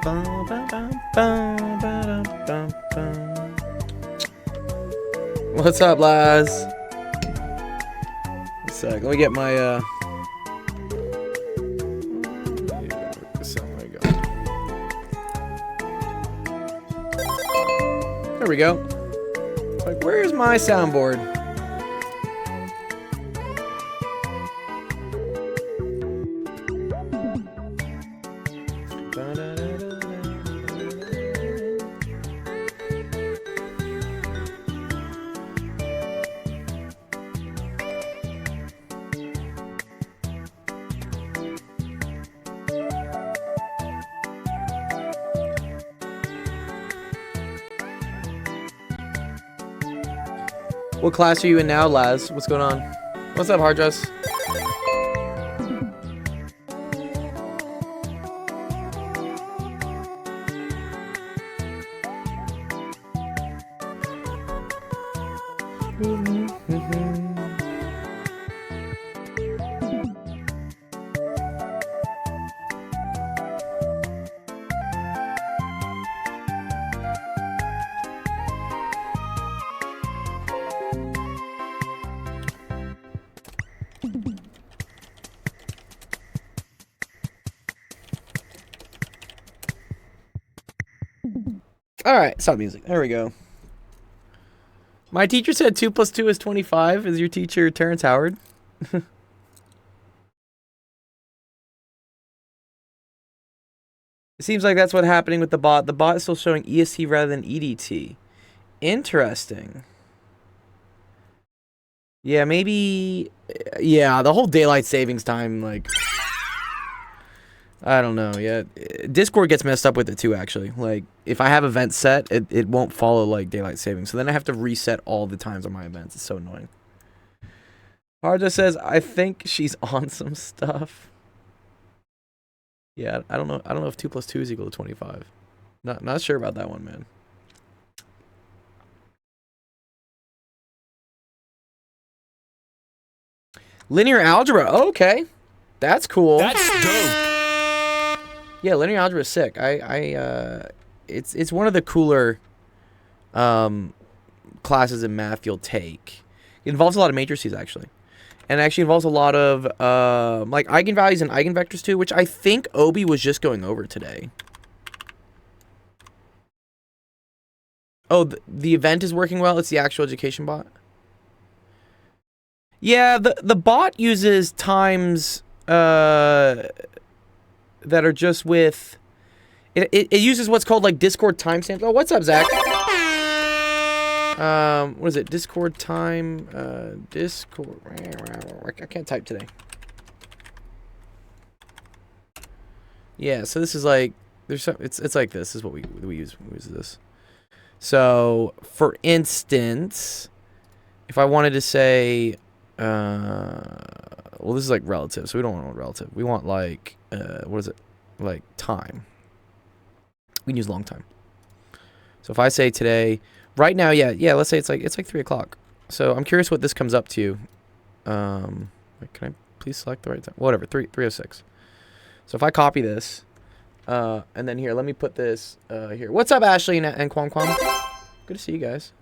What's up, Laz? A sec. Let me get my There we go. It's like, where's my soundboard? What class are you in now, Laz? What's going on? What's up, Hard Dress? Alright, stop music. There we go. My teacher said 2 + 2 is 25. Is your teacher Terrence Howard? It seems like that's what's happening with the bot. The bot is still showing EST rather than EDT. Interesting. Yeah, maybe... Yeah, the whole daylight savings time, like... I don't know, yeah. Discord gets messed up with it too, actually. Like, if I have events set, it won't follow, like, daylight savings. So then I have to reset all the times on my events. It's so annoying. Harja says, I think she's on some stuff. Yeah, I don't know. I don't know if 2 + 2 is equal to 25. Not sure about that one, man. Linear algebra. Oh, okay. That's cool. That's dope. Yeah, linear algebra is sick. It's one of the cooler classes in math you'll take. It involves a lot of matrices, actually. And it actually involves a lot of like eigenvalues and eigenvectors too, which I think Obi was just going over today. Oh, the event is working well. It's the actual education bot. Yeah, the bot uses times that are just with it uses what's called like Discord timestamps. Oh, what's up, Zach? What is it? Discord time Discord. I can't type today. Yeah, so this is like there's some it's like this is what we use this. So, for instance, if I wanted to say well, this is like relative, so we don't want relative. We want like what is it? Like time. We can use long time. So if I say today, right now, yeah, let's say it's like 3 o'clock. So I'm curious what this comes up to. Wait, can I please select the right time? Whatever, 3:06. So if I copy this, and then here, let me put this here. What's up, Ashley and Kwam Kwam? Good to see you guys.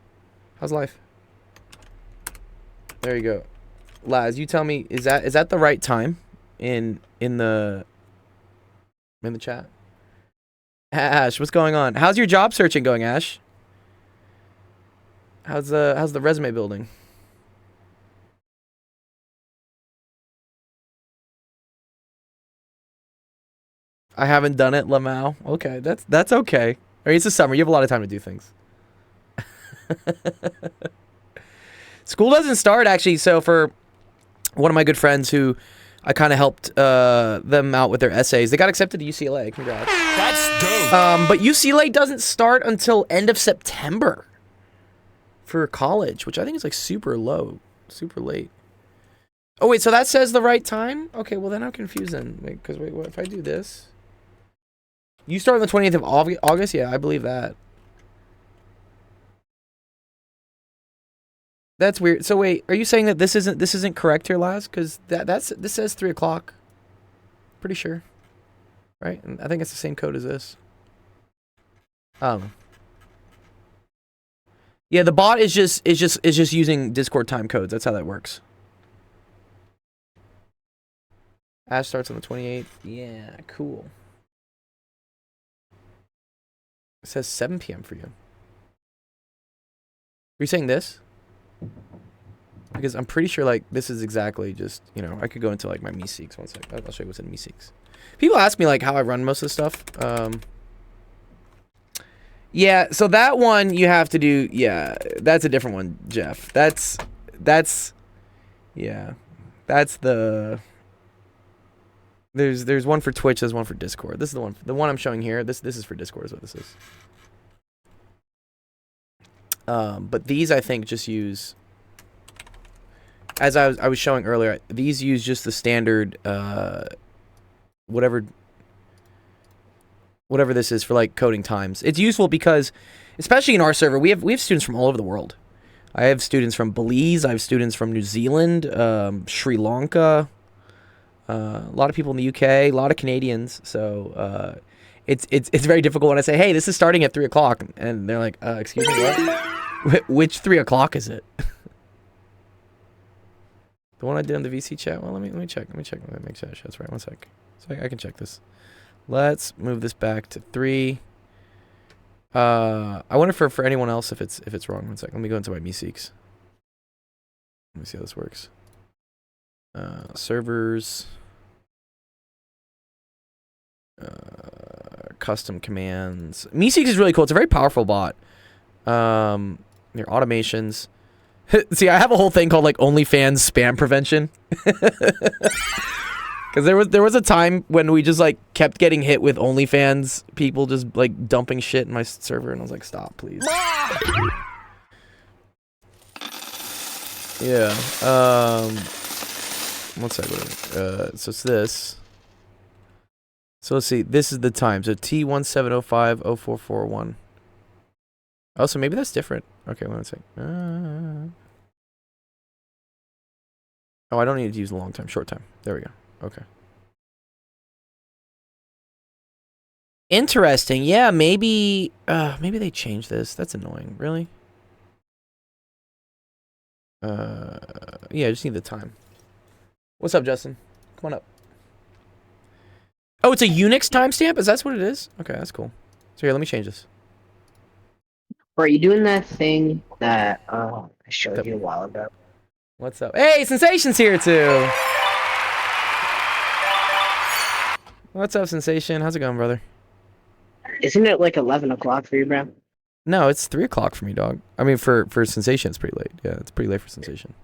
How's life? There you go. Laz, you tell me, is that the right time in the chat? Ash, what's going on? How's your job searching going, Ash? How's the resume building? I haven't done it, Lamau. Okay, that's okay. I mean, it's the summer. You have a lot of time to do things. School doesn't start, actually. So for one of my good friends who I kind of helped them out with their essays, they got accepted to UCLA. Congrats. That's dope. But UCLA doesn't start until end of September for college, which I think is like super late. Oh, wait, so that says the right time? Okay, well, then I'm confused then. Because, wait, what if I do this? You start on the 20th of August? Yeah, I believe that. That's weird. So, wait, are you saying that this isn't correct here, Laz? Because this says 3 o'clock. Pretty sure. Right? And I think it's the same code as this. Yeah, the bot is just using Discord time codes. That's how that works. Ash starts on the 28th. Yeah, cool. It says 7 p.m. for you. Are you saying this? Because I'm pretty sure like this is exactly just, you know, I could go into like my Meeseeks. One sec. I'll show you what's in Meeseeks. People ask me like how I run most of the stuff. Yeah, so that one you have to do. Yeah, that's a different one, Jeff. That's yeah, that's the. There's one for Twitch. There's one for Discord. This is the one I'm showing here. This is for Discord is what this is. But these I think just use. As I was showing earlier, these use just the standard whatever this is for like coding times. It's useful because, especially in our server, we have students from all over the world. I have students from Belize. I have students from New Zealand, Sri Lanka. A lot of people in the UK, a lot of Canadians. So it's very difficult when I say, "Hey, this is starting at 3 o'clock," and they're like, "Excuse me, what? Which 3 o'clock is it?" The one I did in the VC chat. Well, let me check. Let me make sure that's right. One sec. So I can check this. Let's move this back to 3. I wonder for anyone else if it's wrong. One sec. Let me go into my Meeseeks. Let me see how this works. Servers. Custom commands. Meeseeks is really cool. It's a very powerful bot. Your automations. See, I have a whole thing called like OnlyFans spam prevention. Because there was a time when we just like kept getting hit with OnlyFans people just like dumping shit in my server, and I was like, stop, please. Yeah. One second. So it's this. So let's see. This is the time. So T17050441. Oh, so maybe that's different. Okay, one second. Oh, I don't need to use the long time. Short time. There we go. Okay. Interesting. Yeah, maybe they changed this. That's annoying. Really? Yeah, I just need the time. What's up, Justin? Come on up. Oh, it's a Unix timestamp? Is that what it is? Okay, that's cool. So here, let me change this. Are you doing that thing that I showed you a while ago? What's up? Hey, Sensation's here too. What's up, Sensation? How's it going, brother? Isn't it like 11 o'clock for you, bro? No, it's 3 o'clock for me, dog. I mean, for Sensation, it's pretty late. Yeah, it's pretty late for Sensation.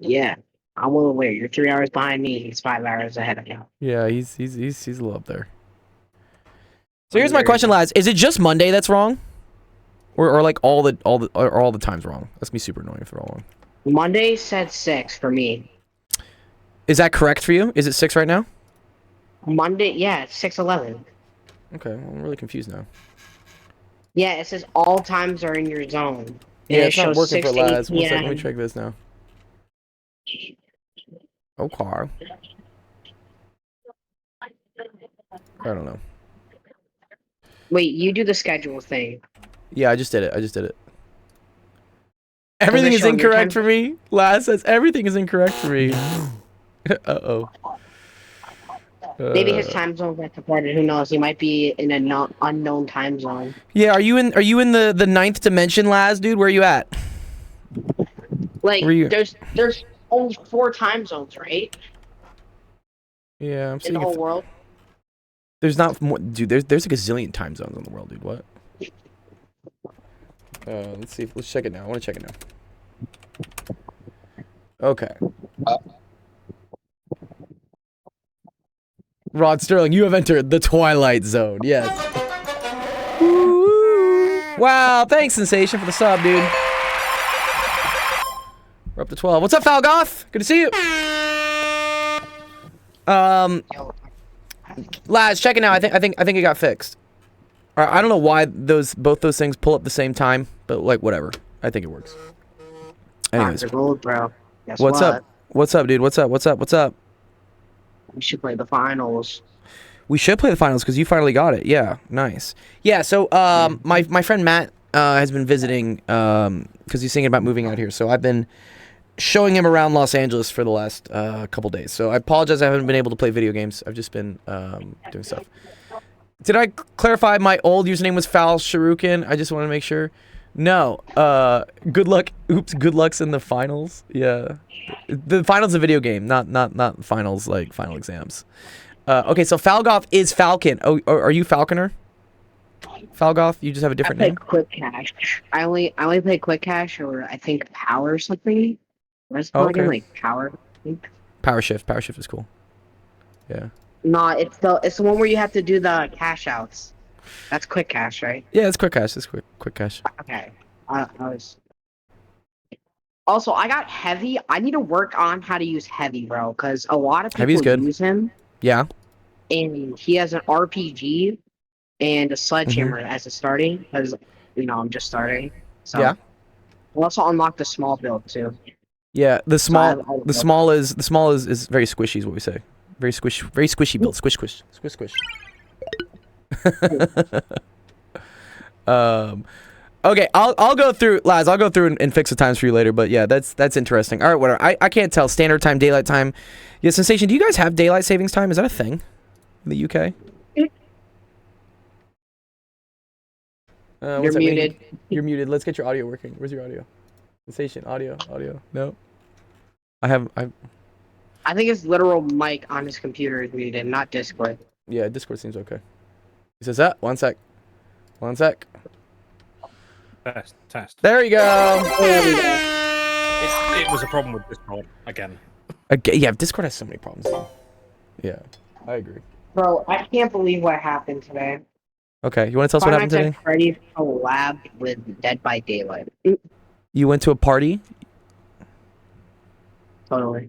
Yeah, I'm well aware. You're 3 hours behind me. He's 5 hours ahead of you. Yeah, he's a little up there. So here's my question, lads. Is it just Monday that's wrong? Or like all the times wrong? That's gonna be super annoying if they're all wrong. Monday said 6 for me. Is that correct for you? Is it 6 right now? Monday, yeah, it's 6:11. Okay, well, I'm really confused now. Yeah, it says all times are in your zone. Yeah, And it's not working for lads. One second, let me PM. check this now. Okay. I don't know. Wait, you do the schedule thing. Yeah, I just did it. Everything is showing your incorrect time? for me. Laz says everything is incorrect for me. Uh-oh. Maybe his time zone got departed. Who knows? He might be in an unknown time zone. Yeah, are you in the ninth dimension, Laz, dude? Where are you at? Like, Were you- there's only 4 time zones, right? Yeah, I'm In seeing the whole if world. there's not more, dude. There's like a zillion time zones in the world, dude. What? Let's see. Let's check it now. I want to check it now. Okay. Rod Sterling, you have entered the Twilight Zone. Yes. Wow, thanks, Sensation, for the sub, dude. We're up to 12. What's up, Falgoth? Good to see you. Laz, check it now. I think it got fixed. Alright, I don't know why both those things pull up the same time, but like whatever. I think it works. Anyways, The road, bro. Guess what's what? up? What's up, dude? What's up? We should play the finals. We should play the finals because you finally got it. Yeah, nice. Yeah, so my friend Matt has been visiting because he's thinking about moving out here. So I've been showing him around Los Angeles for the last couple days. So I apologize I haven't been able to play video games. I've just been doing stuff. Did I clarify my old username was Foul Shuriken? I just want to make sure. No. Good luck. Oops. Good luck's in the finals. Yeah. The finals a video game, not finals like final exams. Okay, so Falgoth is Falcon. Oh, are you Falconer? Falgoth, you just have a different I name. play Quick Cash. I only play Quick Cash or I think Power or something. What's it called again? Like Power. I think. Power Shift. Power Shift is cool. Yeah. No, it's the one where you have to do the cash outs. That's Quick Cash, right? Yeah, it's Quick Cash. It's quick cash. Okay. I was. Also, I got Heavy. I need to work on how to use Heavy, bro, because a lot of Heavy's people good. use him, Yeah. and he has an RPG and a Sledgehammer as a starting, because, I'm just starting. So. Yeah. I also unlocked the small build, too. Yeah. The So I small have- the small is very squishy is what we say. Very squishy build. Squish. Okay, I'll go through, Laz. I'll go through and fix the times for you later. But yeah, that's interesting. All right, whatever. I can't tell standard time, daylight time. Yeah, Sensation. Do you guys have daylight savings time? Is that a thing in the UK? You're what's up, muted. Hank? You're muted. Let's get your audio working. Where's your audio? Sensation. Audio. No. I think his literal mic on his computer is muted, not Discord. Yeah, Discord seems okay. He says that. One sec. Test. There you go. It was a problem with Discord again. Yeah, Discord has so many problems. Though. Yeah, I agree. Bro, I can't believe what happened today. Okay, you want to tell us what happened Five Nights today? at Freddy's collabed with Dead by Daylight. You went to a party. Totally.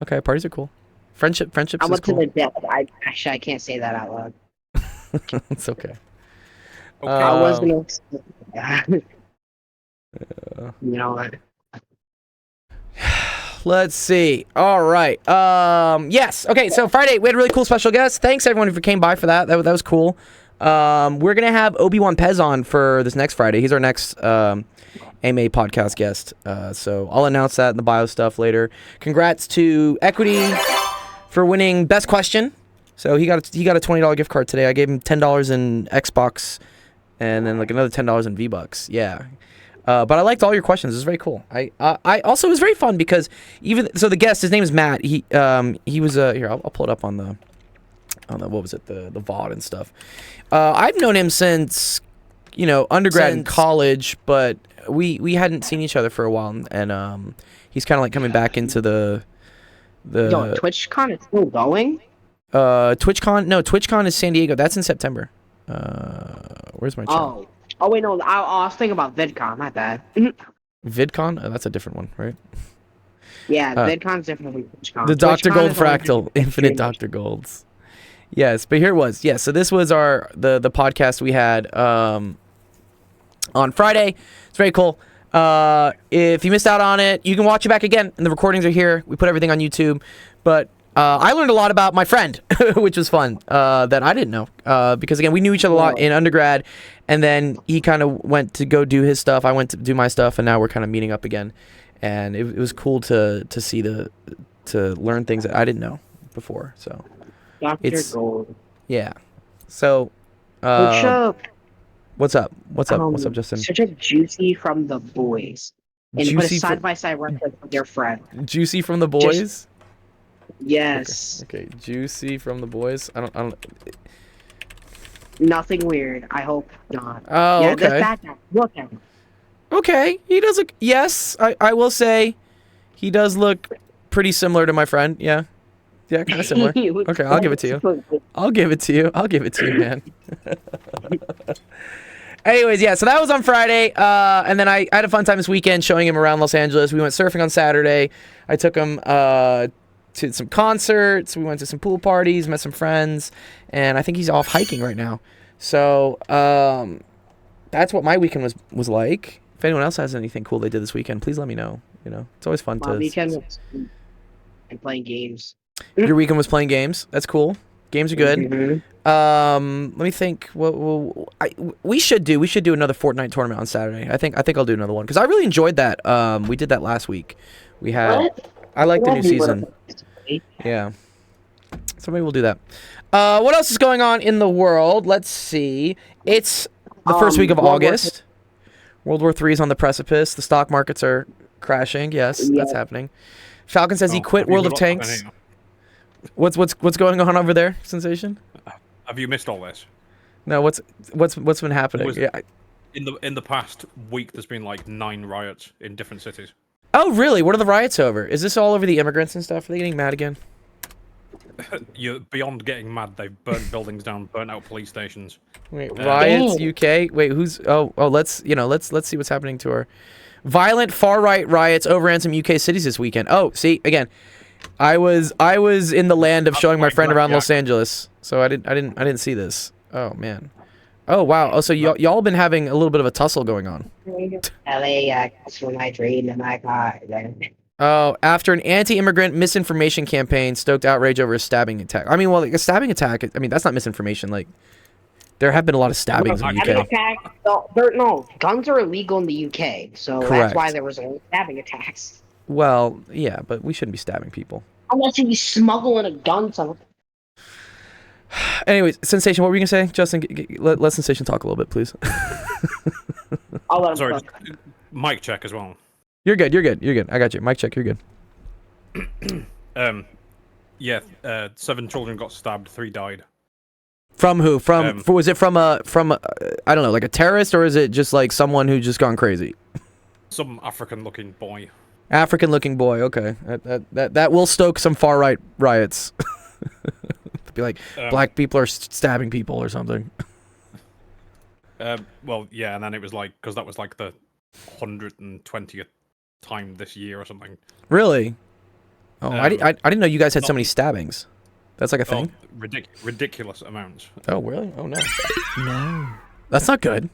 Okay, parties are cool. Friendships I is went cool. to the dead. I can't say that out loud. It's okay. Okay. I Um, was gonna. You know what? Let's see. All right. Yes. Okay. So Friday we had a really cool special guest. Thanks everyone who came by for that. That was cool. We're gonna have Obi-Wan Pez on for this next Friday. He's our next AMA podcast guest. So I'll announce that in the bio stuff later. Congrats to Equity for winning best question. So he got a $20 gift card today. I gave him $10 in Xbox, and then like another $10 in V-Bucks. Yeah. But I liked all your questions. It was very cool. I also, it was very fun because the guest, his name is Matt. He was here. I'll pull it up on the what was it, the VOD and stuff. I've known him since undergrad and college, but we hadn't seen each other for a while, and he's kind of like coming back into the Yo, TwitchCon is still going? TwitchCon. No, TwitchCon is San Diego. That's in September. Where's my channel? Oh wait, no. I was thinking about VidCon. My bad. VidCon? Oh, that's a different one, right? Yeah, VidCon's different from TwitchCon. The Dr. TwitchCon Gold is only Fractal, just- Infinite Dr. Golds. Yes, but here it was. Yeah, so this was the podcast we had on Friday. It's very cool. If you missed out on it, you can watch it back again, and the recordings are here. We put everything on YouTube. But I learned a lot about my friend, which was fun, that I didn't know. Because, again, we knew each other a lot in undergrad, and then he kind of went to go do his stuff. I went to do my stuff, and now we're kind of meeting up again. And it was cool to see to learn things that I didn't know before. So, Dr. Gold. yeah. So, What's up? what's up? What's up, Justin? Such a Juicy from the boys. And put a Juicy side-by-side record with your friend. Juicy from the boys? Yes. Okay, Juicy from the boys. I don't. Nothing weird. I hope not. Oh, yeah, okay. That guy. Look at him. Okay, he does look. Yes, I will say, he does look pretty similar to my friend. Yeah, kind of similar. Okay, I'll give it to you. I'll give it to you, man. Anyways, yeah, so that was on Friday, and then I had a fun time this weekend showing him around Los Angeles. We went surfing on Saturday. I took him to some concerts. We went to some pool parties, met some friends, and I think he's off hiking right now. So that's what my weekend was like. If anyone else has anything cool they did this weekend, please let me know. It's always fun My to. weekend was and playing games. Your weekend was playing games. That's cool. Games are good. Mhm. Let me think. We should do another Fortnite tournament on Saturday. I think I'll do another one because I really enjoyed that. We did that last week. We had. What? I like the new That'd be season. worth- Yeah. So maybe we'll do that. What else is going on in the world? Let's see. It's the first week of World War August. World War III is on the precipice. The stock markets are crashing. Yes, that's Yeah. happening. Falcon says he Oh, quit have you World of got that Tanks. in? What's going on over there, Sensation? Have you missed all this? No, what's been happening? Was- Yeah. In the past week, there's been like 9 riots in different cities. Oh, really? What are the riots over? Is this all over the immigrants and stuff? Are they getting mad again? You're beyond getting mad. They've burnt buildings down, burnt out police stations. Wait, riots, Dang. UK. Wait, who's? Oh, let's see what's happening to our violent far right riots overran some UK cities this weekend. Oh, see again, I was in the land of showing my friend around Los Angeles, so I didn't see this. Oh man. Oh wow. Oh, so y'all been having a little bit of a tussle going on. LAX when I dream and I got then. Oh, after an anti-immigrant misinformation campaign stoked outrage over a stabbing attack. I mean, well, like a stabbing attack. I mean, that's not misinformation. Like, there have been a lot of stabbings in the Stabbing UK. attack, no, guns are illegal in the UK, so Correct. that's why there was only stabbing attacks. Well, yeah, but we shouldn't be stabbing people. Unless you smuggling a gun somewhere. Anyways, Sensation, what were you gonna say, Justin? Let Sensation talk a little bit, please. I'll let him Sorry, cook. mic check as well. You're good. I got you. Mic check. You're good. Yeah, 7 children got stabbed, 3 died. From who? Was it from a I don't know, like a terrorist, or is it just like someone who just gone crazy? Some African-looking boy. African-looking boy. Okay, that will stoke some far right riots. Be like black people are stabbing people or something. Well, yeah, and then it was like because that was like the 120th time this year or something. Really? Oh, I didn't know you guys had so not- many stabbings. That's like a Oh, thing. ridiculous amounts. Oh, really? Oh no. No. That's not good.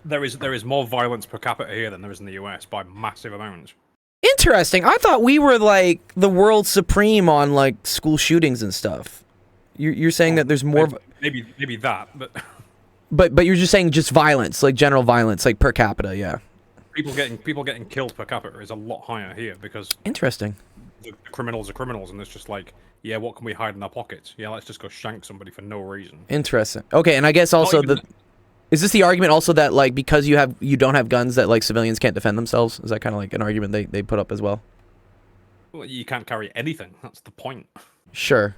There is more violence per capita here than there is in the US by massive amounts. Interesting. I thought we were like the world supreme on like school shootings and stuff. You're saying that there's more, Maybe that, but but you're just saying just violence, like general violence, like per capita. Yeah. people getting killed per capita is a lot higher here because Interesting. the criminals are criminals, and it's just like, yeah, what can we hide in our pockets? Yeah, let's just go shank somebody for no reason. Interesting. Okay, and I guess also even is this the argument also that like because you don't have guns that like civilians can't defend themselves? Is that kind of like an argument they put up as well? Well, you can't carry anything. That's the point. Sure.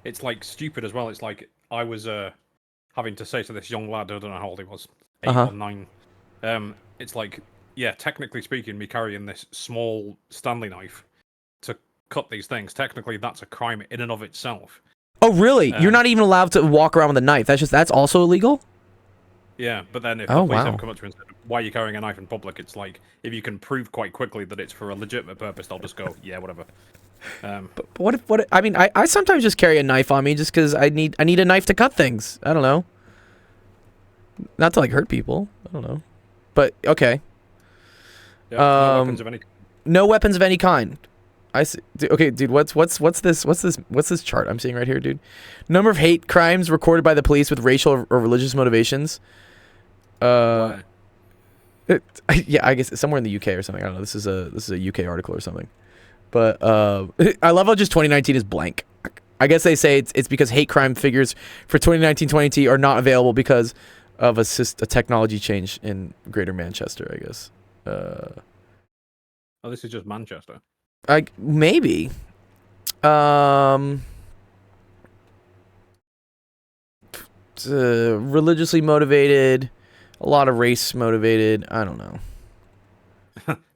It's like stupid as well. It's like I was having to say to this young lad, I don't know how old he was, 8 Uh-huh. or 9. It's like, yeah, technically speaking, me carrying this small Stanley knife to cut these things, technically that's a crime in and of itself. Oh, really? You're Um, not even allowed to walk around with a knife. That's also illegal? Yeah, but then if Oh, the police wow. ever come up to me and say, why are you carrying a knife in public? It's like, if you can prove quite quickly that it's for a legitimate purpose, they'll just go, yeah, whatever. But what if I mean I sometimes just carry a knife on me just cuz I need a knife to cut things. I don't know. Not to like hurt people. I don't know. But okay. Yeah, no weapons of any. No weapons of any kind. I see. Okay, dude, what's this chart I'm seeing right here, dude? Number of hate crimes recorded by the police with racial or religious motivations. Why? Yeah, I guess somewhere in the UK or something. I don't know. This is a UK article or something. But I love how just 2019 is blank. I guess they say it's because hate crime figures for 2019-20 are not available because of a technology change in Greater Manchester, I guess. Oh, this is just Manchester. Maybe. Religiously motivated, a lot of race motivated. I don't know.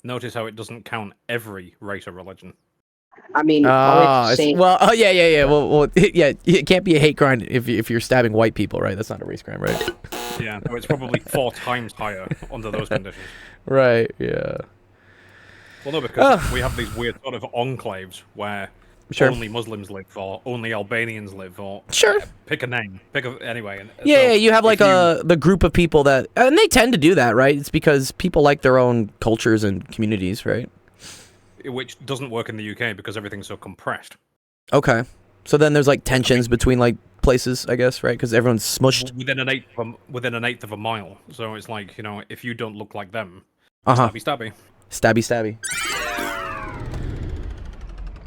Notice how it doesn't count every race or religion. I mean, Well, oh yeah. Well, yeah. It can't be a hate crime if you're stabbing white people, right? That's not a race crime, right? Yeah, so it's probably 4 times higher under those conditions. Right. Yeah. Well, no, because we have these weird sort of enclaves where Sure. only Muslims live, or only Albanians live, or Sure. pick a name, anyway. And Yeah, so yeah, you have like if the group of people that, and they tend to do that, right? It's because people like their own cultures and communities, right? which doesn't work in the UK because everything's so compressed. Okay. So then there's like tensions between like places, I guess, right? Because everyone's smushed. Within an eighth of a mile. So it's like, you know, if you don't look like them, Uh-huh. stabby. Stabby.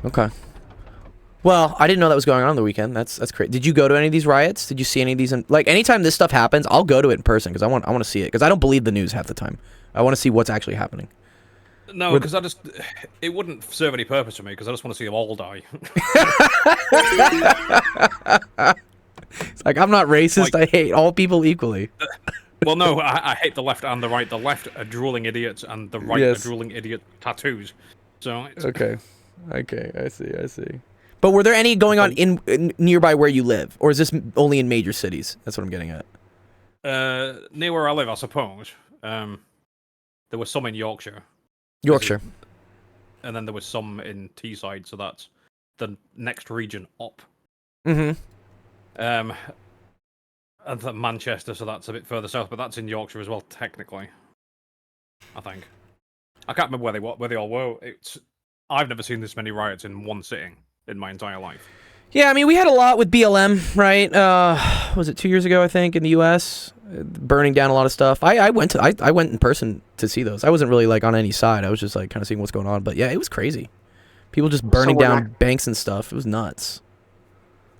Okay. Well, I didn't know that was going on the weekend. That's crazy. Did you go to any of these riots? Did you see any of these? Like, anytime this stuff happens, I'll go to it in person because I want to see it. Because I don't believe the news half the time. I want to see what's actually happening. No, because it wouldn't serve any purpose for me because I just want to see them all die. It's like, I'm not racist. I hate all people equally. Well, no, I hate the left and the right. The left are drooling idiots, and the right are drooling idiot tattoos. So it's... Okay, I see. But were there any going on in nearby where you live, or is this only in major cities? That's what I'm getting at. Near where I live, I suppose. There was some in Yorkshire. And then there was some in Teesside, so that's the next region up. Mm-hmm. And then Manchester, so that's a bit further south, but that's in Yorkshire as well, technically. I think. I can't remember where they all were. I've never seen this many riots in one sitting in my entire life. Yeah, I mean, we had a lot with BLM, right? Was it 2 years ago, I think, in the U.S., burning down a lot of stuff. I went in person to see those. I wasn't really, like, on any side. I was just, like, kind of seeing what's going on. But, yeah, it was crazy. People just burning down banks and stuff. It was nuts.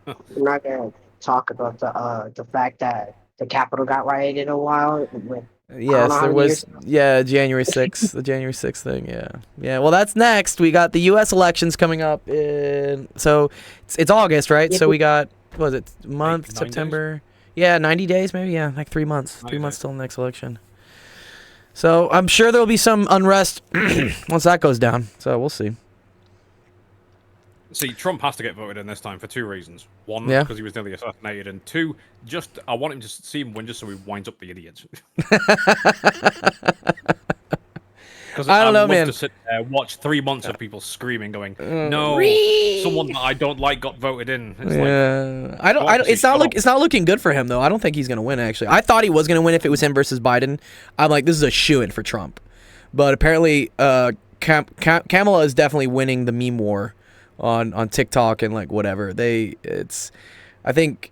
We're not going to talk about the fact that the Capitol got rioted in a while. Yes, there was. Yeah, January 6th, the January 6th thing. Yeah. Well, that's next. We got the U.S. elections coming up so it's August, right? So we got what was it month September? Days? Yeah, 90 days maybe. Yeah, like 3 months. 3 months till the next election. So I'm sure there'll be some unrest once that goes down. So we'll see. See, Trump has to get voted in this time for 2 reasons. One, because he was nearly assassinated, and 2, I want him to see him win just so he winds up the idiots. Because I don't know, man. To sit there, watch 3 months of people screaming, going, "No, someone that I don't like got voted in." It's I don't. It's not looking good for him though. I don't think he's gonna win. Actually, I thought he was gonna win if it was him versus Biden. I'm like, this is a shoo-in for Trump, but apparently, Kamala is definitely winning the meme war on TikTok and like whatever. I think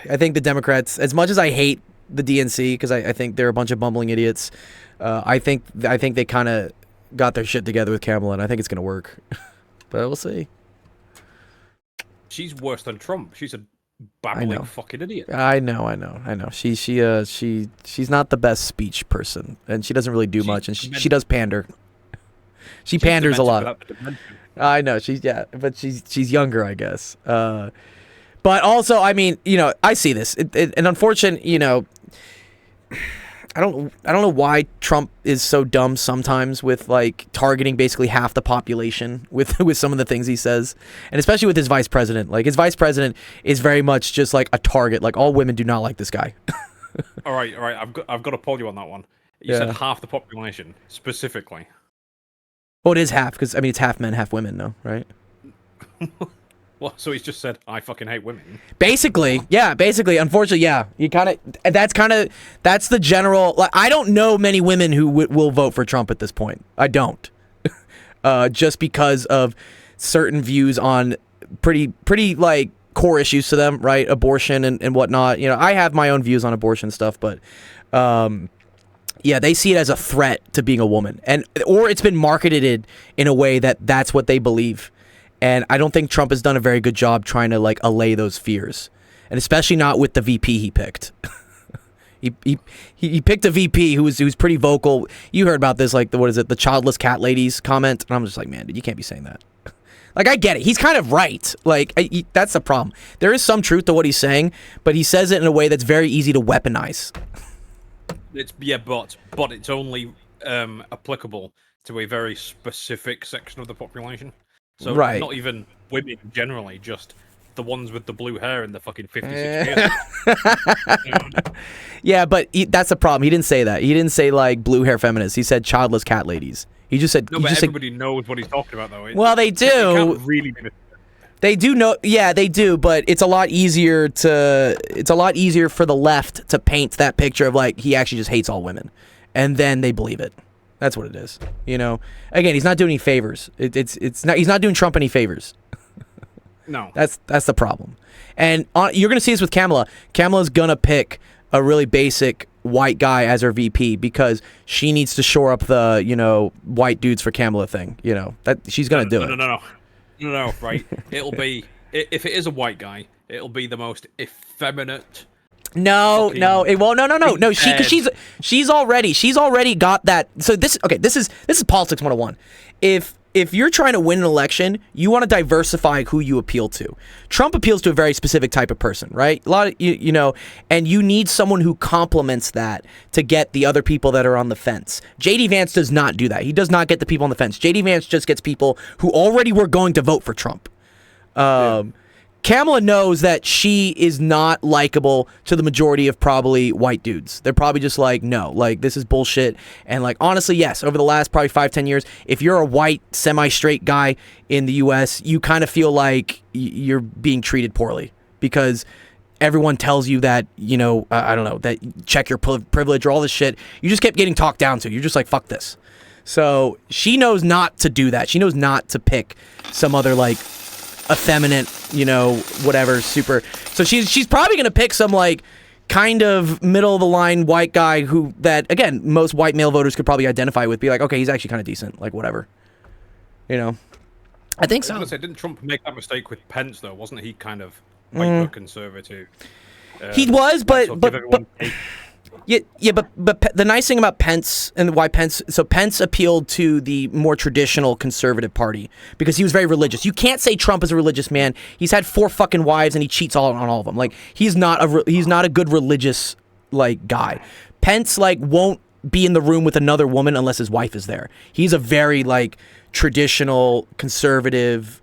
the Democrats, as much as I hate the DNC because I think they're a bunch of bumbling idiots, I think they kind of got their shit together with Kamala, and I think it's gonna work. But we'll see. She's worse than Trump. She's a babbling fucking idiot. I know. She's not the best speech person, and she doesn't really do much, and she does pander. She panders a lot. I know but she's younger, I guess. But also, I mean, I see this. And unfortunately, I don't know why Trump is so dumb sometimes with like targeting basically half the population with some of the things he says, and especially with his vice president. Like his vice president is very much just like a target. Like all women do not like this guy. All right. I've got to pull you on that one. You said half the population specifically. Well, it is half because I mean it's half men, half women, though, right? Well, so he's just said I fucking hate women. Basically, unfortunately, yeah. You that's the general. Like, I don't know many women who will vote for Trump at this point. I don't, just because of certain views on pretty like core issues to them, right? Abortion and whatnot. I have my own views on abortion stuff, but yeah, they see it as a threat to being a woman, or it's been marketed in a way that that's what they believe. And I don't think Trump has done a very good job trying to like allay those fears, and especially not with the VP he picked. he picked a VP who was pretty vocal. You heard about this, like the childless cat ladies comment, and I'm just like, man, dude, you can't be saying that. Like, I get it. He's kind of right. Like, that's the problem. There is some truth to what he's saying, but he says it in a way that's very easy to weaponize. But it's only applicable to a very specific section of the population. So not even women generally, just the ones with the blue hair in the fucking 56 years. Yeah, but that's the problem. He didn't say that. He didn't say like blue hair feminists. He said childless cat ladies. He just said. No, but everybody knows what he's talking about, though. Well, they do. Can't really be. They do know. Yeah, they do. But it's a lot easier for the left to paint that picture of like he actually just hates all women, and then they believe it. That's what it is. Again, he's not doing any favors. It's not. He's not doing Trump any favors. No. That's the problem. And you're gonna see this with Kamala. Kamala's gonna pick a really basic white guy as her VP because she needs to shore up the white dudes for Kamala thing. That she's gonna do it. No. Right? It'll be if it is a white guy, it'll be the most effeminate. No, it won't. No. She's already got that. So this is politics 101. If you're trying to win an election, you want to diversify who you appeal to. Trump appeals to a very specific type of person, right? A lot of and you need someone who complements that to get the other people that are on the fence. JD Vance does not do that. He does not get the people on the fence. JD Vance just gets people who already were going to vote for Trump. Kamala knows that she is not likable to the majority of probably white dudes. They're probably just like, no, like, this is bullshit. And like, honestly, yes, over the last probably 5-10 years, if you're a white semi-straight guy in the US, you kind of feel like you're being treated poorly because everyone tells you that, I don't know, that check your privilege or all this shit. You just kept getting talked down to. You're just like, fuck this. So she knows not to do that. She knows not to pick some other like effeminate, whatever, super. So she's probably gonna pick some like kind of middle of the line white guy who that again most white male voters could probably identify with. Be like, okay, he's actually kind of decent, like whatever. I think so. I was gonna say, didn't Trump make that mistake with Pence though? Wasn't he kind of white conservative? He was, but the nice thing about Pence and why Pence appealed to the more traditional conservative party because he was very religious. You can't say Trump is a religious man. He's had 4 fucking wives and he cheats on all of them. Like he's not a good religious like guy. Pence like won't be in the room with another woman unless his wife is there. He's a very like traditional conservative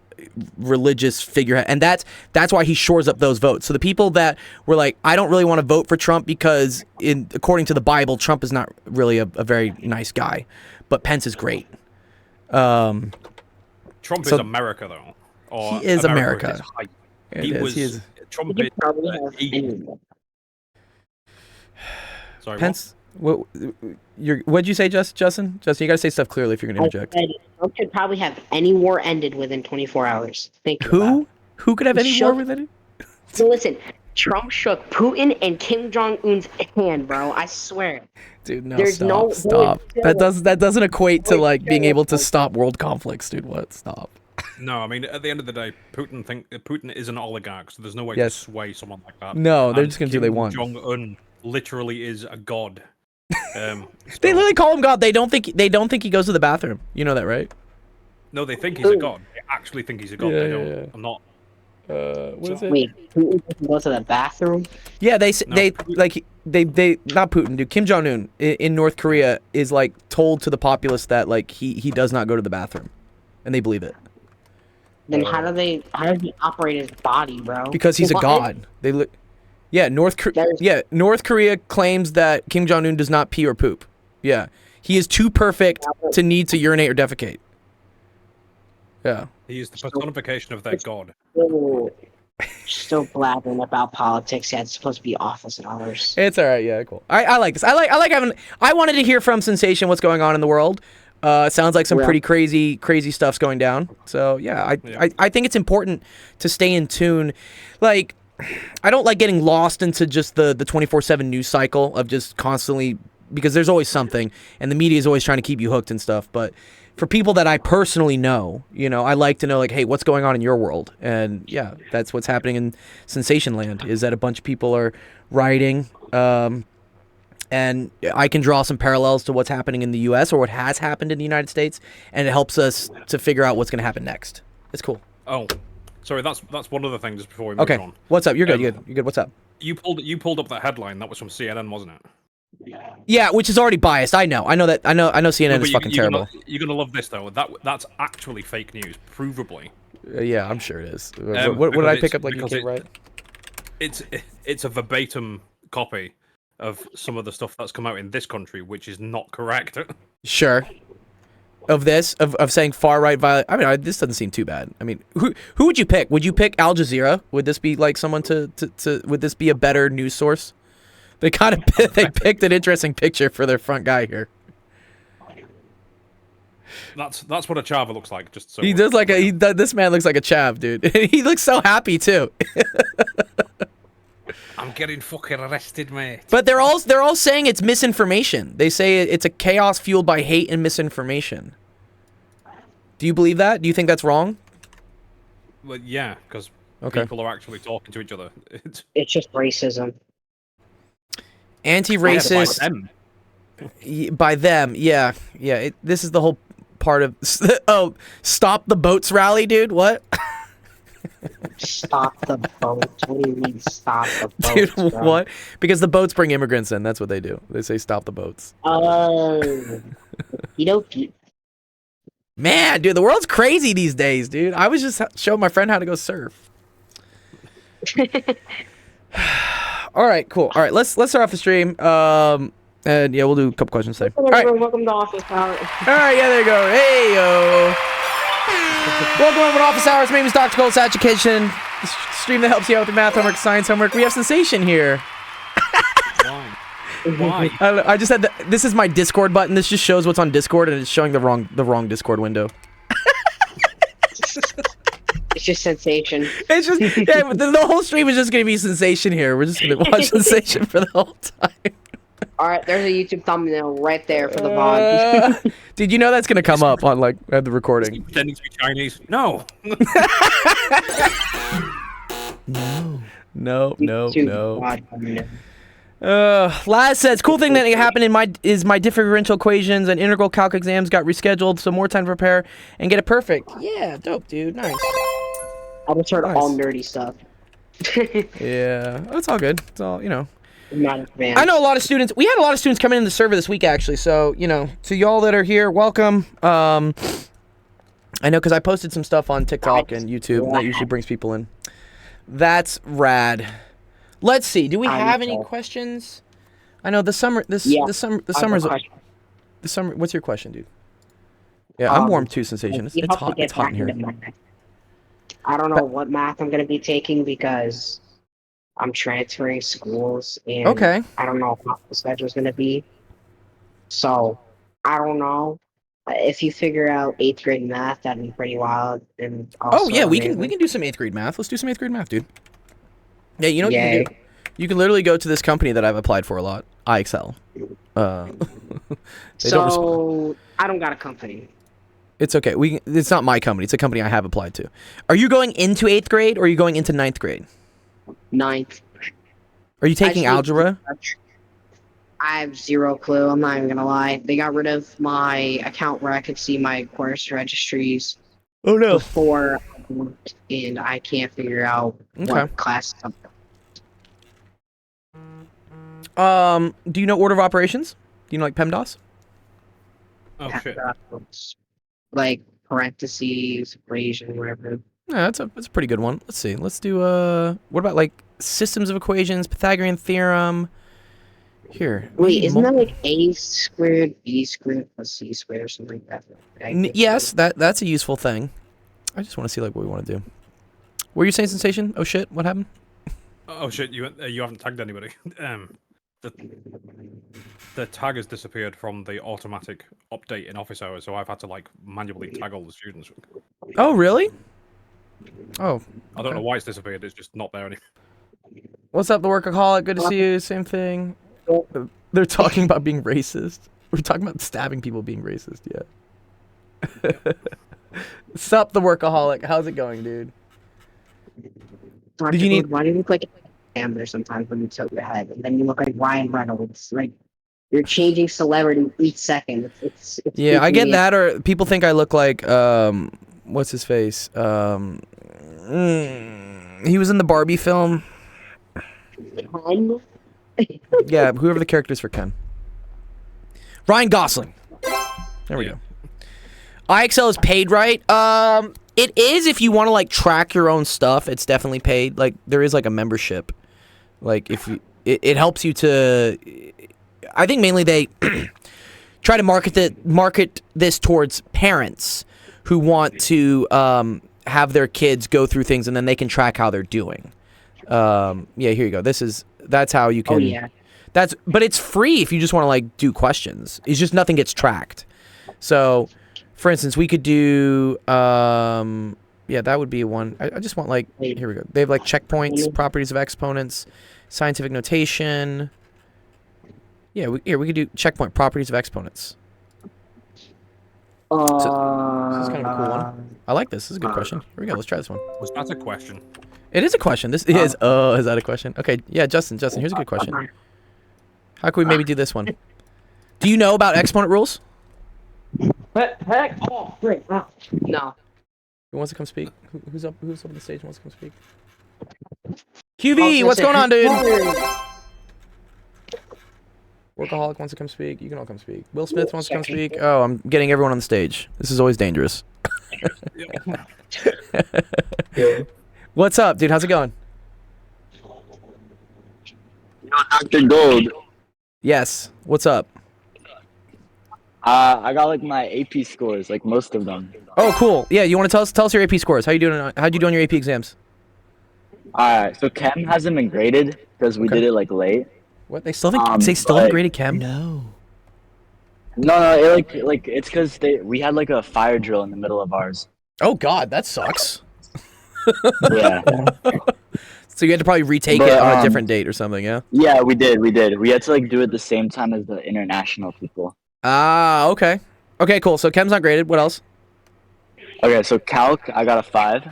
religious figurehead, and that's why he shores up those votes. So the people that were like, I don't really want to vote for Trump because according to the Bible, Trump is not really a very nice guy, but Pence is great. Trump is America though. Or he is America. He is. Trump is. Sorry, Pence. What'd you say, Justin? Justin, you gotta say stuff clearly if you're gonna interject. Trump could probably have any war ended within 24 hours. Who could have any war with it? So listen, Trump shook Putin and Kim Jong-un's hand, bro. I swear. Dude, no, stop. That doesn't equate to like being able to stop world conflicts, dude. What? Stop. No, I mean at the end of the day, Putin is an oligarch, so there's no way to sway someone like that. No, they're just gonna do what they want. Jong-un literally is a god. They literally call him God. They don't think he goes to the bathroom. You know that, right? No, they think he's a god. They actually think he's a god. They don't. Yeah. I'm not. What is it? Wait, Putin doesn't go to the bathroom? Yeah, they not Putin, dude. Kim Jong Un in North Korea is like told to the populace that like he does not go to the bathroom, and they believe it. Then how does he operate his body, bro? Because he's a god. North Korea claims that Kim Jong Un does not pee or poop. Yeah, he is too perfect to need to urinate or defecate. Yeah, he is the personification of their god. Still blabbing about politics. Yeah, it's supposed to be office hours. It's all right. Yeah, cool. I like this. I like having. I wanted to hear from Sensation what's going on in the world. Sounds like some pretty crazy stuff's going down. So yeah, I think it's important to stay in tune. Like, I don't like getting lost into just the 24/7 news cycle of just constantly, because there's always something and the media is always trying to keep you hooked and stuff. But for people that I personally know, I like to know like, hey, what's going on in your world? And yeah, that's what's happening in Sensation Land, is that a bunch of people are rioting. And I can draw some parallels to what's happening in the U.S. or what has happened in the United States, and it helps us to figure out what's going to happen next. It's cool. Oh, sorry, that's one other thing just before we move on. What's up? You're good. You're good. What's up? You pulled up that headline. That was from CNN, wasn't it? Yeah, which is already biased. I know that. I know CNN is fucking terrible. You're gonna love this though. That's actually fake news, provably. Yeah, I'm sure it is. What did I pick up like UK, right? It's a verbatim copy of some of the stuff that's come out in this country, which is not correct. Sure. Of saying far right violent. I mean, this doesn't seem too bad. I mean, who would you pick? Would you pick Al Jazeera? Would this be like someone to would this be a better news source? They picked an interesting picture for their front guy here. That's what a chava looks like. Just so He does like a. This man looks like a chav, dude. He looks so happy too. I'm getting fucking arrested, mate. But they're all saying it's misinformation. They say it's a chaos fueled by hate and misinformation. Do you believe that? Do you think that's wrong? Well, yeah, because Okay. people are actually talking to each other. It's just racism. Anti-racist Them. by them. Yeah. This is the whole part of. Oh, stop the boats rally, dude. What? Stop the boats. What do you mean stop the boats? Dude, bro? what? Because the boats bring immigrants in. That's what they do. They say stop the boats. You know, Man, dude, the world's crazy these days, dude. I was just showing my friend how to go surf. All right, cool. All right, let's start off the stream. And yeah, we'll do a couple questions today. All right. Welcome to Office Hours. All right, yeah, there you go. Hey, yo. Welcome everyone to Office Hours. My name is Dr. Gold's Education. The stream that helps you out with your math homework, science homework. We have Sensation here. Why? Why? I just had this is my Discord button. This just shows what's on Discord, and it's showing the wrong Discord window. It's just Sensation. It's just yeah, the whole stream is just gonna be Sensation here. We're just gonna watch Sensation for the whole time. All right, there's a YouTube thumbnail right there for the VOD. Dude, you know that's gonna come up on like the recording. Pretending to be Chinese? No. No. YouTube VOD thumbnail. Laz says, cool thing that happened in my differential equations and integral calc exams got rescheduled, so more time to prepare and get it perfect. Yeah, dope, dude. Nice. I just heard Nice. all nerdy stuff. Yeah, it's all good. It's all, you know. Not advanced. I know a lot of students. We had a lot of students coming in the server this week, actually. So, you know, to y'all that are here, welcome. I know because I posted some stuff on TikTok and YouTube that usually brings people in. That's rad. Let's see. Do we have any questions? I know the summer. The summer's. What's your question, dude? Yeah, I'm warm too. Sensation. It's hot. It's hot in here. I don't know what math I'm gonna be taking because I'm transferring schools and Okay. I don't know what the schedule's gonna be. So I don't know. If you figure out 8th grade math, that'd be pretty wild. And also Oh yeah, we amazing. can do some 8th grade math. Let's do some 8th grade math, dude. Yeah, you know what you Yay. can do? You can literally go to this company that I've applied for a lot, IXL. They don't respond. So I don't got a company. It's okay. It's not my company. It's a company I have applied to. Are you going into 8th grade or are you going into 9th grade? 9th. Are you taking algebra? I have zero clue. I'm not even gonna lie. They got rid of my account where I could see my course registries Oh no. before, and I can't figure out Okay. what class. Do you know order of operations? Do you know like PEMDAS? Oh shit. Like parentheses, equation, whatever. Yeah, that's a pretty good one. Let's see. Let's do what about like systems of equations, Pythagorean theorem? Here. Wait, isn't that like a squared b squared plus c squared or something like that? Yes, that's a useful thing. I just want to see like what we want to do. What were you saying, Sensation? Oh shit, what happened? Oh shit, you haven't tagged anybody. The tag has disappeared from the automatic update in office hours, so I've had to like manually tag all the students. Oh really? Oh. I don't know why it's disappeared. It's just not there anymore. What's up, the workaholic? Good to see you. Same thing. They're talking about being racist. We're talking about stabbing people being racist. Yeah. Sup, the workaholic? How's it going, dude? Did you need- Why do you look like a hammer sometimes when you tilt your head, and then you look like Ryan Reynolds? Like you're changing celebrity each second. It's Yeah, I freaking get me that. Or people think I look like what's his face? He was in the Barbie film. out. Yeah, whoever the character is for Ken. Ryan Gosling. There we Yeah. go. IXL is paid, right? It is if you want to like track your own stuff. It's definitely paid. Like there is like a membership. Like if you, it helps you to. I think mainly they try to market this towards parents who want to have their kids go through things and then they can track how they're doing. Yeah, here you go. That's how you can. Oh yeah. But it's free if you just want to like do questions. It's just nothing gets tracked. So For instance, we could do yeah, that would be one. I just want like here we go. They have like checkpoints, properties of exponents, scientific notation. Yeah, we could do checkpoint properties of exponents. This is kind of a cool one. I like this. This is a good question. Here we go. Let's try this one. Was that a question? It is a question. This is. Oh, is that a question? Okay. Yeah, Justin. Here's a good question. How can we maybe do this one? Do you know about exponent rules? Heck. Oh, great. No. Who wants to come speak? Who's up on the stage and wants to come speak? QV, what's going on, dude? Workaholic wants to come speak. You can all come speak. Will Smith wants to come speak. Oh, I'm getting everyone on the stage. This is always dangerous. What's up, dude? How's it going? Yo, Dr. Gold. Yes. What's up? I got like my AP scores, like most of them. Oh, cool. Yeah, you want to tell us your AP scores? How'd you do on your AP exams? Alright, so chem hasn't been graded because we Okay. did it like late. What? They still haven't graded chem? No, it like it's because we had like a fire drill in the middle of ours. Oh God, that sucks. Yeah, So you had to probably retake But, it on a different date or something, yeah? yeah, we did. We had to like do it the same time as the international people. Ah, okay. Okay, cool. So chem's not graded. What else? Okay, so calc, I got a 5.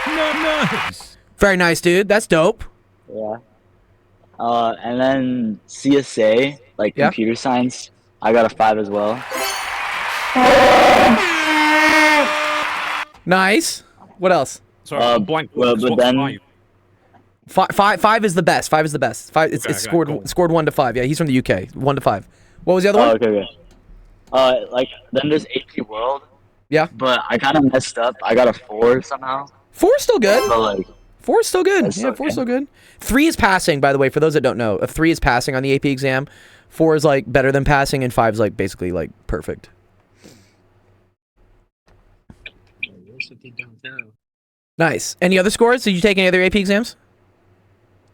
Nice. Very nice, dude. That's dope. Yeah. And then CSA, like Yeah. computer science, I got a 5 as well. Nice. What else? So blank. well, but what's then- five? Five is the best. Five is the best. It's Okay, scored cool. scored 1 to 5. Yeah, he's from the UK. 1 to 5. What was the other Oh, one? okay. Like then there's AP World. Yeah. But I kind of messed up. I got a 4 somehow. 4's still good. But like, 4's still good. That's Yeah, okay. 4's still good. 3 is passing, by the way, for those that don't know. A 3 is passing on the AP exam. 4 is like better than passing, and 5 is like basically like perfect. Nice. Any other scores? Did you take any other AP exams?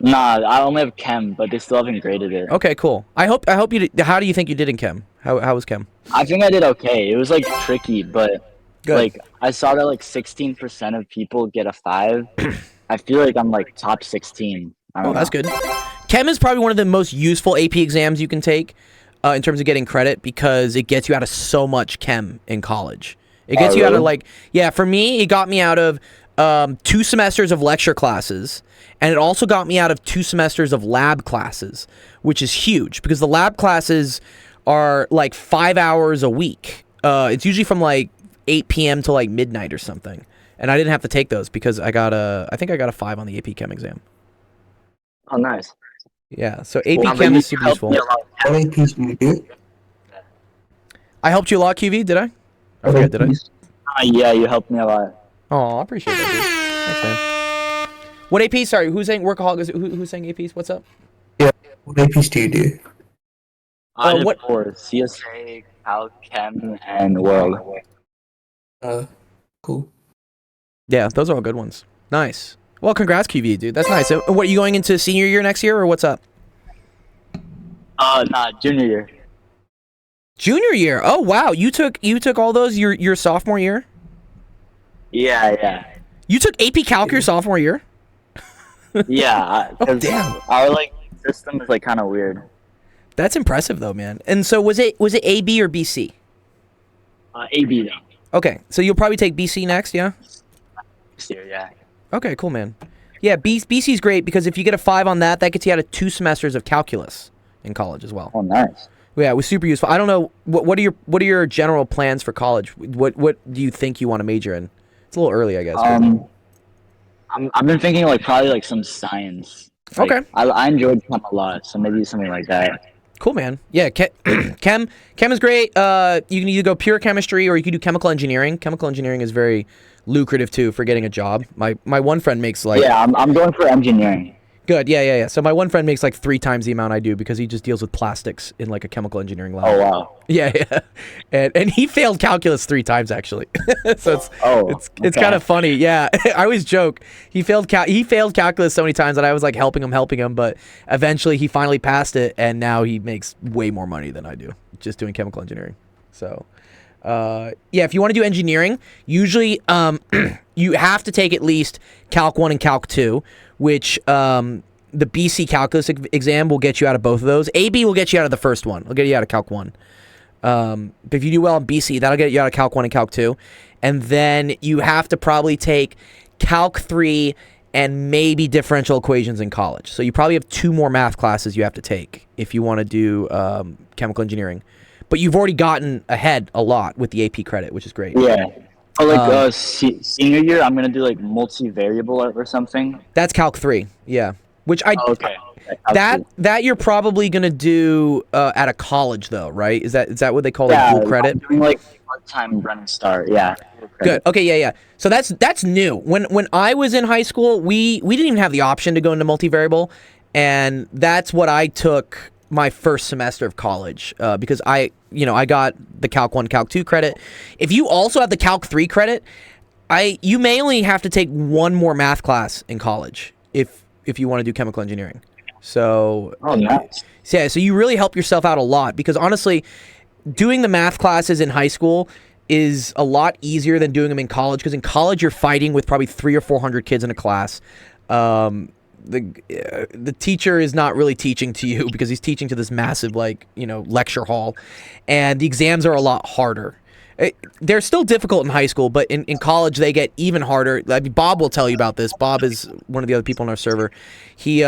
nah, I only have chem, but they still haven't graded it. Okay, cool. I hope you did. How do you think you did in chem? How was chem? I think I did okay. It was like tricky, but Good. like I saw that like 16% of people get a 5. I feel like I'm like top 16. I don't Oh, that's know. good. Chem is probably one of the most useful AP exams you can take in terms of getting credit because it gets you out of so much chem in college. It gets you out of really? like, yeah, for me, it got me out of 2 semesters of lecture classes, and it also got me out of 2 semesters of lab classes, which is huge because the lab classes are like 5 hours a week. It's usually from like 8 p.m. to like midnight or something. And I didn't have to take those because I think I got a 5 on the AP Chem exam. Oh, nice. Yeah, so AP Well, Chem you is super helped useful. me a lot. What APs do you do? I helped you a lot, QV, did I? I forget, did I? Yeah, you helped me a lot. Oh, I appreciate that, dude. Thanks, man. What AP? Sorry, who's saying workaholic? Who's saying APs? What's up? What APs do you do? I did what- 4: CSA, calc, chem, and world. Cool. Yeah, those are all good ones. Nice. Well, congrats, QV, dude. That's nice. So, what, are you going into senior year next year, or what's up? Nah, junior year. Junior year. Oh, wow. You took all those your sophomore year? Yeah. You took AP Calc your sophomore year? Yeah, Oh, 'cause damn. our like system is like kind of weird. That's impressive, though, man. And so was it AB or BC? AB though. Okay, so you'll probably take BC next, yeah? This year, yeah. Okay, cool, man. Yeah, BC's great because if you get a 5 on that, that gets you out of 2 semesters of calculus in college as well. Oh, nice. Yeah, it was super useful. I don't know what are your general plans for college? What do you think you want to major in? It's a little early, I guess. but- I've been thinking like probably like some science. Like, Okay. I enjoyed chem a lot, so maybe something like that. Cool, man. Yeah, chem is great. You can either go pure chemistry or you can do chemical engineering. Chemical engineering is very lucrative too for getting a job. My one friend makes like Yeah, I'm going for engineering. good. Yeah. So my one friend makes like 3 times the amount I do because he just deals with plastics in like a chemical engineering lab. Oh wow. Yeah. And he failed calculus 3 times actually. So it's Okay. kind of funny. Yeah. I always joke. He failed calculus so many times that I was like helping him, but eventually he finally passed it and now he makes way more money than I do just doing chemical engineering. So Yeah, if you want to do engineering, usually you have to take at least Calc 1 and Calc 2, which the BC Calculus exam will get you out of both of those. AB will get you out of the first one. It'll get you out of Calc 1. But if you do well in BC, that'll get you out of Calc 1 and Calc 2. And then you have to probably take Calc 3 and maybe differential equations in college. So you probably have 2 more math classes you have to take if you want to do chemical engineering. But you've already gotten ahead a lot with the AP credit, which is great. Yeah. Or like senior year, I'm gonna do like multivariable or something. That's Calc 3, yeah. Which I Okay. that you're probably gonna do at a college though, right? Is that what they call Yeah, dual credit? I'm doing like part-time running start. Yeah. Good. Okay, yeah. So that's new. When I was in high school, we didn't even have the option to go into multivariable, and that's what I took my first semester of college because I got the Calc 1, Calc 2 credit. If you also have the Calc 3 credit, you may only have to take 1 more math class in college if you want to do chemical engineering. So Oh, nice. yeah, so you really help yourself out a lot because honestly, doing the math classes in high school is a lot easier than doing them in college because in college you're fighting with probably 300 or 400 kids in a class. The teacher is not really teaching to you because he's teaching to this massive lecture hall, and the exams are a lot harder. They're still difficult in high school, but in college they get even harder. I mean, Bob will tell you about this. Bob is one of the other people on our server. He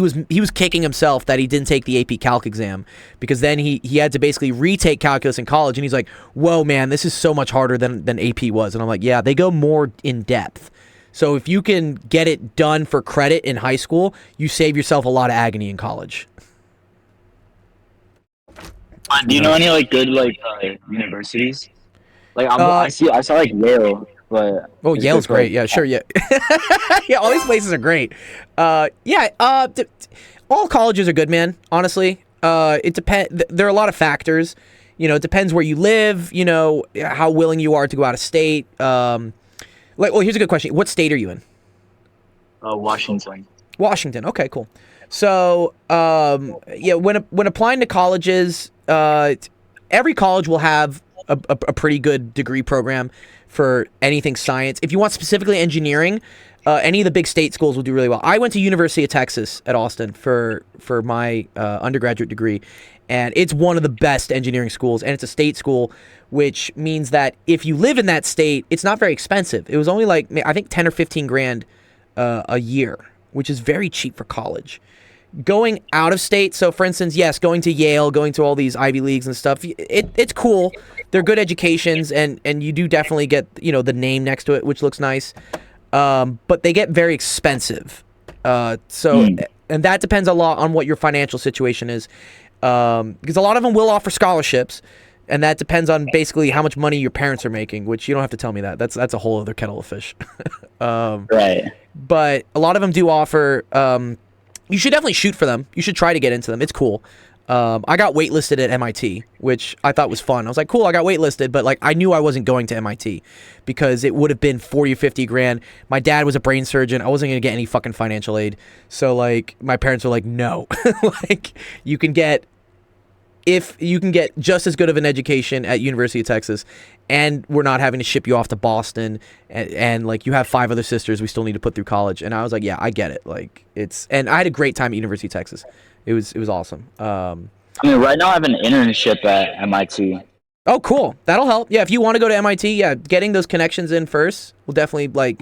was kicking himself that he didn't take the AP Calc exam because then he had to basically retake calculus in college, and he's like, whoa, man, this is so much harder than AP was. And I'm like, yeah, they go more in depth. So if you can get it done for credit in high school, you save yourself a lot of agony in college. Do you know any like good universities? Like I saw like Yale, but Oh, Yale's great. Yeah, sure. Yeah, yeah. All these places are great. All colleges are good, man. Honestly, it depends. There are a lot of factors. It depends where you live. How willing you are to go out of state. Here's a good question. What state are you in? Washington. Washington. Okay, cool. So, when applying to colleges, every college will have a pretty good degree program for anything science. If you want specifically engineering, any of the big state schools will do really well. I went to University of Texas at Austin for my undergraduate degree, and it's one of the best engineering schools, and it's a state school, which means that if you live in that state, it's not very expensive. It was only I think 10 or 15 grand a year, which is very cheap for college. Going out of state, so for instance, yes, going to Yale, going to all these Ivy Leagues and stuff, it's cool. They're good educations, and you do definitely get the name next to it, which looks nice. But they get very expensive. And that depends a lot on what your financial situation is, because a lot of them will offer scholarships, and that depends on basically how much money your parents are making. Which you don't have to tell me that. That's a whole other kettle of fish. Right. But a lot of them do offer. You should definitely shoot for them. You should try to get into them. It's cool. I got waitlisted at MIT, which I thought was fun. I was like, cool, I got waitlisted, but I knew I wasn't going to MIT because it would have been 40 or 50 grand. My dad was a brain surgeon. I wasn't going to get any fucking financial aid. So my parents were like, no. You can get just as good of an education at University of Texas, and we're not having to ship you off to Boston, and you have 5 other sisters we still need to put through college. And I was like, yeah, I get it. And I had a great time at University of Texas. It was awesome. I mean, right now I have an internship at MIT. Oh, cool. That'll help. Yeah, if you want to go to MIT, yeah, getting those connections in first will definitely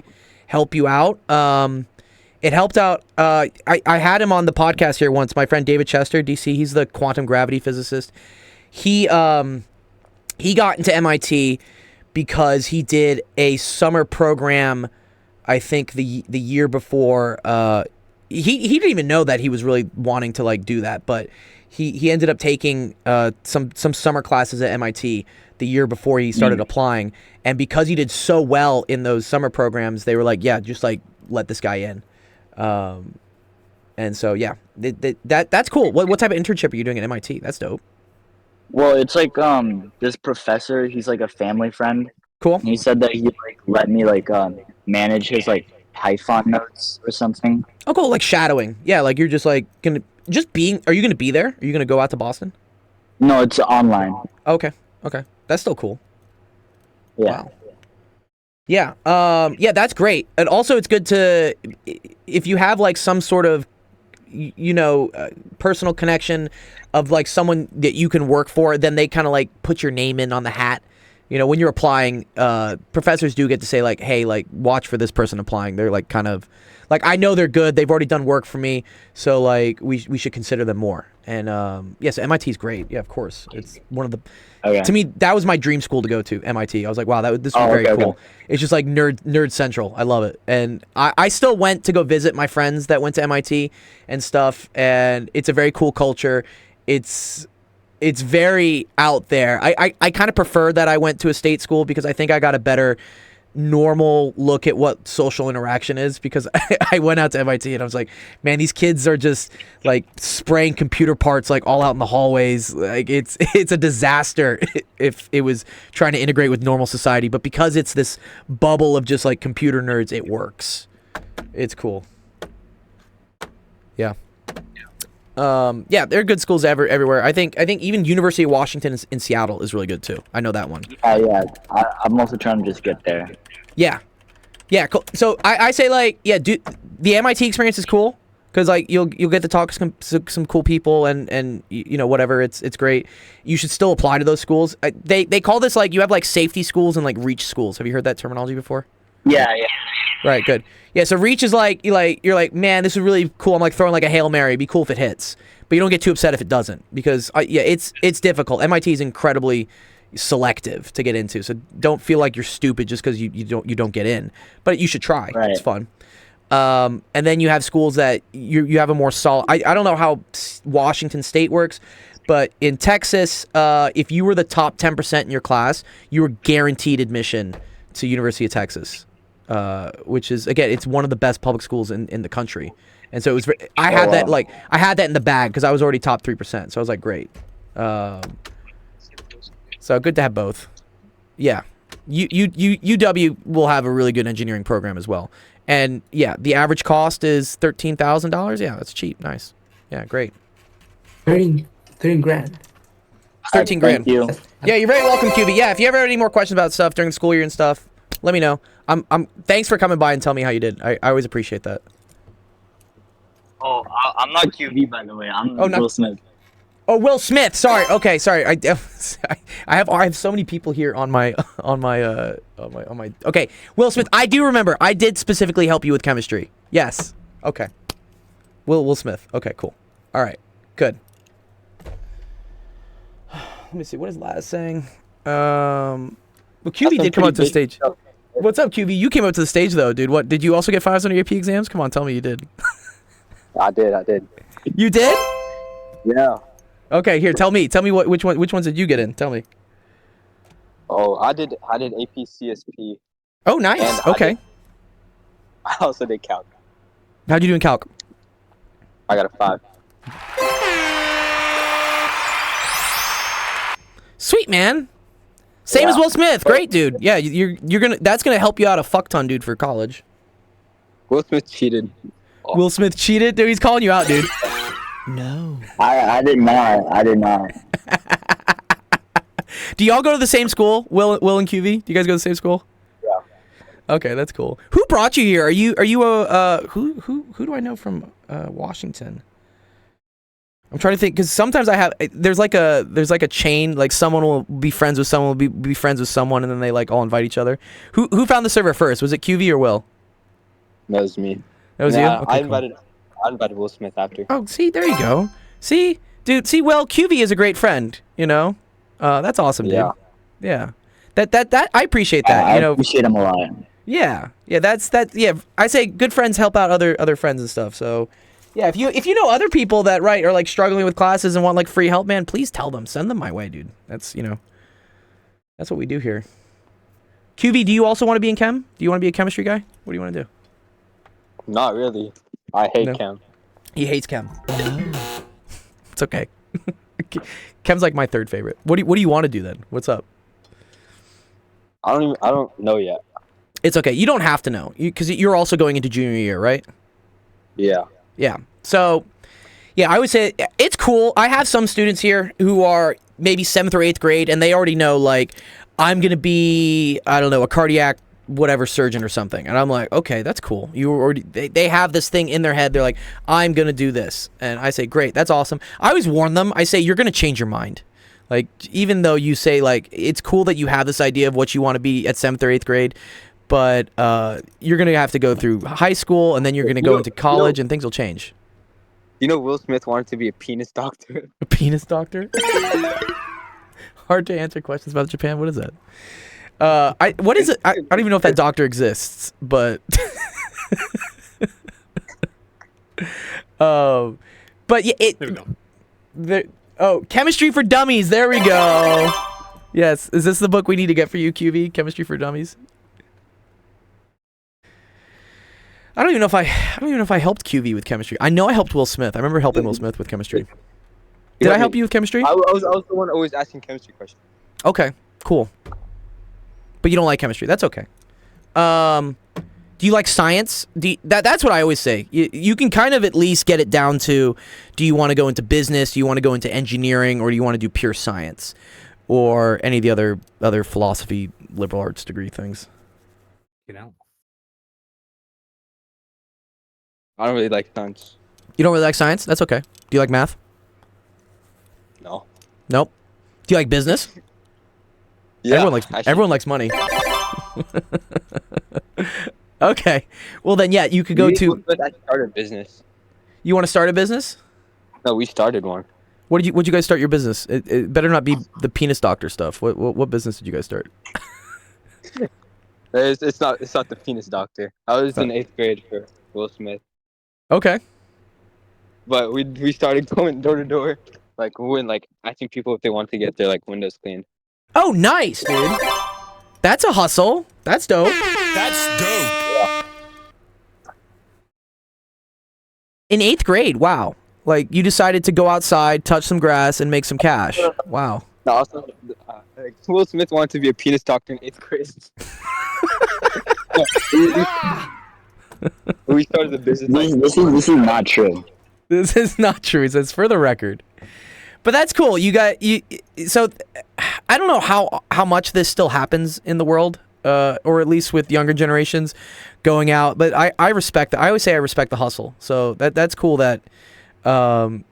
help you out. It helped out. I had him on the podcast here once. My friend David Chester, DC. He's the quantum gravity physicist. He got into MIT because he did a summer program. I think the year before. He didn't even know that he was really wanting to do that, but he ended up taking some summer classes at MIT the year before he started applying, and because he did so well in those summer programs, they were like, yeah, just let this guy in. And so yeah, that's cool. What type of internship are you doing at MIT? That's dope. Well, it's this professor. He's a family friend. Cool. And he said that he'd let me manage his Python notes or something. Oh, cool. Shadowing. Yeah, you're just are you gonna be there? Are you gonna go out to Boston? No, it's online. Okay. That's still cool. Yeah. Wow. Yeah. Yeah, that's great. And also it's good to, if you have like some sort of, personal connection of like someone that you can work for, then they kind of like put your name in on the hat. When you're applying, professors do get to say like, hey, like watch for this person applying. They're like kind of like, I know they're good. They've already done work for me. So like we should consider them more. And so MIT is great. Yeah, of course. It's one of the, to me, that was my dream school to go to, MIT. I was like, wow, this was very cool. Okay. It's just like nerd central. I love it. And I still went to go visit my friends that went to MIT and stuff. And it's a very cool culture. It's very out there. I kind of prefer that I went to a state school because I think I got a better normal look at what social interaction is, because I went out to MIT and I was like, man, these kids are just like spraying computer parts like all out in the hallways. Like it's a disaster if it was trying to integrate with normal society, but because it's this bubble of just like computer nerds, it works. It's cool. Yeah. Yeah, there are good schools everywhere. I think even University of Washington in Seattle is really good too. I know that one. Yeah. I'm also trying to just get there. Yeah, cool. So I say like, yeah, the MIT experience is cool because like you'll get to talk to some cool people and whatever. It's great. You should still apply to those schools. They call this like, you have like safety schools and like reach schools. Have you heard that terminology before? Yeah. Right, good. Yeah, so reach is like you're like, man, this is really cool. I'm like throwing like a Hail Mary. It'd be cool if it hits, but you don't get too upset if it doesn't, because it's difficult. MIT is incredibly selective to get into, so don't feel like you're stupid just because you don't get in. But you should try. Right. It's fun. And then you have schools that you have a more solid. I don't know how Washington State works, but in Texas, if you were the top 10% in your class, you were guaranteed admission to University of Texas. Which is, again, it's one of the best public schools in the country, and so it was. I had that in the bag because I was already top 3%. So I was like, great. So good to have both. Yeah, UW will have a really good engineering program as well, and yeah, the average cost is $13,000. Yeah, that's cheap. Nice. Yeah, great. 13 grand. 13 grand. Thank you. Yeah, you're very welcome, QB. Yeah, if you ever have any more questions about stuff during the school year and stuff, let me know. Thanks for coming by and telling me how you did. I always appreciate that. Oh, I'm not QB, by the way. I'm Will Smith. Oh, Will Smith. Sorry. Okay, sorry. I have so many people here on my. Okay, Will Smith. I do remember. I did specifically help you with chemistry. Yes. Okay. Will Smith. Okay, cool. All right. Good. Let me see. What is Laz saying? Well, QB did come up to the stage. What's up, QB? You came up to the stage though, dude. What, did you also get 5s on your AP exams? Come on, tell me you did. I did. You did? Yeah. Okay, here, tell me which ones did you get in? Tell me. Oh, I did AP CSP. Oh, nice. Okay. I also did calc. How'd you do in calc? I got a 5. Sweet, man. Same as Will Smith. Great, dude. Yeah, that's gonna help you out a fuck ton, dude, for college. Will Smith cheated. Oh. Will Smith cheated? Dude, he's calling you out, dude. No. I did not. Do y'all go to the same school, Will and QV? Do you guys go to the same school? Yeah. Okay, that's cool. Who brought you here? Are you a who do I know from Washington? I'm trying to think, because sometimes there's like a chain, like someone will be friends with someone, will be friends with someone, and then they like all invite each other. Who found the server first? Was it QV or Will? That was me. That was you? Okay, I invited Will Smith after. Oh, see, there you go. See, dude, Will, QV is a great friend, that's awesome, dude. Yeah. That I appreciate that, I appreciate him a lot. Yeah. Yeah, I say good friends help out other friends and stuff, so yeah, if you know other people that are like struggling with classes and want like free help, man, please tell them. Send them my way, dude. That's that's what we do here. QV, do you also want to be in chem? Do you want to be a chemistry guy? What do you want to do? Not really. I hate chem. He hates chem. It's okay. Chem's like my third favorite. What do you want to do then? What's up? I don't know yet. It's okay. You don't have to know, because you're also going into junior year, right? Yeah. Yeah. So, yeah, I would say it's cool. I have some students here who are maybe 7th or 8th grade, and they already know, like, I'm going to be, I don't know, a cardiac whatever surgeon or something. And I'm like, okay, that's cool. You already, they have this thing in their head. They're like, I'm going to do this. And I say, great, that's awesome. I always warn them. I say, you're going to change your mind. Like, even though you say, like, it's cool that you have this idea of what you want to be at 7th or 8th grade, but you're going to have to go through high school, and then you're going to go into college, and things will change. You know, Will Smith wanted to be a penis doctor. A penis doctor? Hard to answer questions about Japan. What is that? What is it? I don't even know if that doctor exists, but but yeah, There we go. Chemistry for Dummies. There we go. Yes, is this the book we need to get for you, QV? Chemistry for Dummies. I don't even know if I helped QV with chemistry. I know I helped Will Smith. I remember helping Will Smith with chemistry. Did I help you with chemistry? I was the one always asking chemistry questions. Okay, cool. But you don't like chemistry. That's okay. Do you like science? That's what I always say. You can kind of at least get it down to, do you want to go into business? Do you want to go into engineering? Or do you want to do pure science? Or any of the other philosophy, liberal arts degree things? You know. I don't really like science. You don't really like science? That's okay. Do you like math? No. Nope. Do you like business? Yeah. Everyone likes money. Okay. Well then, yeah, you could go to. I started a business. You want to start a business? No, we started one. What'd you guys start your business? It better not be the penis doctor stuff. What business did you guys start? It's not the penis doctor. I was in 8th grade for Will Smith. Okay. But we started going door to door, like when asking people if they want to get their windows cleaned. Oh, nice, dude. That's a hustle. That's dope. That's dope. In 8th grade, wow. Like, you decided to go outside, touch some grass, and make some cash. Wow. No, also, Will Smith wanted to be a penis doctor in 8th grade. We started the business. This is not true. This is not true. It says for the record. But that's cool. So I don't know how much this still happens in the world, or at least with younger generations going out. But I respect that. I always say I respect the hustle. So that's cool that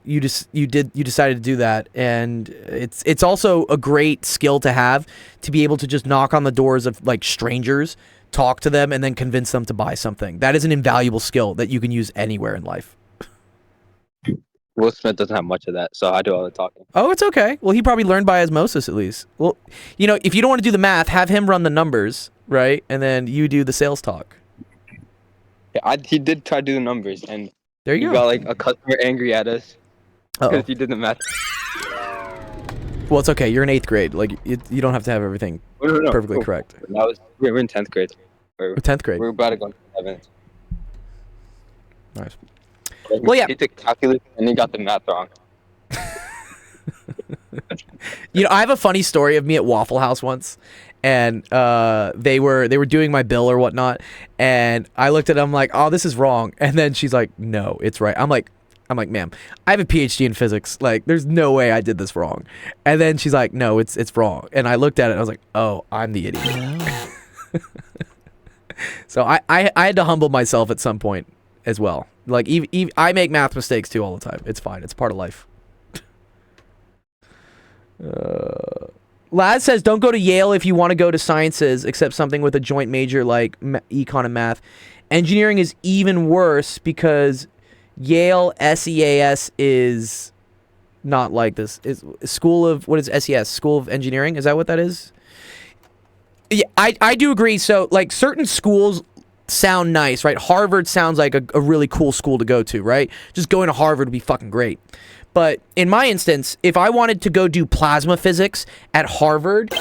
you decided to do that, and it's also a great skill to have, to be able to just knock on the doors of strangers, talk to them, and then convince them to buy something. That is an invaluable skill that you can use anywhere in life. Will Smith doesn't have much of that, so I do all the talking. Oh, it's okay. Well, he probably learned by osmosis at least. Well, if you don't want to do the math, have him run the numbers, right? And then you do the sales talk. Yeah, he did try to do the numbers, and There you you go. got a customer angry at us Uh-oh. because he did the math. Well, it's okay. You're in 8th grade. You don't have to have everything No, perfectly cool. correct. We're in 10th grade. Or 10th grade. We're about to go into 11th. Nice. Well, yeah. He took calculus and he got the math wrong. I have a funny story of me at Waffle House once, and they were doing my bill or whatnot, and I looked at them like, oh, this is wrong, and then she's like, no, it's right. I'm like, ma'am, I have a PhD in physics. Like, there's no way I did this wrong. And then she's like, no, it's wrong. And I looked at it and I was like, oh, I'm the idiot. So I had to humble myself at some point as well. Like, I make math mistakes too all the time. It's fine. It's part of life. Laz says, don't go to Yale if you want to go to sciences, except something with a joint major like econ and math. Engineering is even worse because Yale SEAS is not like this. Is School of, what is SES? School of Engineering? Is that what that is? Yeah, I do agree. So, certain schools sound nice, right? Harvard sounds like a really cool school to go to, right? Just going to Harvard would be fucking great. But in my instance, if I wanted to go do plasma physics at Harvard,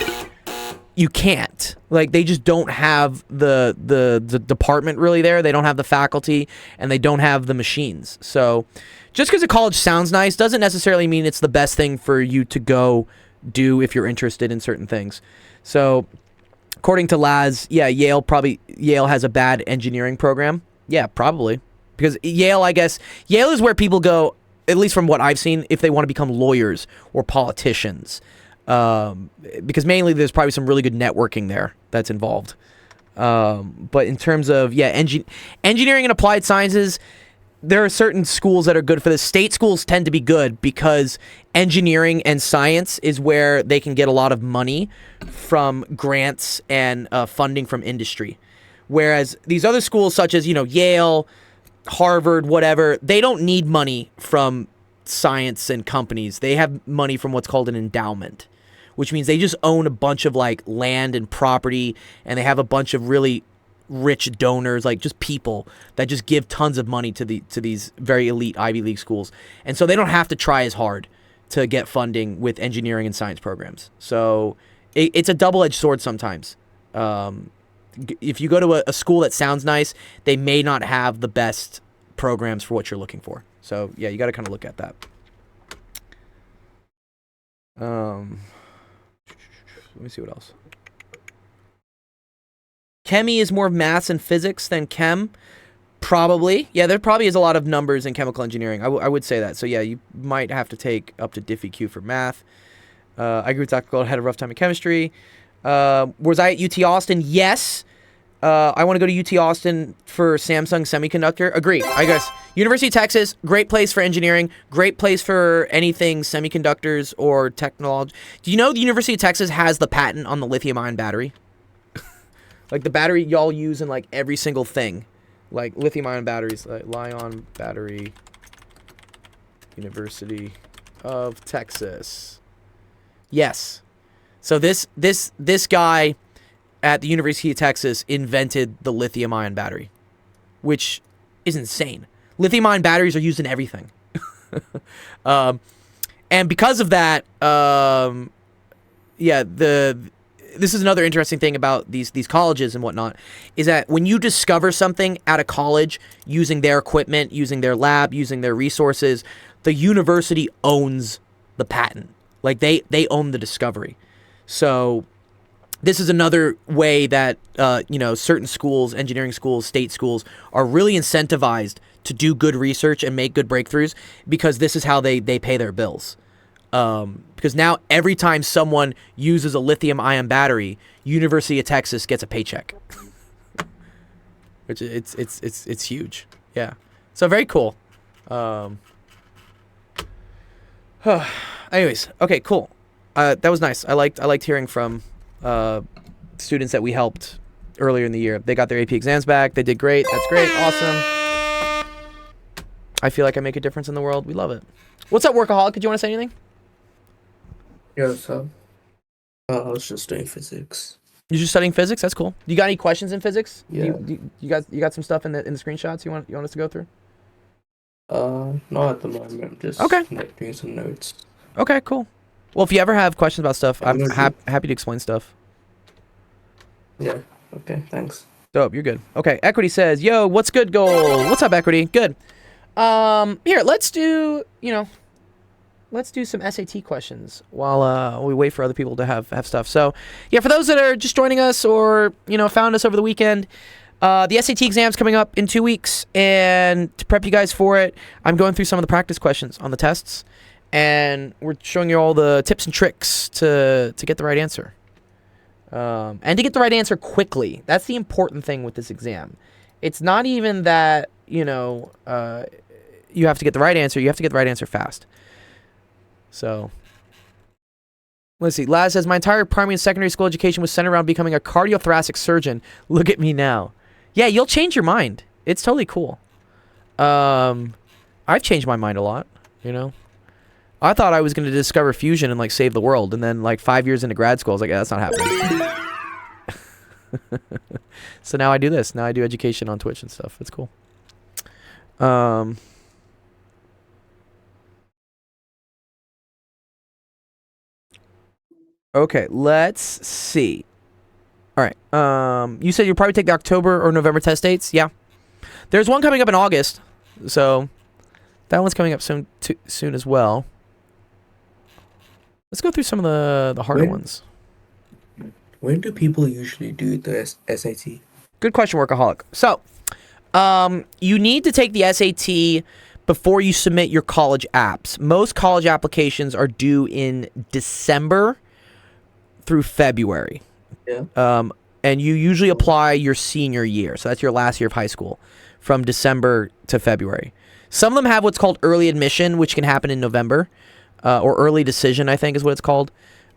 you can't. They just don't have the department really there. They don't have the faculty, and they don't have the machines. So just because a college sounds nice doesn't necessarily mean it's the best thing for you to go do if you're interested in certain things. So according to Laz, yeah, Yale has a bad engineering program. Yeah, probably. Because Yale, I guess, Yale is where people go, at least from what I've seen, if they want to become lawyers or politicians, because mainly there's probably some really good networking there that's involved. But in terms of engineering and applied sciences, there are certain schools that are good for this. State schools tend to be good because engineering and science is where they can get a lot of money from grants and funding from industry. Whereas these other schools, such as, Yale, Harvard, whatever, they don't need money from science and companies. They have money from what's called an endowment, which means they just own a bunch of like land and property, and they have a bunch of really rich donors, like just people that just give tons of money to these very elite Ivy League schools. And so they don't have to try as hard to get funding with engineering and science programs. So it's a double-edged sword sometimes. If you go to a school that sounds nice, they may not have the best programs for what you're looking for. So yeah, you got to kind of look at that. Let me see what else. Chemi is more maths and physics than chem. Probably. Yeah, there probably is a lot of numbers in chemical engineering. I would say that. So yeah, you might have to take up to DiffyQ for math. I agree with Dr. Gold. I had a rough time in chemistry. Was I at UT Austin? Yes. I want to go to UT Austin for Samsung Semiconductor. Agree. I guess. University of Texas, great place for engineering. Great place for anything semiconductors or technology. Do you know the University of Texas has the patent on the lithium-ion battery? Like the battery y'all use in like every single thing. Like lithium-ion batteries. Like Lion Battery. University of Texas. Yes. So this guy at the University of Texas invented the lithium-ion battery, which is insane. Lithium-ion batteries are used in everything. And because of that, this is another interesting thing about these colleges and whatnot, is that when you discover something at a college using their equipment, using their lab, using their resources, the university owns the patent. Like they own the discovery. So this is another way that certain schools, engineering schools, state schools, are really incentivized to do good research and make good breakthroughs, because this is how they pay their bills. Because now every time someone uses a lithium-ion battery, University of Texas gets a paycheck. Which it's huge. Yeah. So very cool. Anyways, okay, cool. That was nice. I liked hearing from students that we helped earlier in the year. They got their AP exams back. They did great. That's great. Awesome. I feel like I make a difference in the world. We love it. What's up, Workaholic? Did you want to say anything? Yeah, so I was just doing physics. You're just studying physics? That's cool. You got any questions in physics? Yeah. You got some stuff in the screenshots you want us to go through? Not at the moment. I'm just doing some notes. Okay, cool. Well, if you ever have questions about stuff, I'm Okay. happy to explain stuff. Yeah. Okay. Thanks. Dope, you're good. Okay, Equity says, "Yo, what's good, Gold? What's up, Equity? Good. Here, let's do some SAT questions while we wait for other people to have stuff. So, yeah, for those that are just joining us or found us over the weekend, the SAT exam's coming up in 2 weeks, and to prep you guys for it, I'm going through some of the practice questions on the tests, and we're showing you all the tips and tricks to get the right answer. And to get the right answer quickly. That's the important thing with this exam. It's not even that, you have to get the right answer. You have to get the right answer fast. So, let's see. Laz says, my entire primary and secondary school education was centered around becoming a cardiothoracic surgeon. Look at me now. Yeah, you'll change your mind. It's totally cool. I've changed my mind a lot, I thought I was going to discover fusion and save the world, and then 5 years into grad school I was like, yeah, that's not happening. So now I do this. Now I do education on Twitch and stuff. It's cool. Okay, let's see. All right. You said you'll probably take the October or November test dates. Yeah. There's one coming up in August, so that one's coming up soon as well. Let's go through some of the harder ones. When do people usually do the SAT? Good question, Workaholic. So, you need to take the SAT before you submit your college apps. Most college applications are due in December through February. Yeah. And you usually apply your senior year. So that's your last year of high school from December to February. Some of them have what's called early admission, which can happen in November, or early decision, I think is what it's called.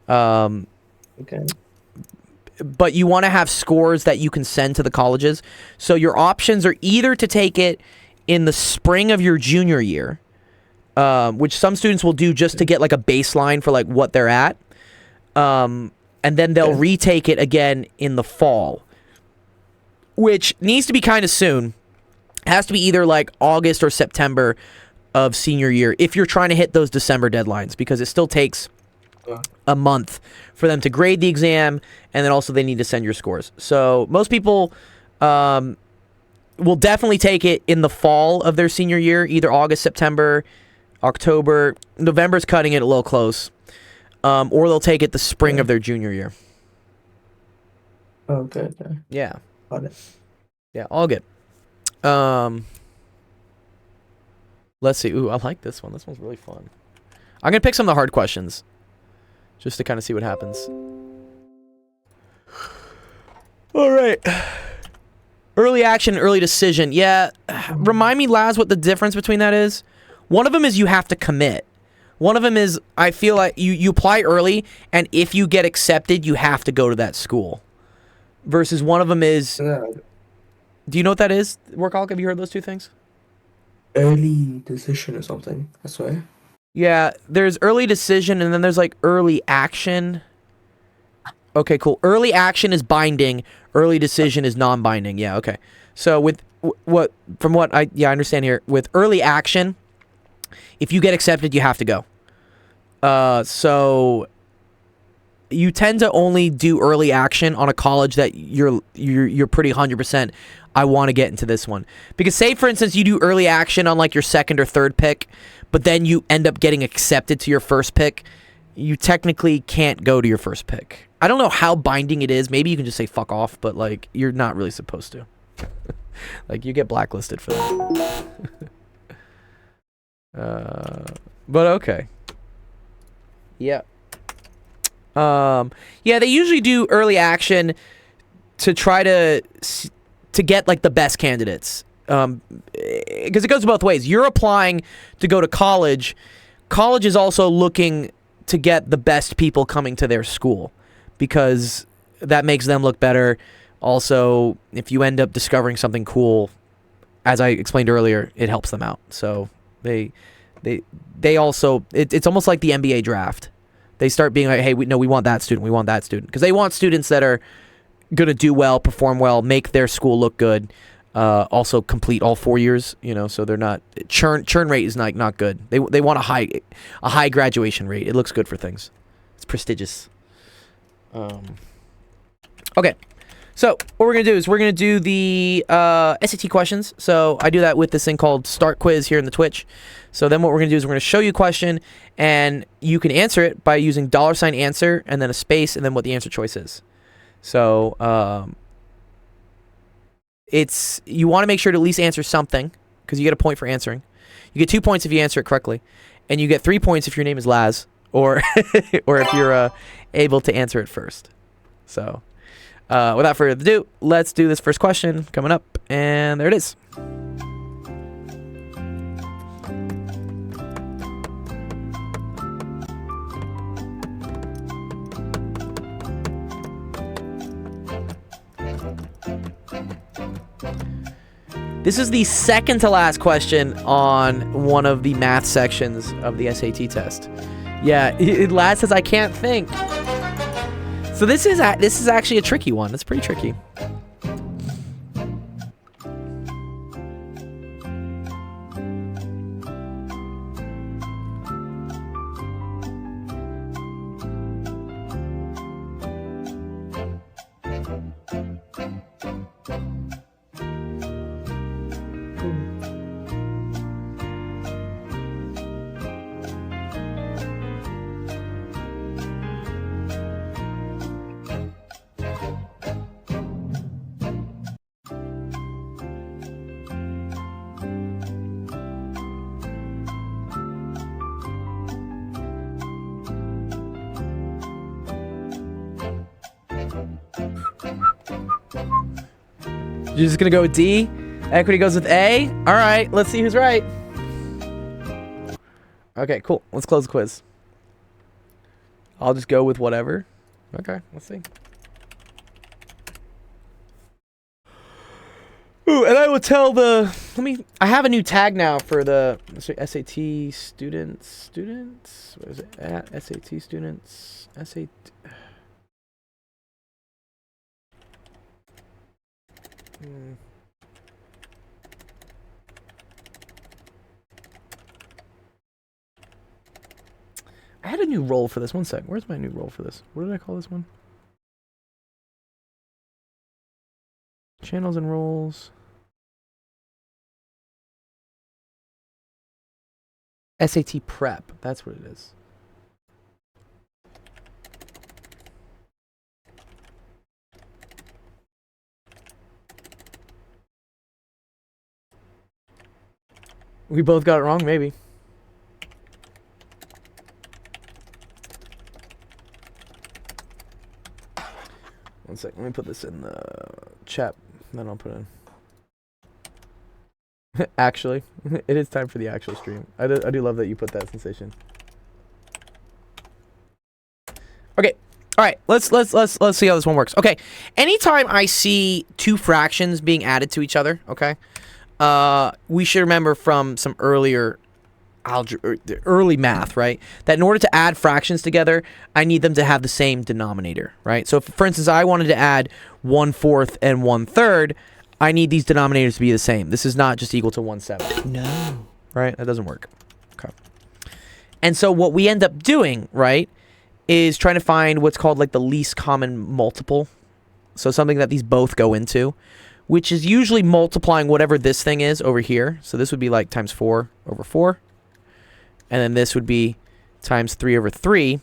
Okay. But you want to have scores that you can send to the colleges. So your options are either to take it in the spring of your junior year, which some students will do just to get like a baseline for like what they're at. And then they'll retake it again in the fall, which needs to be kind of soon. It has to be either like August or September of senior year if you're trying to hit those December deadlines, because it still takes a month for them to grade the exam, and then also they need to send your scores. So most people will definitely take it in the fall of their senior year, either August, September, October. November's cutting it a little close. Or they'll take it the spring of their junior year. Okay. Yeah. Got it. Yeah, all good. Let's see. Ooh, I like this one. This one's really fun. I'm going to pick some of the hard questions just to kind of see what happens. All right. Early action, early decision. Yeah. Remind me, Laz, what the difference between that is? One of them is you have to commit. One of them is, I feel like you apply early, and if you get accepted, you have to go to that school. Versus one of them is, do you know what that is, Workaholic? Have you heard those two things? Early decision or something, I swear. Yeah, there's early decision, and then there's like early action. Okay, cool. Early action is binding. Early decision is non-binding. Yeah, okay. So with I understand here, with early action, if you get accepted, you have to go. So you tend to only do early action on a college that you're pretty 100%. I want to get into this one, because say for instance you do early action on like your second or third pick, but then you end up getting accepted to your first pick. You technically can't go to your first pick. I don't know how binding it is. Maybe you can just say fuck off, but like you're not really supposed to. Like you get blacklisted for that. But okay. Yeah. Yeah, they usually do early action to try to get like the best candidates. Because it goes both ways. You're applying to go to college. College is also looking to get the best people coming to their school, because that makes them look better. Also, if you end up discovering something cool, as I explained earlier, it helps them out. So they also, it's almost like the NBA draft. They start being like, hey, we want that student, because they want students that are gonna do well, perform well, make their school look good, also complete all 4 years, so they're not, churn rate is not good. They want a high graduation rate. It looks good for things. It's prestigious. Okay. So what we're going to do is we're going to do the SAT questions. So I do that with this thing called Start Quiz here in the Twitch. So then what we're going to do is we're going to show you a question, and you can answer it by using $answer and then a space and then what the answer choice is. So you want to make sure to at least answer something, because you get a point for answering. You get 2 points if you answer it correctly, and you get 3 points if your name is Laz, or or if you're able to answer it first. So without further ado, let's do this first question coming up, and there it is. This is the second to last question on one of the math sections of the SAT test. Yeah, Laz says I can't think. So this is actually a tricky one. It's pretty tricky. You're just gonna go with D? Equity goes with A? Alright, let's see who's right. Okay, cool. Let's close the quiz. I'll just go with whatever. Okay, let's see. Ooh, and I will tell the... I have a new tag now for the SAT students. What is it? SAT students. SAT... I had a new role for this. One sec. Where's my new role for this? What did I call this one? Channels and roles. SAT prep. That's what it is. We both got it wrong, maybe. One sec. Let me put this in the chat. Then I'll put in. Actually, it is time for the actual stream. I do love that you put that sensation. Okay. All right. Let's see how this one works. Okay. Anytime I see two fractions being added to each other, okay, we should remember from some earlier algebra, early math, right? That in order to add fractions together, I need them to have the same denominator, right? So, if, for instance, I wanted to add 1/4 and 1/3, I need these denominators to be the same. This is not just equal to 1/7. No. Right? That doesn't work. Okay. And so what we end up doing, right, is trying to find what's called like the least common multiple. So something that these both go into, which is usually multiplying whatever this thing is over here. So this would be like times 4 over 4. And then this would be times 3 over 3.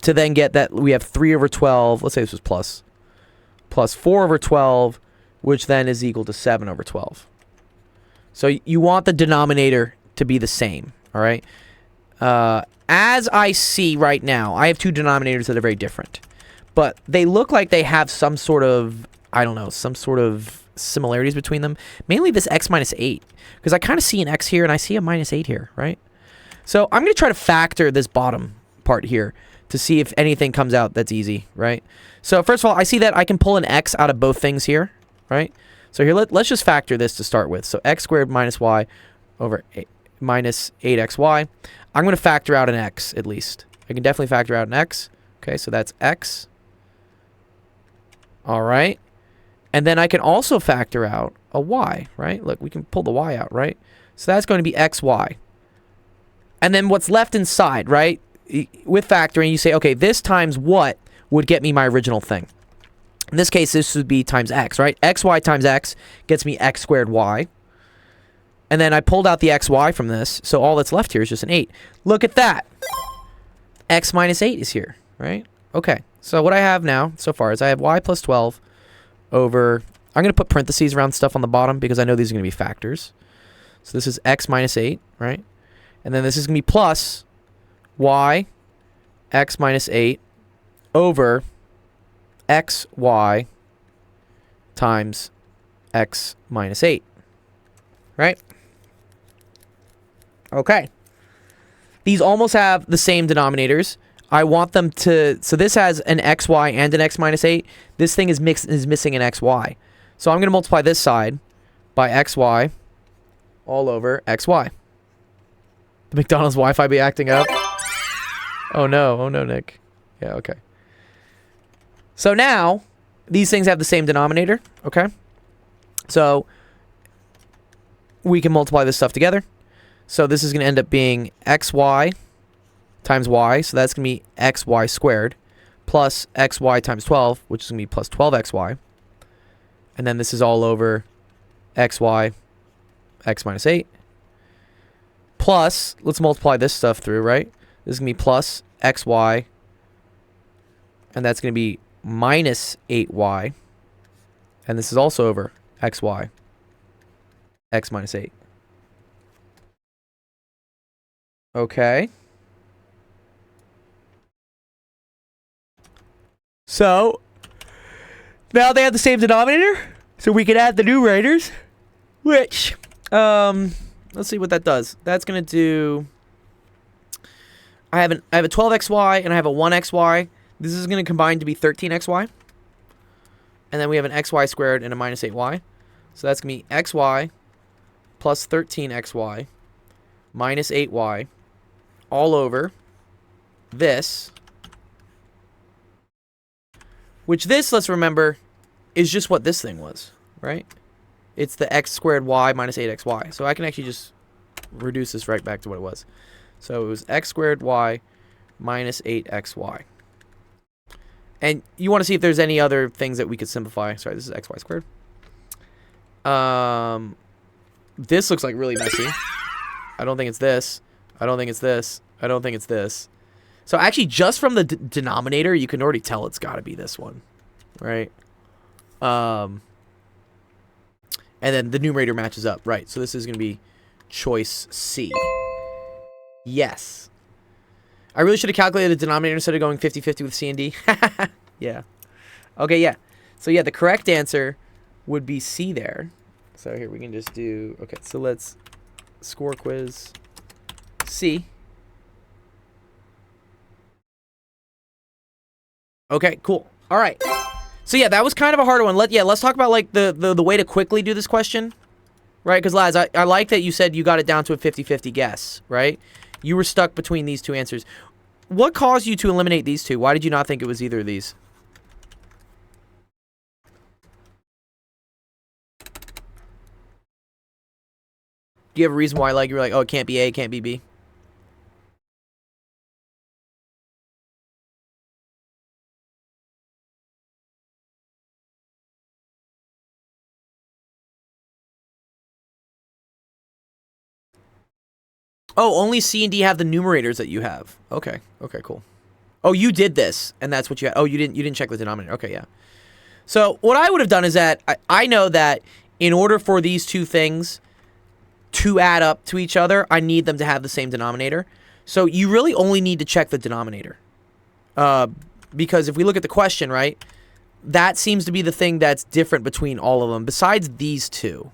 To then get that we have 3 over 12. Let's say this was plus 4 over 12, which then is equal to 7 over 12. So you want the denominator to be the same, all right? As I see right now, I have two denominators that are very different. But they look like they have some sort of, I don't know, some sort of similarities between them. Mainly this x minus 8. Because I kind of see an x here and I see a minus 8 here, right? So I'm going to try to factor this bottom part here to see if anything comes out that's easy, right? So first of all, I see that I can pull an x out of both things here, right? So here, let's just factor this to start with. So x squared minus y over minus 8xy. I'm going to factor out an x at least. I can definitely factor out an x. Okay, so that's x. All right. And then I can also factor out a y, right? Look, we can pull the y out, right? So that's going to be xy. And then what's left inside, right? With factoring, you say, okay, this times what would get me my original thing? In this case, this would be times x, right? xy times x gets me x squared y. And then I pulled out the xy from this, so all that's left here is just an 8. Look at that. X minus 8 is here, right? Okay, so what I have now so far is I have y plus 12 over... I'm going to put parentheses around stuff on the bottom because I know these are going to be factors. So this is x minus 8, right? And then this is going to be plus y x minus 8 over xy times x minus 8, right? Okay. These almost have the same denominators. I want them to... So this has an xy and an x minus 8. This thing is missing an xy. So I'm going to multiply this side by xy all over xy. The McDonald's Wi-Fi be acting up? Oh no. Oh no, Nick. Yeah, okay. So now, these things have the same denominator, okay? So, we can multiply this stuff together. So this is going to end up being xy times y. So that's going to be xy squared plus xy times 12, which is going to be plus 12xy. And then this is all over xy, x minus 8. Plus, let's multiply this stuff through, right? This is going to be plus xy. And that's going to be minus 8y. And this is also over xy, x minus 8. Okay. So, now they have the same denominator. So we can add the numerators, which, let's see what that does. That's going to do, I have a 12xy and I have a 1xy. This is going to combine to be 13xy. And then we have an xy squared and a minus 8y. So that's going to be xy plus 13xy minus 8y all over this. Which this, let's remember, is just what this thing was, right? It's the x squared y minus 8xy. So I can actually just reduce this right back to what it was. So it was x squared y minus 8xy. And you want to see if there's any other things that we could simplify. Sorry, this is xy squared. This looks like really messy. I don't think it's this. I don't think it's this. I don't think it's this. So actually, just from the denominator, you can already tell it's got to be this one, right? And then the numerator matches up, right? So this is going to be choice C. Yes. I really should have calculated the denominator instead of going 50-50 with C and D. Yeah. Okay, yeah. So yeah, the correct answer would be C there. So here we can just do, okay, so let's score quiz C. Okay, cool. All right. So yeah, that was kind of a harder one. Let's talk about like the way to quickly do this question. Right? Because Laz, I like that you said you got it down to a 50-50 guess, right? You were stuck between these two answers. What caused you to eliminate these two? Why did you not think it was either of these? Do you have a reason why like you were like, oh, it can't be A, it can't be B? Oh, only C and D have the numerators that you have. Okay. Okay, cool. Oh, you did this, and that's what you had. Oh, you didn't check the denominator. Okay, yeah. So what I would have done is that I know that in order for these two things to add up to each other, I need them to have the same denominator. So you really only need to check the denominator. Because if we look at the question, right, that seems to be the thing that's different between all of them, besides these two.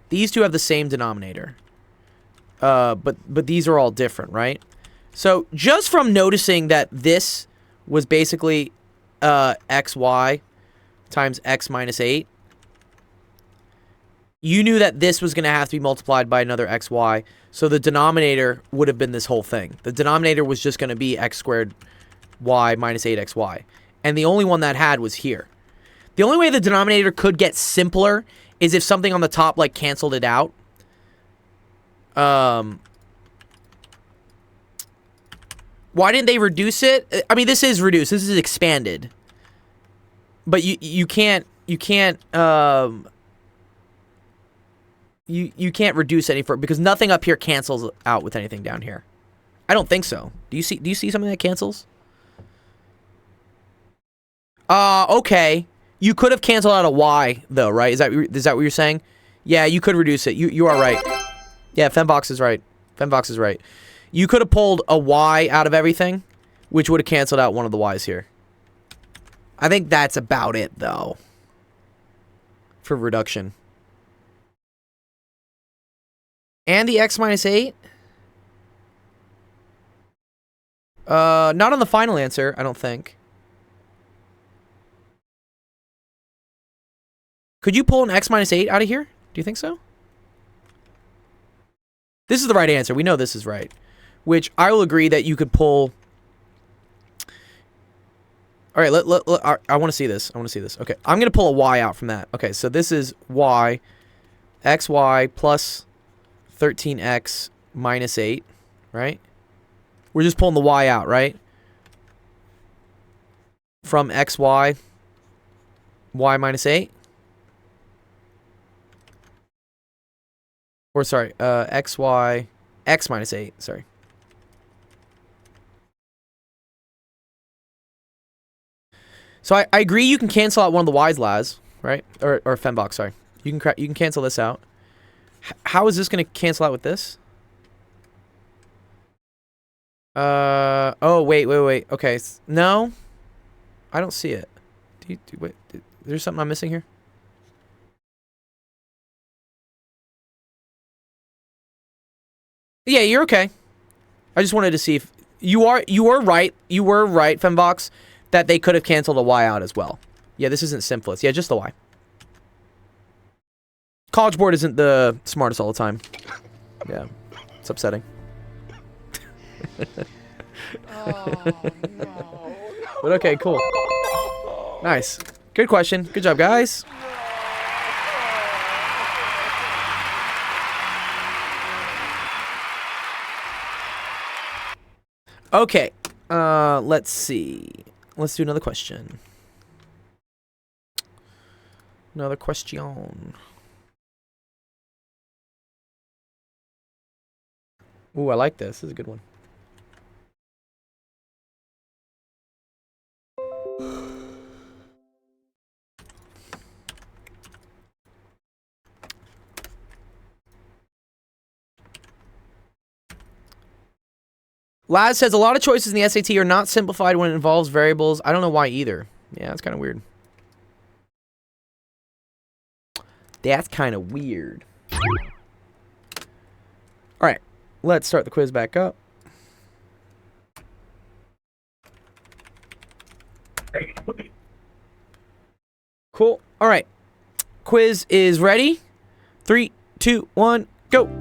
These two have the same denominator. But these are all different, right? So just from noticing that this was basically xy times x minus 8, you knew that this was going to have to be multiplied by another xy, so the denominator would have been this whole thing. The denominator was just going to be x squared y minus 8xy, and the only one that had was here. The only way the denominator could get simpler is if something on the top like canceled it out. Why didn't they reduce it? I mean, this is reduced. This is expanded. But you can't reduce any further because nothing up here cancels out with anything down here. I don't think so. Do you see something that cancels? Okay. You could have canceled out a y though, right? Is that what you're saying? Yeah, you could reduce it. You are right. Yeah, Fembox is right. Fembox is right. You could have pulled a y out of everything, which would have canceled out one of the y's here. I think that's about it, though, for reduction. And the x minus 8? Not on the final answer, I don't think. Could you pull an x minus 8 out of here? Do you think so? This is the right answer. We know this is right. Which I will agree that you could pull. All right, I want to see this. I want to see this. Okay, I'm going to pull a y out from that. Okay, so this is y, xy plus 13x minus 8, right? We're just pulling the y out, right? From xy, y minus 8. Or sorry, xy, x minus 8, sorry. So I agree you can cancel out one of the y's, Laz, right? Or Fembox, sorry. You can cancel this out. How is this going to cancel out with this? Oh, wait. Okay. No. I don't see it. Wait, there's something I'm missing here? Yeah, you're okay. I just wanted to see if you were right, Fembox, that they could have canceled a Y out as well. Yeah, this isn't simplest. Yeah, just the Y. College Board isn't the smartest all the time. Yeah, it's upsetting. But okay, cool. Nice. Good question. Good job, guys. Okay. Let's see. Let's do another question. Another question. Ooh, I like this. This is a good one. Laz says a lot of choices in the SAT are not simplified when it involves variables. I don't know why either. Yeah, that's kind of weird. That's kind of weird. All right, let's start the quiz back up. Cool. All right. Quiz is ready. 3, 2, 1, go.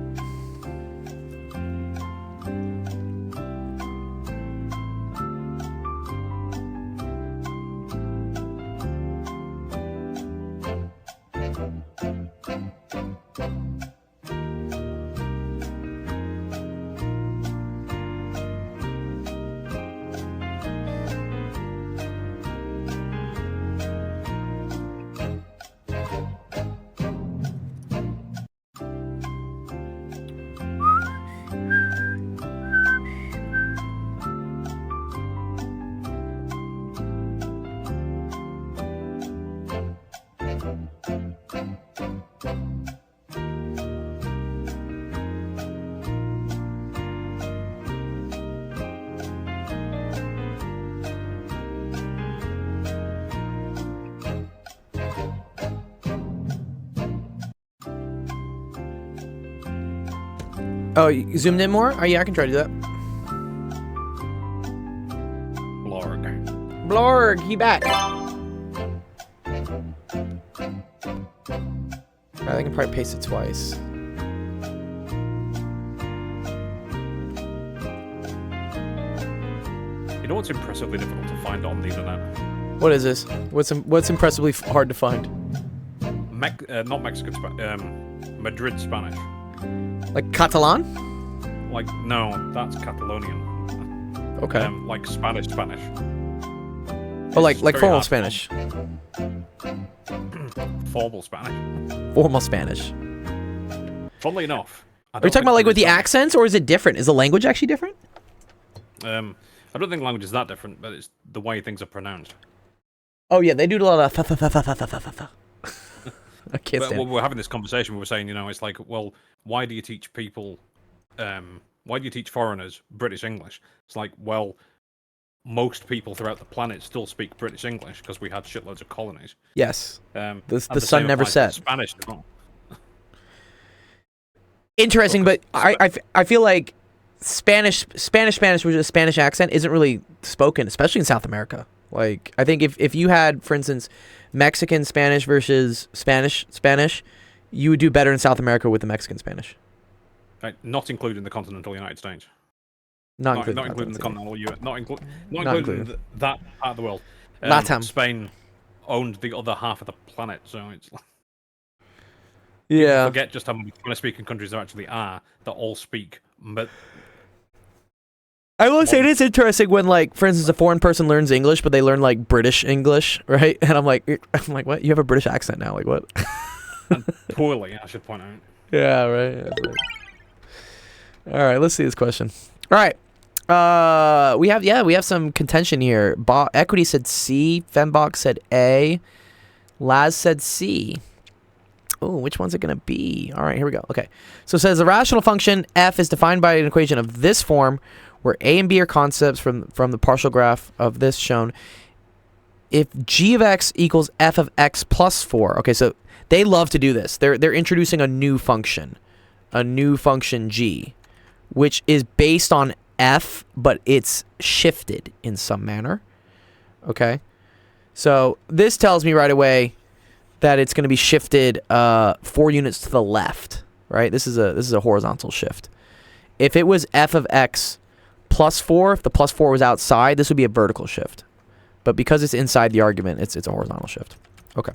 Oh, you zoomed in more? Oh, yeah, I can try to do that. Blorg. Blorg, he back. I can probably paste it twice. You know what's impressively difficult to find on the internet? What is this? What's impressively hard to find? Not Mexican Spanish. Madrid Spanish. Like Catalan? Like, no, that's Catalonian. Okay. Like Spanish. Oh, like very formal hard to Spanish. Formal Spanish. Formal Spanish. Funnily enough. Are you talking about like with the accents, or is it different? Is the language actually different? I don't think language is that different, but it's the way things are pronounced. Oh yeah, they do a lot of I can't But stand when we're having this conversation, we were saying, it's like, well, why do you teach people, why do you teach foreigners British English? It's like, well, most people throughout the planet still speak British English because we had shitloads of colonies. Yes. And The same sun never applies to set. Spanish as well. Interesting, but I feel like Spanish with a Spanish accent isn't really spoken, especially in South America. Like, I think if you had, for instance, Mexican Spanish versus Spanish, you would do better in South America with the Mexican Spanish. Right, not including the continental United States. Not Not including including the continental US. Not including including. that part of the world. LATAM. Spain owned the other half of the planet, so it's like, Yeah. forget just how many Spanish-speaking countries there actually are that all speak. But I will say it is interesting when, like, for instance, a foreign person learns English, but they learn like British English, right? And I'm like, what? You have a British accent now? Like, what? and poorly, I should point out. Yeah, right. All right, let's see this question. All right, we have some contention here. Equity said C. Fembox said A. Laz said C. Oh, which one's it gonna be? All right, here we go. Okay, so it says the rational function f is defined by an equation of this form, where a and b are concepts from the partial graph of this shown. If g of x equals f of x plus 4. Okay, so they love to do this. They're introducing a new function g, which is based on f, but it's shifted in some manner. Okay? So this tells me right away that it's going to be shifted 4 units to the left, right? This is a horizontal shift. If it was f of x plus 4, if the plus 4 was outside, this would be a vertical shift. But because it's inside the argument, it's a horizontal shift. Okay.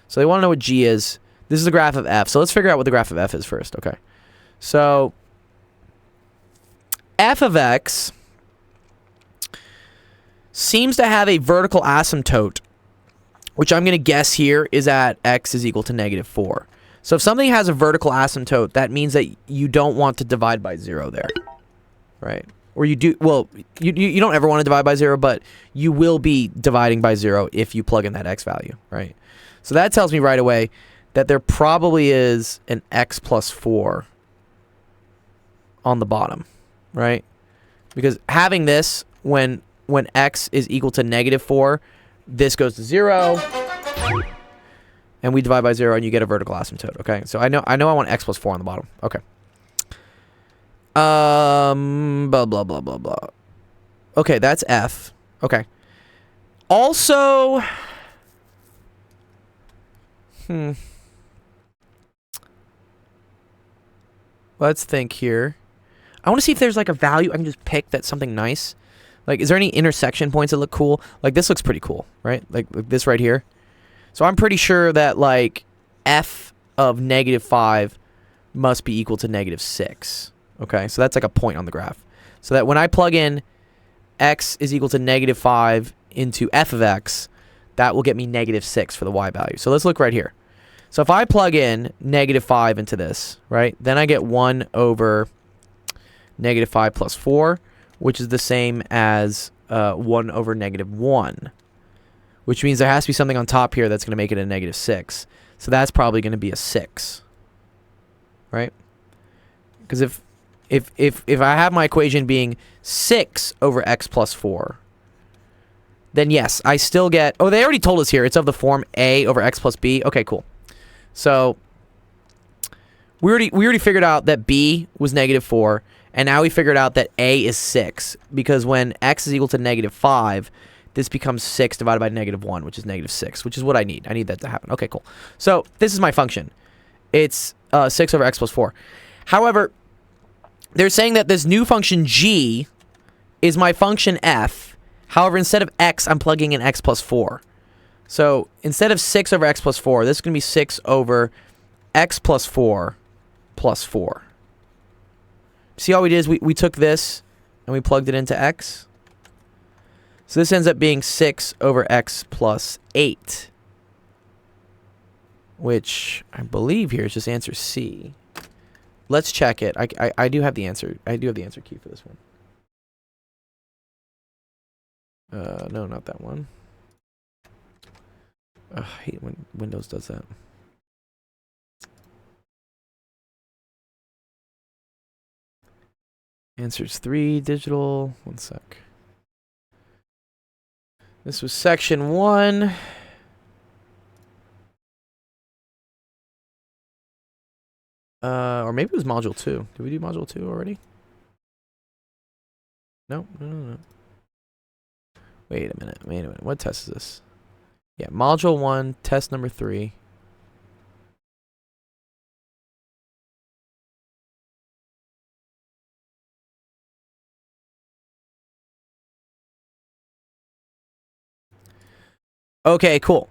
So they want to know what g is. This is the graph of f. So let's figure out what the graph of f is first. Okay. So f of x seems to have a vertical asymptote, which I'm going to guess here is at x is equal to -4. So if something has a vertical asymptote, that means that you don't want to divide by 0 there, right? Or you do, well, you don't ever want to divide by 0, but you will be dividing by 0 if you plug in that x value, right? So that tells me right away that there probably is an x plus 4 on the bottom, right? Because having this, when x is equal to -4, this goes to 0, and we divide by 0, and you get a vertical asymptote. Okay, so I know I want x plus 4 on the bottom. Okay. Blah blah blah blah blah. Okay, that's f. Okay. Also, let's think here. I want to see if there's like a value I can just pick that's something nice. Like, is there any intersection points that look cool? Like, this looks pretty cool, right? Like this right here. So I'm pretty sure that, like, f of -5 must be equal to -6. Okay, so that's like a point on the graph. So that when I plug in x is equal to -5 into f of x, that will get me -6 for the y value. So let's look right here. So if I plug in -5 into this, right, then I get 1 over -5 plus 4, which is the same as 1 over -1, which means there has to be something on top here that's going to make it a -6. So that's probably going to be a 6, right? Because if I have my equation being 6 over x plus 4, then yes, I still get... Oh, they already told us here. It's of the form a over x plus b. Okay, cool. So we already figured out that b was -4, and now we figured out that a is 6, because when x is equal to -5, this becomes 6 divided by -1, which is -6, which is what I need. I need that to happen. Okay, cool. So this is my function. It's 6 over x plus 4. However, they're saying that this new function g is my function f. However, instead of x, I'm plugging in x plus 4. So instead of 6 over x plus 4, this is going to be 6 over x plus 4 plus 4. See, all we did is we took this and we plugged it into x. So this ends up being 6 over x plus 8, which I believe here is just answer C. Let's check it. I do have the answer. I do have the answer key for this one. No, not that one. I hate when Windows does that. Answers 3, digital. 1 sec. This was section 1. Or maybe it was module 2. Did we do module 2 already? No. Wait a minute. What test is this? Yeah, module 1, test number 3. Okay, cool.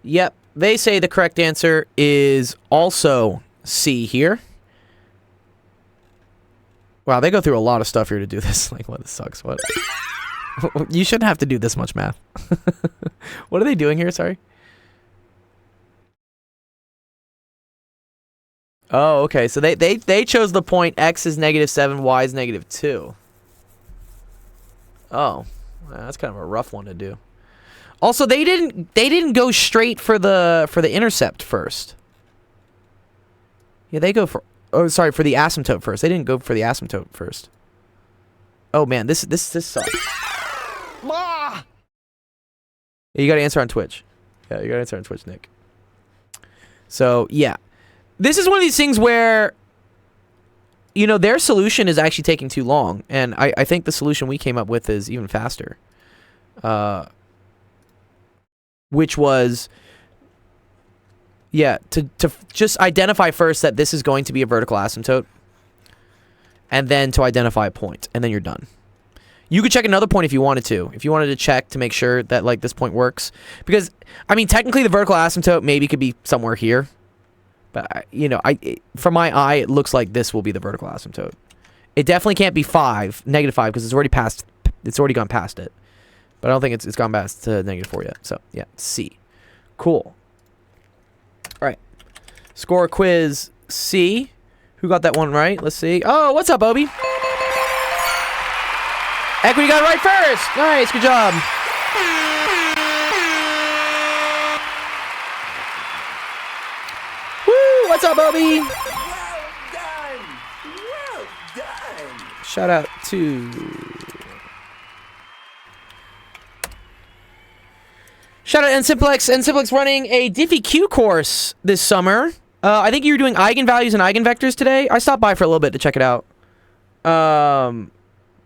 Yep, they say the correct answer is also C here. Wow, they go through a lot of stuff here to do this. Like, what? This sucks. What? You shouldn't have to do this much math. What are they doing here? Sorry. Oh, okay. So they chose the point x is -7, y is -2. Oh, well, that's kind of a rough one to do. Also, they didn't go straight for the intercept first. Yeah, they go for for the asymptote first. They didn't go for the asymptote first. Oh man, this sucks. Yeah, you got to answer on Twitch. Yeah, you got to answer on Twitch, Nick. So, yeah. This is one of these things where you know, their solution is actually taking too long, and I think the solution we came up with is even faster. Which was, yeah, to just identify first that this is going to be a vertical asymptote, and then to identify a point, and then you're done. You could check another point if you wanted to. If you wanted to check to make sure that, like, this point works. Because, I mean, technically the vertical asymptote maybe could be somewhere here. But, you know, from my eye, it looks like this will be the vertical asymptote. It definitely can't be -5, because it's already past, it's already gone past it. But I don't think it's gone past to -4 yet. So, yeah, C. Cool. All right. Score quiz C. Who got that one right? Let's see. Oh, what's up, Obi? Equity got it right first. Nice, good job. Woo, what's up, Obi? Well done! Well done! Shout out to... Shout out NSimplex. NSimplex running a DiffyQ course this summer. I think you were doing eigenvalues and eigenvectors today. I stopped by for a little bit to check it out.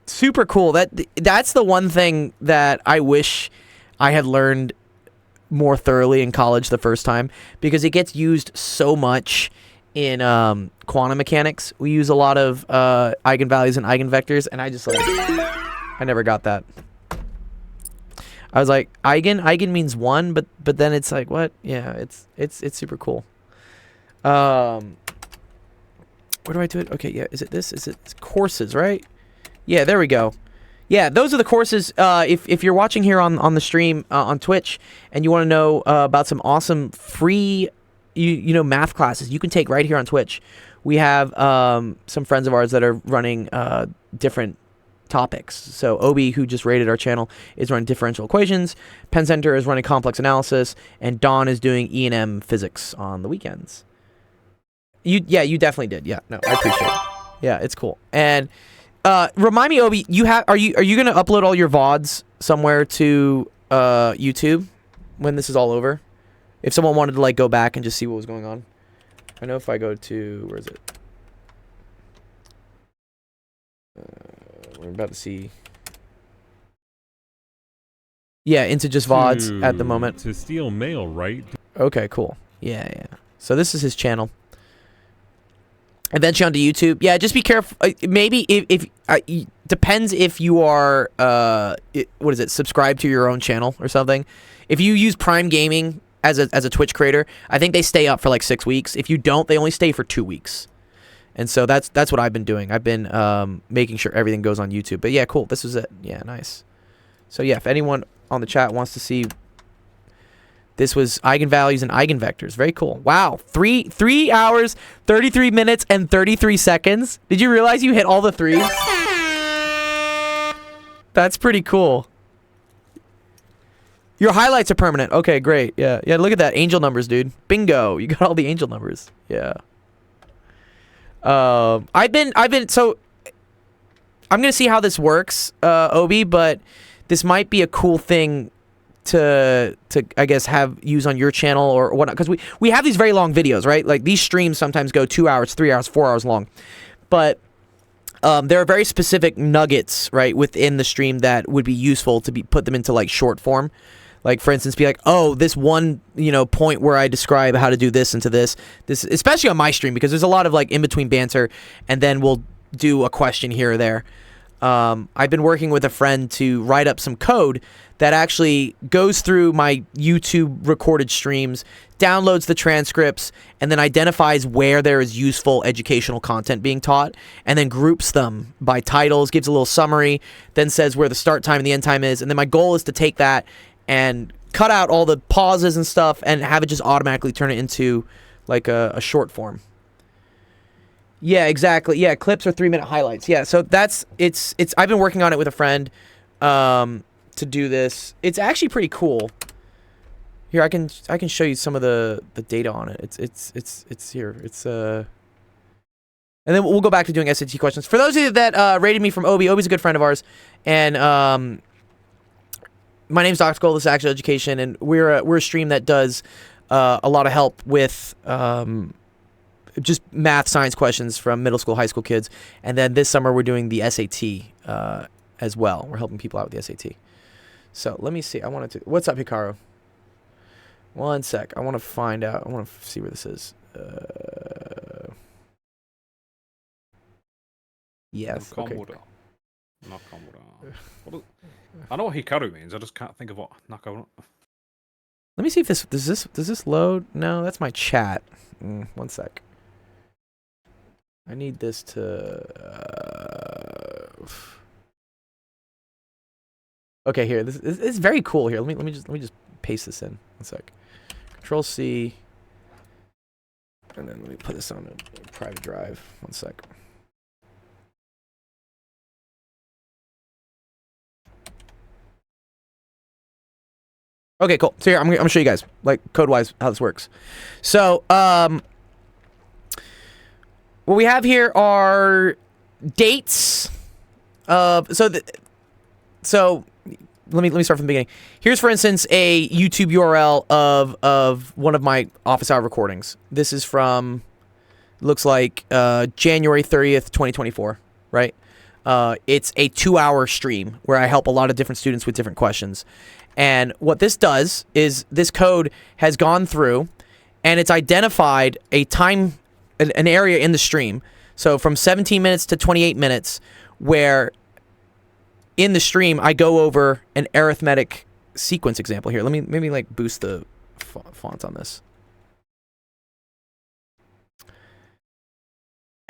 Super cool. That's the one thing that I wish I had learned more thoroughly in college the first time, because it gets used so much in quantum mechanics. We use a lot of eigenvalues and eigenvectors, and I just like I never got that. I was like, eigen means 1, but then it's like, what? Yeah, it's super cool. Where do I do it? Okay, yeah, is it this? Is it courses, right? Yeah, there we go. Yeah, those are the courses. If you're watching here on the stream on Twitch and you want to know about some awesome free you know math classes you can take right here on Twitch. We have some friends of ours that are running different topics. So Obi, who just rated our channel, is running differential equations. Penn Center is running complex analysis, and Dawn is doing E&M physics on the weekends. You definitely did. Yeah, no, I appreciate it. Yeah, it's cool. And remind me, Obi, are you gonna upload all your VODs somewhere to YouTube when this is all over? If someone wanted to like go back and just see what was going on. I know if I go to, where is it? We're about to see. Yeah, into just VODs at the moment. To steal mail, right? Okay, cool. Yeah. So this is his channel. Eventually onto YouTube. Yeah, just be careful. Maybe if depends if you are what is it? Subscribed to your own channel or something. If you use Prime Gaming as a Twitch creator, I think they stay up for like 6 weeks. If you don't, they only stay for 2 weeks. And so that's what I've been doing. I've been making sure everything goes on YouTube. But yeah, cool. This was it. Yeah, nice. So yeah, if anyone on the chat wants to see, this was eigenvalues and eigenvectors. Very cool. Wow. 3 hours, 33 minutes, and 33 seconds. Did you realize you hit all the 3s? That's pretty cool. Your highlights are permanent. Okay, great. Yeah, look at that. Angel numbers, dude. Bingo. You got all the angel numbers. Yeah. I've been so I'm gonna see how this works, Obi, but this might be a cool thing to I guess use on your channel or whatnot, because we have these very long videos, right? Like these streams sometimes go 2 hours, 3 hours, 4 hours long, but there are very specific nuggets, right, within the stream that would be useful to put them into like short form. Like, for instance, be like, oh, this one, point where I describe how to do this into this, especially on my stream, because there's a lot of, like, in-between banter, and then we'll do a question here or there. I've been working with a friend to write up some code that actually goes through my YouTube recorded streams, downloads the transcripts, and then identifies where there is useful educational content being taught, and then groups them by titles, gives a little summary, then says where the start time and the end time is, and then my goal is to take that and cut out all the pauses and stuff and have it just automatically turn it into like a short form. Yeah, exactly. Yeah, clips are 3-minute highlights. Yeah, so it's I've been working on it with a friend to do this. It's actually pretty cool. Here, I can show you some of the data on it. It's here. It's and then we'll go back to doing SAT questions. For those of you that rated me from Obi's a good friend of ours, and my name's Dr. Gold, this is Actual Education, and we're a stream that does a lot of help with just math science questions from middle school, high school kids. And then this summer we're doing the SAT as well. We're helping people out with the SAT. So let me see. I wanted to. What's up, Hikaru? One sec. I want to find out. I want to see where this is. Yes. Okay. Nakamura. I know what Hikaru means. I just can't think of what Nakamura. Let me see if this does this load. No, that's my chat. One sec. I need this to. Okay, here. This is very cool. Here, let me just paste this in. One sec. Control C. And then let me put this on a private drive. One sec. Okay, cool. So here, I'm gonna show you guys, like, code-wise, how this works. So, what we have here are dates of, so let me start from the beginning. Here's, for instance, a YouTube URL of one of my office hour recordings. This is from, looks like, January 30th, 2024, right? It's a 2-hour stream where I help a lot of different students with different questions. And what this does is this code has gone through and it's identified a time, an area in the stream. So from 17 minutes to 28 minutes where in the stream I go over an arithmetic sequence example here. Let me maybe like boost the font on this.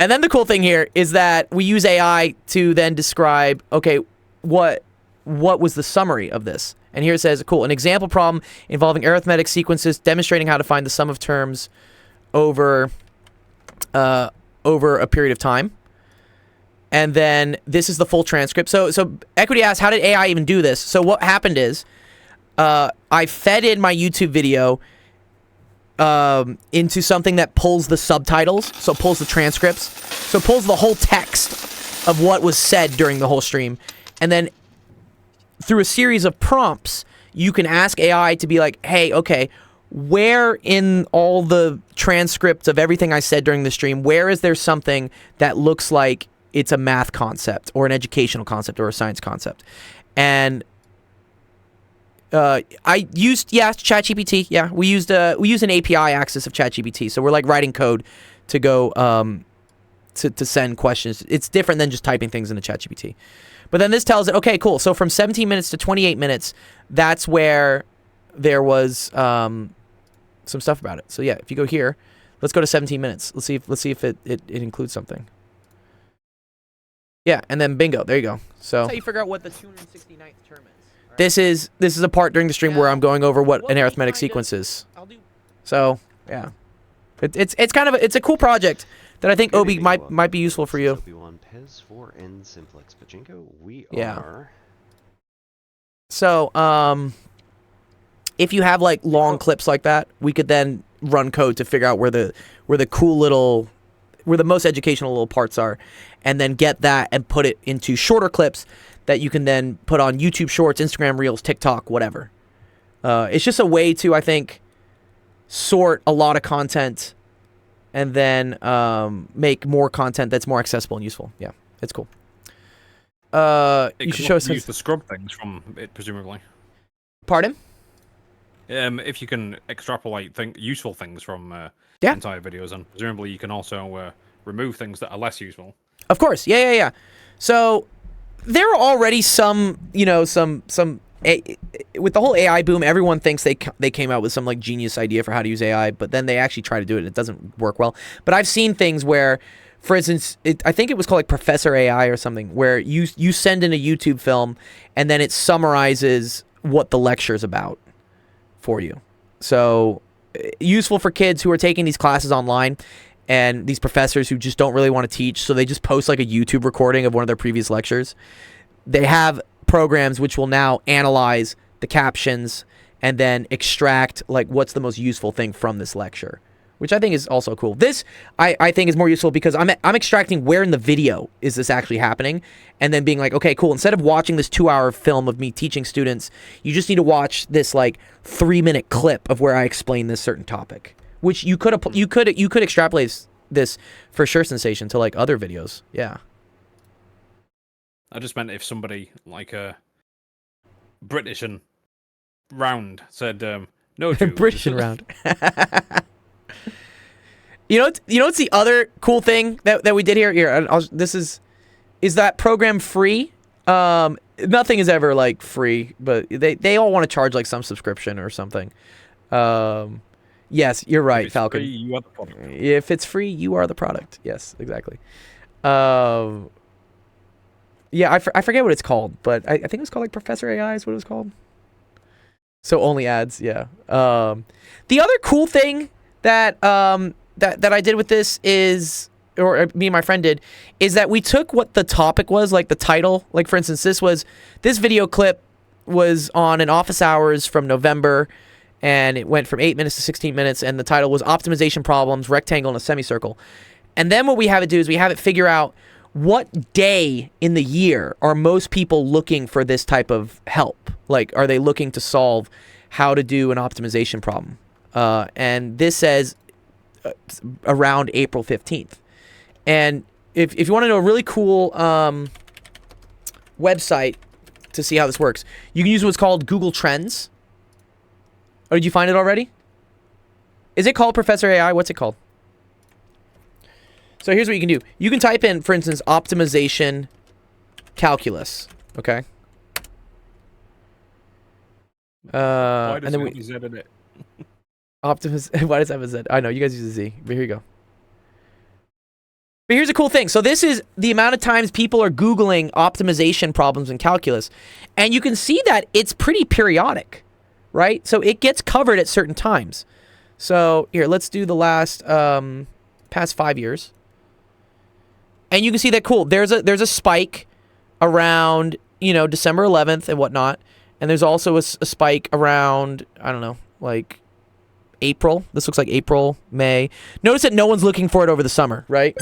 And then the cool thing here is that we use AI to then describe, okay, what was the summary of this? And here it says, cool, an example problem involving arithmetic sequences demonstrating how to find the sum of terms over a period of time. And then this is the full transcript. So Equity asks, how did AI even do this? So what happened is I fed in my YouTube video into something that pulls the subtitles, so it pulls the transcripts, so it pulls the whole text of what was said during the whole stream. And then through a series of prompts, you can ask AI to be like, hey, okay, where in all the transcripts of everything I said during the stream, where is there something that looks like it's a math concept or an educational concept or a science concept? And I used, ChatGPT. Yeah, we used an API access of ChatGPT. So we're like writing code to go to send questions. It's different than just typing things into ChatGPT. But then this tells it, okay, cool. So from 17 minutes to 28 minutes, that's where there was some stuff about it. So yeah, if you go here, let's go to 17 minutes. Let's see if it includes something. Yeah, and then bingo, there you go. So that's how you figure out what the 269th term is. Right? This is a part during the stream where I'm going over what an arithmetic sequence is. So yeah, it's kind of it's a cool project that I think Obi might be useful for you. Yeah. So if you have like long clips like that, we could then run code to figure out where the cool little, where the most educational little parts are, and then get that and put it into shorter clips that you can then put on YouTube Shorts, Instagram Reels, TikTok, whatever. It's just a way to, I think, sort a lot of content and then make more content that's more accessible and useful. Yeah, it's cool. You should show us. Use the scrub things from it, presumably. Pardon? If you can extrapolate useful things from entire videos, and presumably you can also remove things that are less useful. Of course, yeah. So there are already some, with the whole AI boom, everyone thinks they came out with some like genius idea for how to use AI, but then they actually try to do it and it doesn't work well. But I've seen things where, for instance, I think it was called like Professor AI or something, where you send in a YouTube film and then it summarizes what the lecture is about for you. So useful for kids who are taking these classes online and these professors who just don't really want to teach, so they just post like a YouTube recording of one of their previous lectures. They have programs which will now analyze the captions and then extract like what's the most useful thing from this lecture, which I think is also cool. This I think is more useful because I'm extracting where in the video is this actually happening, and then being like, okay, cool, instead of watching this 2-hour film of me teaching students, you just need to watch this like 3-minute clip of where I explain this certain topic, which you could extrapolate this for sure sensation to like other videos. Yeah. I just meant if somebody like British and round said no Jews. British and round. You know what's the other cool thing that we did here? Here, is that program free? Nothing is ever like free, but they all want to charge like some subscription or something. Yes, you're right, Falcon. Free, you are the product. If it's free, you are the product. Yes, exactly. Yeah, I forget what it's called, but I think it was called like Professor AI is what it was called. So only ads, yeah. The other cool thing that that I did with this is, or me and my friend did, is that we took what the topic was, like the title. Like for instance, this video clip was on an office hours from November, and it went from 8 minutes to 16 minutes, and the title was Optimization Problems, Rectangle and a Semicircle. And then what we have it do is we have it figure out what day in the year are most people looking for this type of help? Like, are they looking to solve how to do an optimization problem? And this says around April 15th. And if you want to know a really cool website to see how this works, you can use what's called Google Trends. Oh, did you find it already? Is it called Professor AI? What's it called? So here's what you can do. You can type in, for instance, optimization calculus. Okay. Why and does then it we have a Z in it? Why does it have a Z? I know you guys use a Z, but here you go. But here's a cool thing. So this is the amount of times people are Googling optimization problems in calculus, and you can see that it's pretty periodic, right? So it gets covered at certain times. So here, let's do the last past 5 years. And you can see that, cool, there's a spike around, December 11th and whatnot. And there's also a spike around, I don't know, like April. This looks like April, May. Notice that no one's looking for it over the summer, right?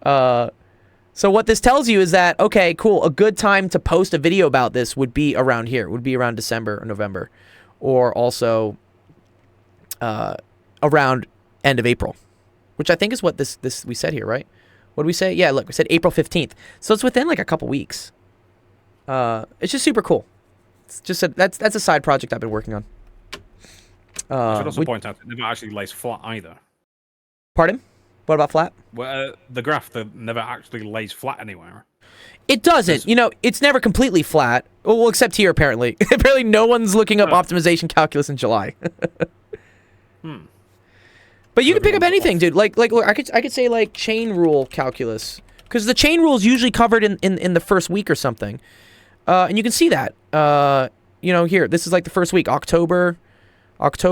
So what this tells you is that, okay, cool, a good time to post a video about this would be around here. Would be around December or November. Or also around end of April. Which I think is what this we said here, right? What did we say? Yeah, look, we said April 15th. So it's within like a couple weeks. It's just super cool. It's just that's a side project I've been working on. I should also point out it never actually lays flat either. Pardon? What about flat? Well, the graph that never actually lays flat anywhere. It doesn't. It's never completely flat. Well, except here apparently. Apparently, no one's looking up optimization calculus in July. But you can pick up anything, dude. Like, look, I could say like chain rule calculus, because the chain rule is usually covered in the first week or something, and you can see that. Here, this is like the first week, October. It's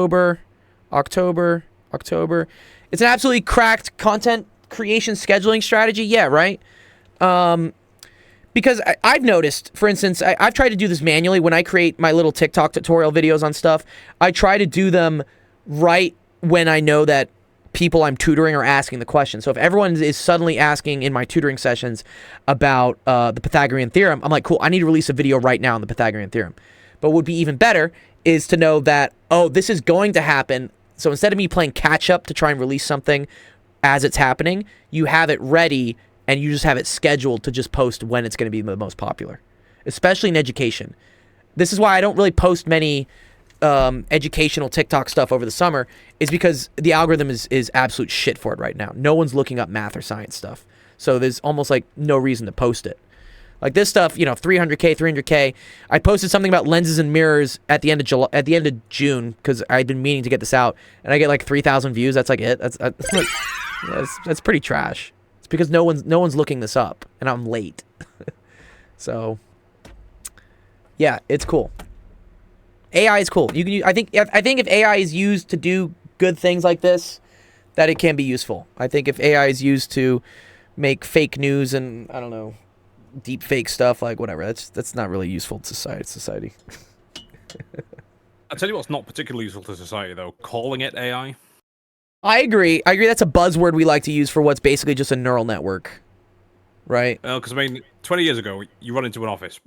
an absolutely cracked content creation scheduling strategy. Yeah, right. Because I've noticed, for instance, I've tried to do this manually when I create my little TikTok tutorial videos on stuff. I try to do them right when I know that people I'm tutoring are asking the question. So if everyone is suddenly asking in my tutoring sessions about the Pythagorean theorem, I'm like, cool, I need to release a video right now on the Pythagorean theorem. But what would be even better is to know that, oh, this is going to happen. So instead of me playing catch up to try and release something as it's happening, you have it ready and you just have it scheduled to just post when it's going to be the most popular, especially in education. This is why I don't really post many educational TikTok stuff over the summer, is because the algorithm is absolute shit for it right now. No one's looking up math or science stuff. So there's almost like no reason to post it. Like this stuff, 300K, 300K. I posted something about lenses and mirrors at the end of June, because I'd been meaning to get this out, and I get like 3,000 views. That's like it. That's pretty trash. It's because no one's looking this up, and I'm late. So yeah, it's cool. AI is cool. I think if AI is used to do good things like this, that it can be useful. I think if AI is used to make fake news and, I don't know, deep fake stuff, like whatever, that's not really useful to society. I'll tell you what's not particularly useful to society, though, calling it AI. I agree. That's a buzzword we like to use for what's basically just a neural network, right? Because, 20 years ago, you run into an office.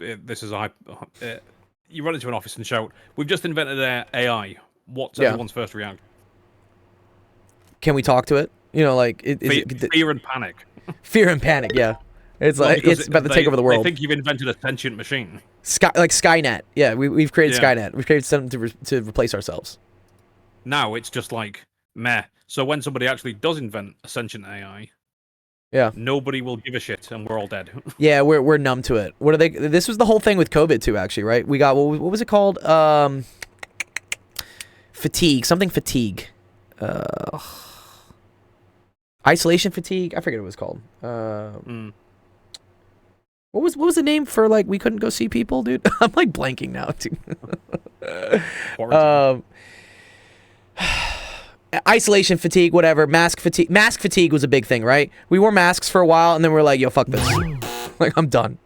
You run into an office and shout, "We've just invented AI." What's everyone's first reaction? can we talk to it? You know, like Fear and panic. fear and panic. Yeah, it's Well, like because it's about to take over the world. They think you've invented a sentient machine. Like Skynet. Yeah, we've created Yeah. Skynet. We've created something to replace ourselves. Now it's just like meh. So when somebody actually does invent a sentient AI, Yeah. nobody will give a shit, and we're all dead. Yeah, we're numb to it. What are they? This was the whole thing with COVID too, actually, right? We got what was it called? Fatigue, something fatigue. Isolation fatigue. I forget what it was called. Mm. What was the name for like we couldn't go see people, dude? I'm like blanking now, dude. Quarantine. Isolation fatigue, whatever. Mask fatigue. Mask fatigue was a big thing, right? We wore masks for a while, and then we're like, yo, fuck this. Like, I'm done.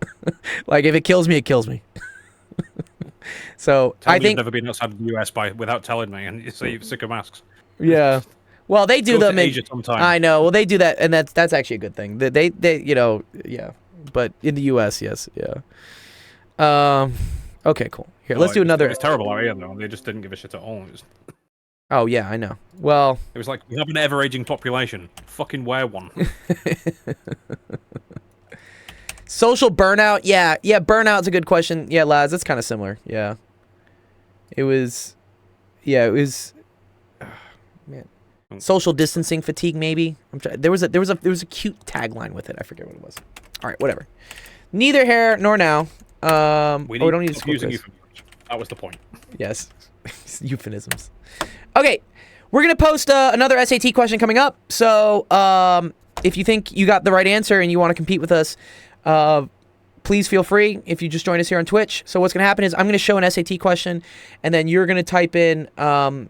Like, if it kills me, it kills me. So Tell I me think you've never been outside the US without telling me, and you say you're sick of masks. yeah. Well, they do Go them to in Asia sometime. I know. Well, they do that, and that's actually a good thing. They you know, yeah. But in the U.S., yes, yeah. Okay, cool. Here, let's do another. It's terrible out here, though. They just didn't give a shit at all. Oh yeah, I know. Well, It was like, we have an ever-aging population. Fucking wear one. social burnout. Yeah, burnout's a good question. Yeah, lads, that's kind of similar. Yeah. It was. Man. Social distancing fatigue, maybe. There was a cute tagline with it. I forget what it was. All right, whatever. Neither here nor now. We don't need to stop squeak using this. euphemisms. That was the point. Yes. Euphemisms. Okay. We're going to post another SAT question coming up. So, if you think you got the right answer and you want to compete with us, please feel free if you just join us here on Twitch. So what's going to happen is I'm going to show an SAT question, and then you're going to type in $A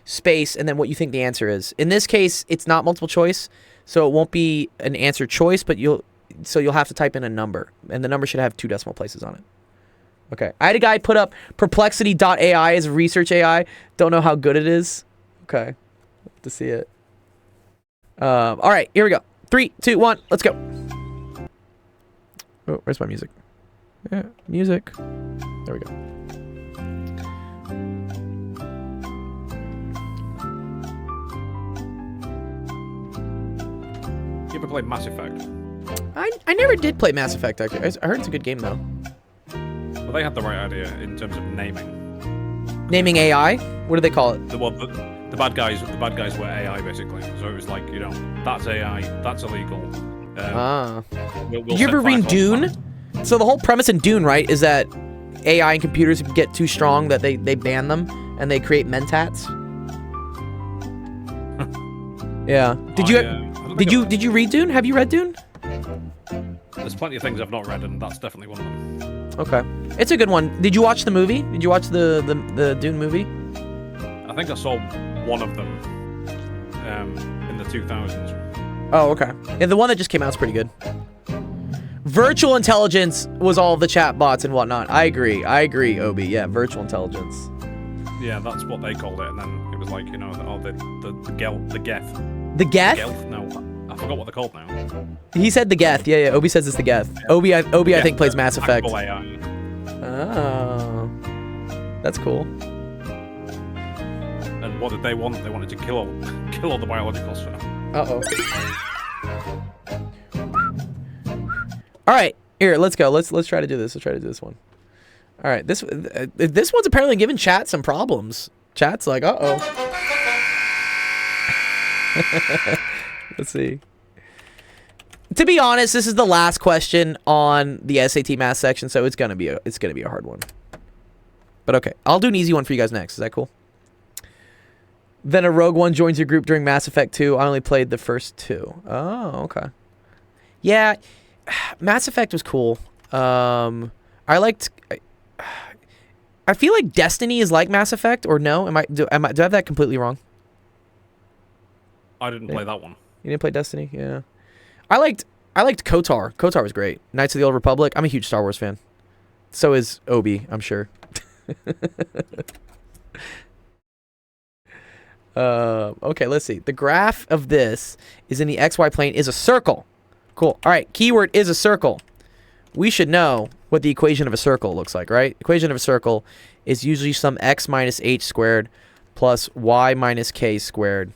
space and then what you think the answer is. In this case, it's not multiple choice, so it won't be an answer choice, but you'll have to type in a number, and the number should have 2 decimal places on it. Okay. I had a guy put up perplexity.ai as a research AI. Don't know how good it is. Okay. Love to see it. All right, here we go. 3, 2, 1, let's go. Oh, where's my music? Yeah, music. There we go. You ever played Mass Effect? I never did play Mass Effect, actually. I heard it's a good game, though. Well, they had the right idea in terms of naming. Naming AI? What do they call it? The bad guys were AI, basically. So it was like, you know, that's AI, that's illegal. We'll Did you ever set read fire to Dune? them. So the whole premise in Dune, right, is that AI and computers get too strong that they ban them and they create mentats. Yeah. Did you read Dune? Have you read Dune? There's plenty of things I've not read, and that's definitely one of them. Okay. It's a good one. Did you watch the movie? Did you watch the Dune movie? I think I saw one of them in the 2000s. Oh, okay. Yeah, the one that just came out is pretty good. Virtual intelligence was all the chat bots and whatnot. I agree, Obi. Yeah, virtual intelligence. Yeah, that's what they called it, and then it was like, you know, the Geth. The Geth? Geth? No, I forgot what they're called now. He said the Geth. Yeah. Obi says it's the Geth. Yeah. Obi, I think plays Mass Effect. Actual AI. Oh, that's cool. And what did they want? They wanted to kill all the biological stuff. Uh-oh. All right, here, let's go. Let's try to do this. Let's try to do this one. All right, this one's apparently giving chat some problems. Chat's like, uh-oh. Let's see. To be honest, this is the last question on the SAT math section, so it's gonna be a hard one. But okay, I'll do an easy one for you guys next. Is that cool? Then a Rogue One joins your group during Mass Effect 2. I only played the first 2. Oh, okay. Yeah, Mass Effect was cool. I feel like Destiny is like Mass Effect, or no? Do I have that completely wrong? I didn't play that one. You didn't play Destiny? Yeah. I liked KOTOR. KOTOR was great. Knights of the Old Republic. I'm a huge Star Wars fan. So is Obi, I'm sure. Okay, let's see. The graph of this is in the XY plane is a circle. Cool. All right, keyword is a circle. We should know what the equation of a circle looks like, right? Equation of a circle is usually some x minus h squared plus y minus k squared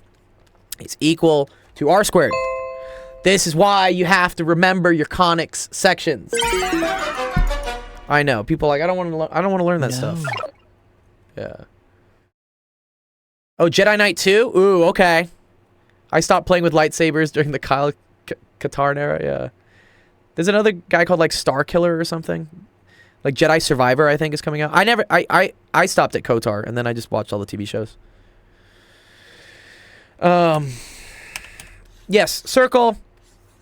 is equal to r squared. This is why you have to remember your conics sections. I know people are like I don't want to learn that stuff. Yeah. Oh, Jedi Knight 2? Ooh, okay. I stopped playing with lightsabers during the Kyle Katarn era. Yeah. There's another guy called like Star Killer or something. Like Jedi Survivor, I think, is coming out. I stopped at KOTOR and then I just watched all the TV shows. Yes, circle.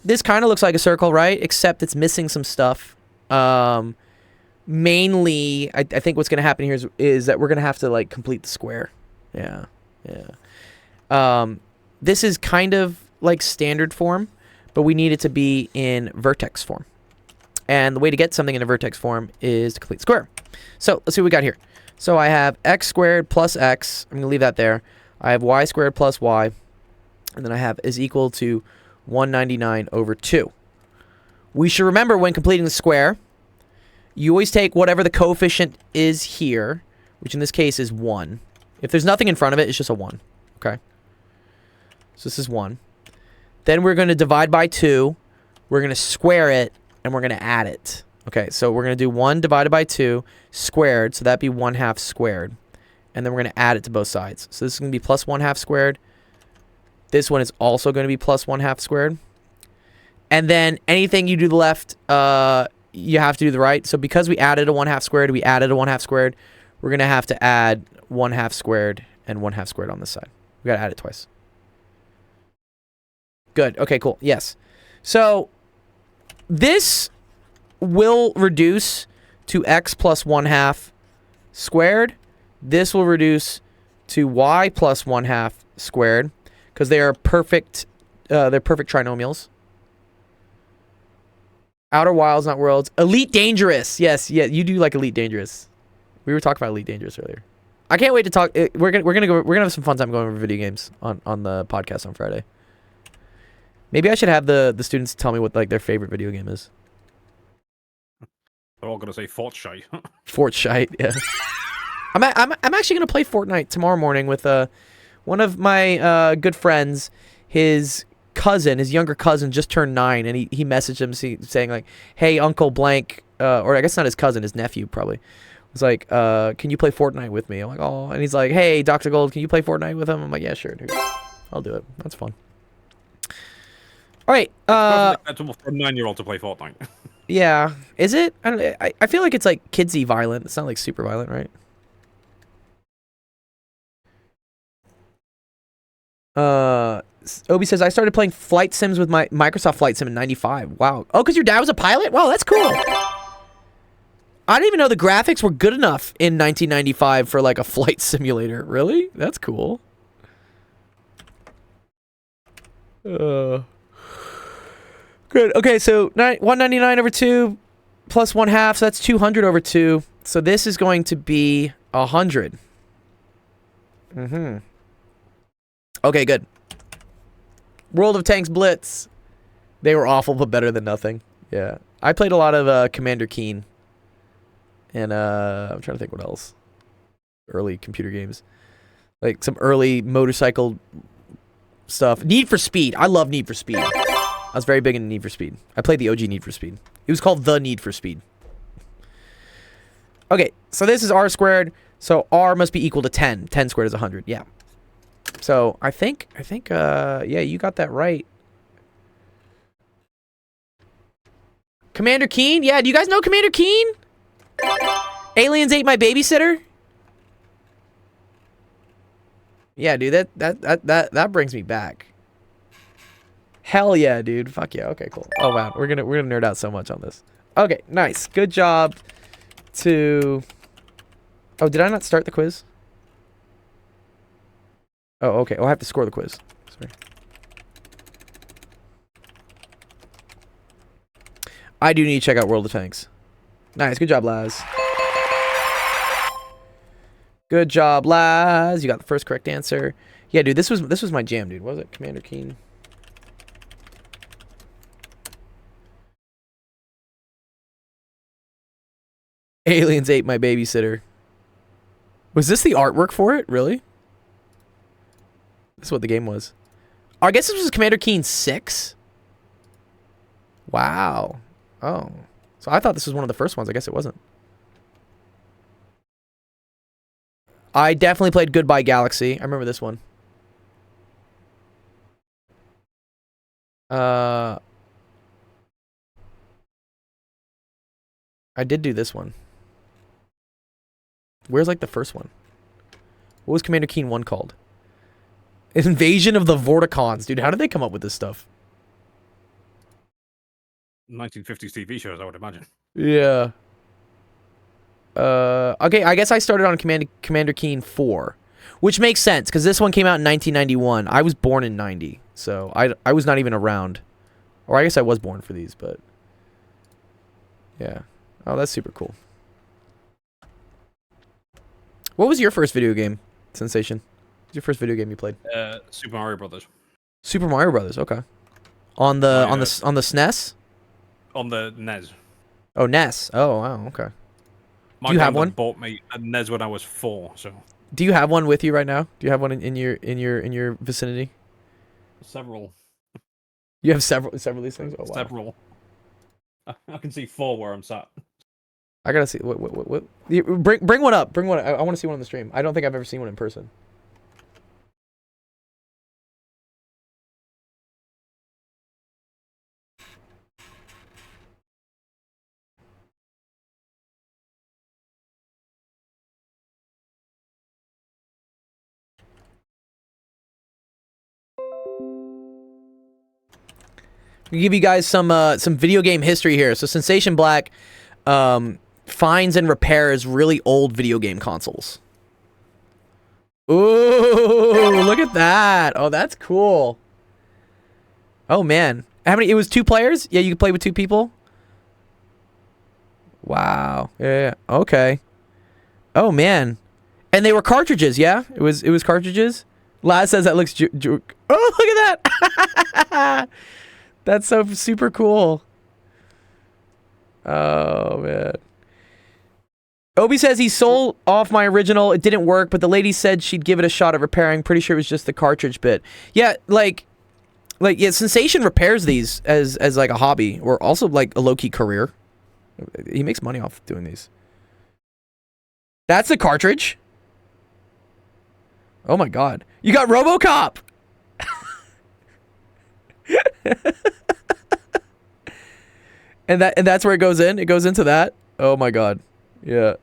This kind of looks like a circle, right? Except it's missing some stuff. Mainly, I think what's going to happen here is that we're going to have to like complete the square. Yeah. This is kind of like standard form, but we need it to be in vertex form. And the way to get something in a vertex form is to complete square. So let's see what we got here. So I have x squared plus x. I'm going to leave that there. I have y squared plus y. And then I have is equal to 199 over 2. We should remember when completing the square, you always take whatever the coefficient is here, which in this case is 1. If there's nothing in front of it, it's just a 1. Okay? So this is 1. Then we're going to divide by 2. We're going to square it, and we're going to add it. Okay, so we're going to do 1 divided by 2 squared, so that'd be 1/2 squared. And then we're going to add it to both sides. So this is going to be plus 1/2 squared. This one is also going to be plus 1/2 squared. And then anything you do to the left, you have to do the right. So because we added a 1/2 squared, we added a 1/2 squared, we're going to have to add 1/2 squared and 1/2 squared on this side. We got to add it twice. Good. Okay, cool. Yes. So this will reduce to x plus 1/2 squared. This will reduce to y plus 1/2 squared because they are perfect. They're perfect trinomials. Outer Wilds, not Worlds. Elite Dangerous. Yes, yeah, you do like Elite Dangerous. We were talking about Elite Dangerous earlier. I can't wait to talk. We're gonna have some fun time going over video games on the podcast on Friday. Maybe I should have the students tell me what like their favorite video game is. They're all gonna say Fortnite. Fortnite, yeah. I'm actually gonna play Fortnite tomorrow morning with one of my good friends. His younger cousin, just turned 9, and he messaged him saying like, "Hey, Uncle Blank," or I guess not his cousin, his nephew probably. Was like, "Can you play Fortnite with me?" I'm like, "Oh," and he's like, "Hey, Dr. Gold, can you play Fortnite with him?" I'm like, "Yeah, sure, dude. I'll do it. That's fun." All right. For a 9-year-old to play Fortnite. Yeah. Is it? I feel like it's like kidsy violent. It's not like super violent, right? Obi says, I started playing flight sims with my Microsoft Flight Sim in 95. Wow. Oh, because your dad was a pilot? Wow, that's cool. I didn't even know the graphics were good enough in 1995 for like a flight simulator. Really? That's cool. Good. Okay, so 199 over 2 plus 1/2, so that's 200 over 2. So this is going to be 100. Okay, good. World of Tanks Blitz. They were awful, but better than nothing. Yeah. I played a lot of Commander Keen. And I'm trying to think what else. Early computer games. Like some early motorcycle stuff. Need for Speed. I love Need for Speed. I was very big into Need for Speed. I played the OG Need for Speed. It was called The Need for Speed. Okay, so this is r squared. So r must be equal to 10. 10 squared is 100. Yeah. So I think, yeah, you got that right. Commander Keen? Yeah, do you guys know Commander Keen? Aliens Ate My Babysitter? Yeah, dude, that brings me back. Hell yeah, dude. Fuck yeah. Okay, cool. Oh wow, we're gonna nerd out so much on this. Okay, nice. Good job to. Oh, did I not start the quiz? Oh, okay. Oh, I have to score the quiz. Sorry. I do need to check out World of Tanks. Nice. Good job, Laz. Good job, Laz. You got the first correct answer. Yeah, dude. This was my jam, dude. What was it? Commander Keen. Aliens Ate My Babysitter. Was this the artwork for it? Really? That's what the game was. Oh, I guess this was Commander Keen 6. Wow. Oh. So I thought this was one of the first ones. I guess it wasn't. I definitely played Goodbye Galaxy. I remember this one. I did do this one. Where's like the first one? What was Commander Keen 1 called? Invasion of the Vorticons. Dude, how did they come up with this stuff? 1950s TV shows, I would imagine. Yeah. Okay, I guess I started on Commander Keen 4, which makes sense because this one came out in 1991. I was born in 90, so I was not even around. Or I guess I was born for these, but yeah. Oh, that's super cool. What was your first video game, Sensation? What's your first video game you played? Super Mario Brothers. Super Mario Brothers. Okay. On the SNES. On the NES. Oh, NES. Oh, wow. Okay. My Do you have granddad one? Bought me a NES when I was 4. So Do you have one with you right now? Do you have one in your vicinity? several. You have several of these things. Oh, wow. Several. I can see 4 where I'm sat. I gotta see. What? Bring one up. Bring one. I want to see one on the stream. I don't think I've ever seen one in person. We give you guys some video game history here. So Sensation Black finds and repairs really old video game consoles. Ooh, look at that. Oh, that's cool. Oh man. How many? It was 2 players? Yeah, you could play with 2 people? Wow. Yeah. Okay. Oh man. And they were cartridges, yeah? It was cartridges? Laz says that looks oh, look at that. That's so super cool. Oh, man. Obi says he sold off my original. It didn't work, but the lady said she'd give it a shot at repairing. Pretty sure it was just the cartridge bit. Yeah, yeah, Sensation repairs these as like a hobby or also like a low-key career. He makes money off doing these. That's the cartridge. Oh my god. You got RoboCop. And that's where it goes in. It goes into that. Oh my god. Yeah.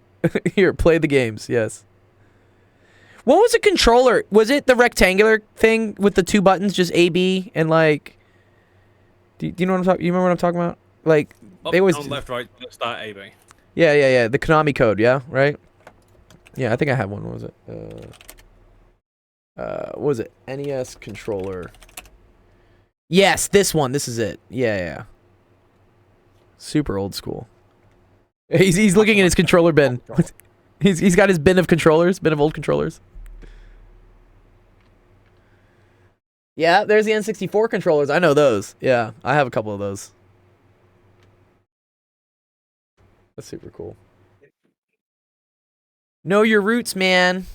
Here, play the games. Yes. What was a controller? Was it the rectangular thing with the 2 buttons, just A, B, and like? Do you know what I'm talking? You remember what I'm talking about? Like they always down, left, right, start A, B. Yeah. The Konami code. Yeah, right. Yeah, I think I had one. What was it? What was it? NES controller. Yes, this one. This is it. Yeah. Super old school. He's looking in his controller bin. He's got his bin of controllers, bin of old controllers. Yeah, there's the N64 controllers. I know those. Yeah, I have a couple of those. That's super cool. Know your roots, man.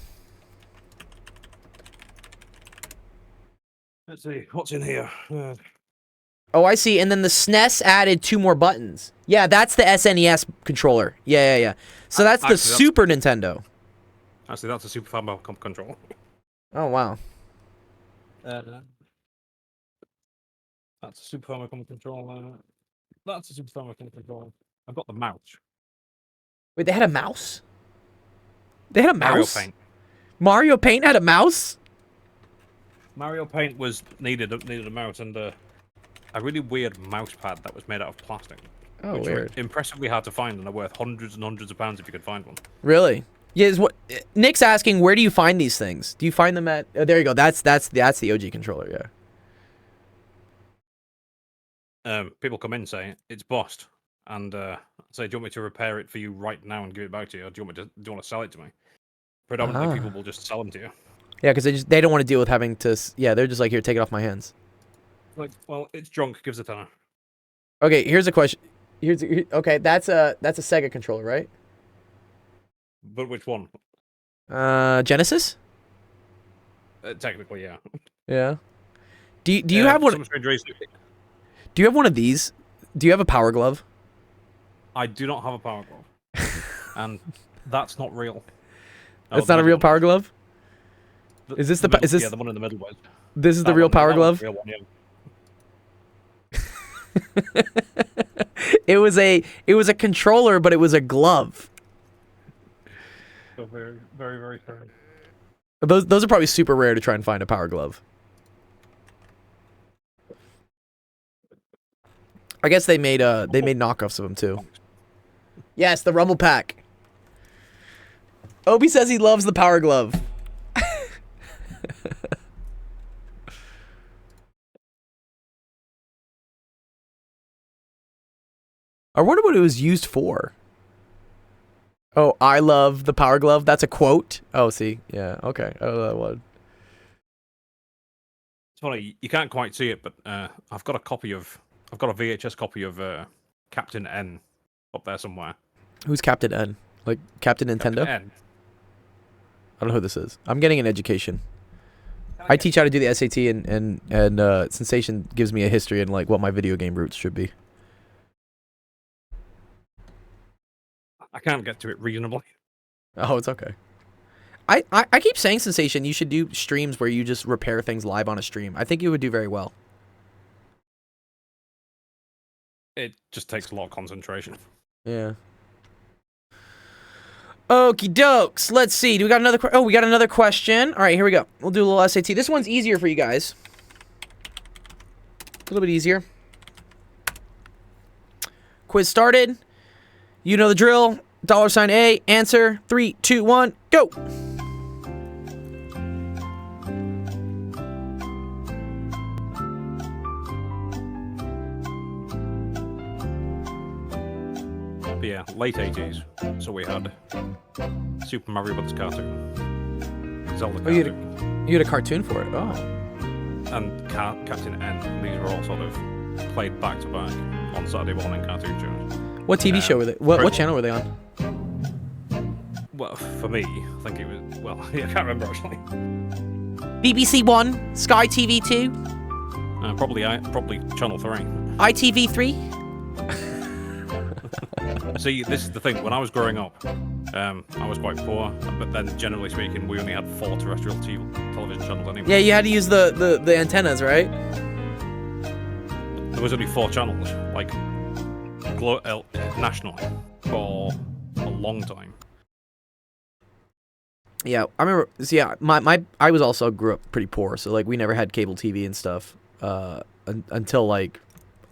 Let's see what's in here. Oh, I see. And then the SNES added 2 more buttons. Yeah, that's the SNES controller. Yeah. So that's the Super Nintendo. Actually, that's a Super Famicom controller. Oh, wow. That's a Super Famicom controller. That's a Super Famicom controller. I've got the mouse. Wait, they had a mouse? They had a Mario mouse? Paint. Mario Paint had a mouse? Mario Paint was needed a mouse and a really weird mouse pad that was made out of plastic. Oh, which weird. Were impressively hard to find and are worth hundreds and hundreds of pounds if you could find one. Really? Yeah, what Nick's asking, where do you find these things? Do you find them at there you go. That's the OG controller, yeah. People come in saying it's bossed and say, do you want me to repair it for you right now and give it back to you, or do you want to sell it to me? Predominantly people will just sell them to you. Yeah, because they don't want to deal with having to. Yeah, they're just like, here, take it off my hands. Like, well, it's junk. Gives a tenner. Okay, here's a question. Okay, that's a Sega controller, right? But which one? Genesis. Technically, yeah. Yeah. Do you have one? For some strange reason, Do you have one of these? Do you have a Power Glove? I do not have a Power Glove, and that's not real. Oh, That's the not a middle real one Power is. Glove. Is this the middle, is this yeah, the one in the middle was. this is the That real one- Power that one's Glove? the real one, yeah. It was a controller, but it was a glove. So very, very, very strange. Those are probably super rare to try and find a Power Glove. I guess they made knockoffs of them too. Yes, the Rumble Pack. Obi says he loves the Power Glove. I wonder what it was used for. Oh, I love the Power Glove. That's a quote. Oh, see, yeah, okay. Oh, that one. It's funny, you can't quite see it, but I've got a VHS copy of Captain N up there somewhere. Who's Captain N? Like Captain Nintendo? Captain N. I don't know who this is. I'm getting an education. I teach how to do the SAT, and Sensation gives me a history and like what my video game roots should be. I can't get to it reasonably. Oh, it's okay. I keep saying, Sensation, you should do streams where you just repair things live on a stream. I think you would do very well. It just takes a lot of concentration. Yeah. Okie dokes. Let's see. Do we got another? We got another question. All right, here we go. We'll do a little SAT. This one's easier for you guys. A little bit easier. Quiz started. You know the drill. $A. Answer. 3, 2, 1. Go. But yeah, late 80s. So we had Super Mario Bros. Cartoon, Zelda Oh, you Cartoon, had a cartoon for it. Oh. and Captain N. These were all sort of played back to back on Saturday morning cartoon shows. What TV show were they? What Right. channel were they on? Well, for me, I think it was. Well, yeah, I can't remember actually. BBC One, Sky TV 2, Probably Channel 3. ITV 3. See, this is the thing. When I was growing up, I was quite poor, but then generally speaking, we only had 4 terrestrial television channels anyway. Yeah, you had to use the antennas, right? There was only 4 channels, like nationally, for a long time. Yeah, I remember. So yeah, I was also grew up pretty poor, so like we never had cable TV and stuff until like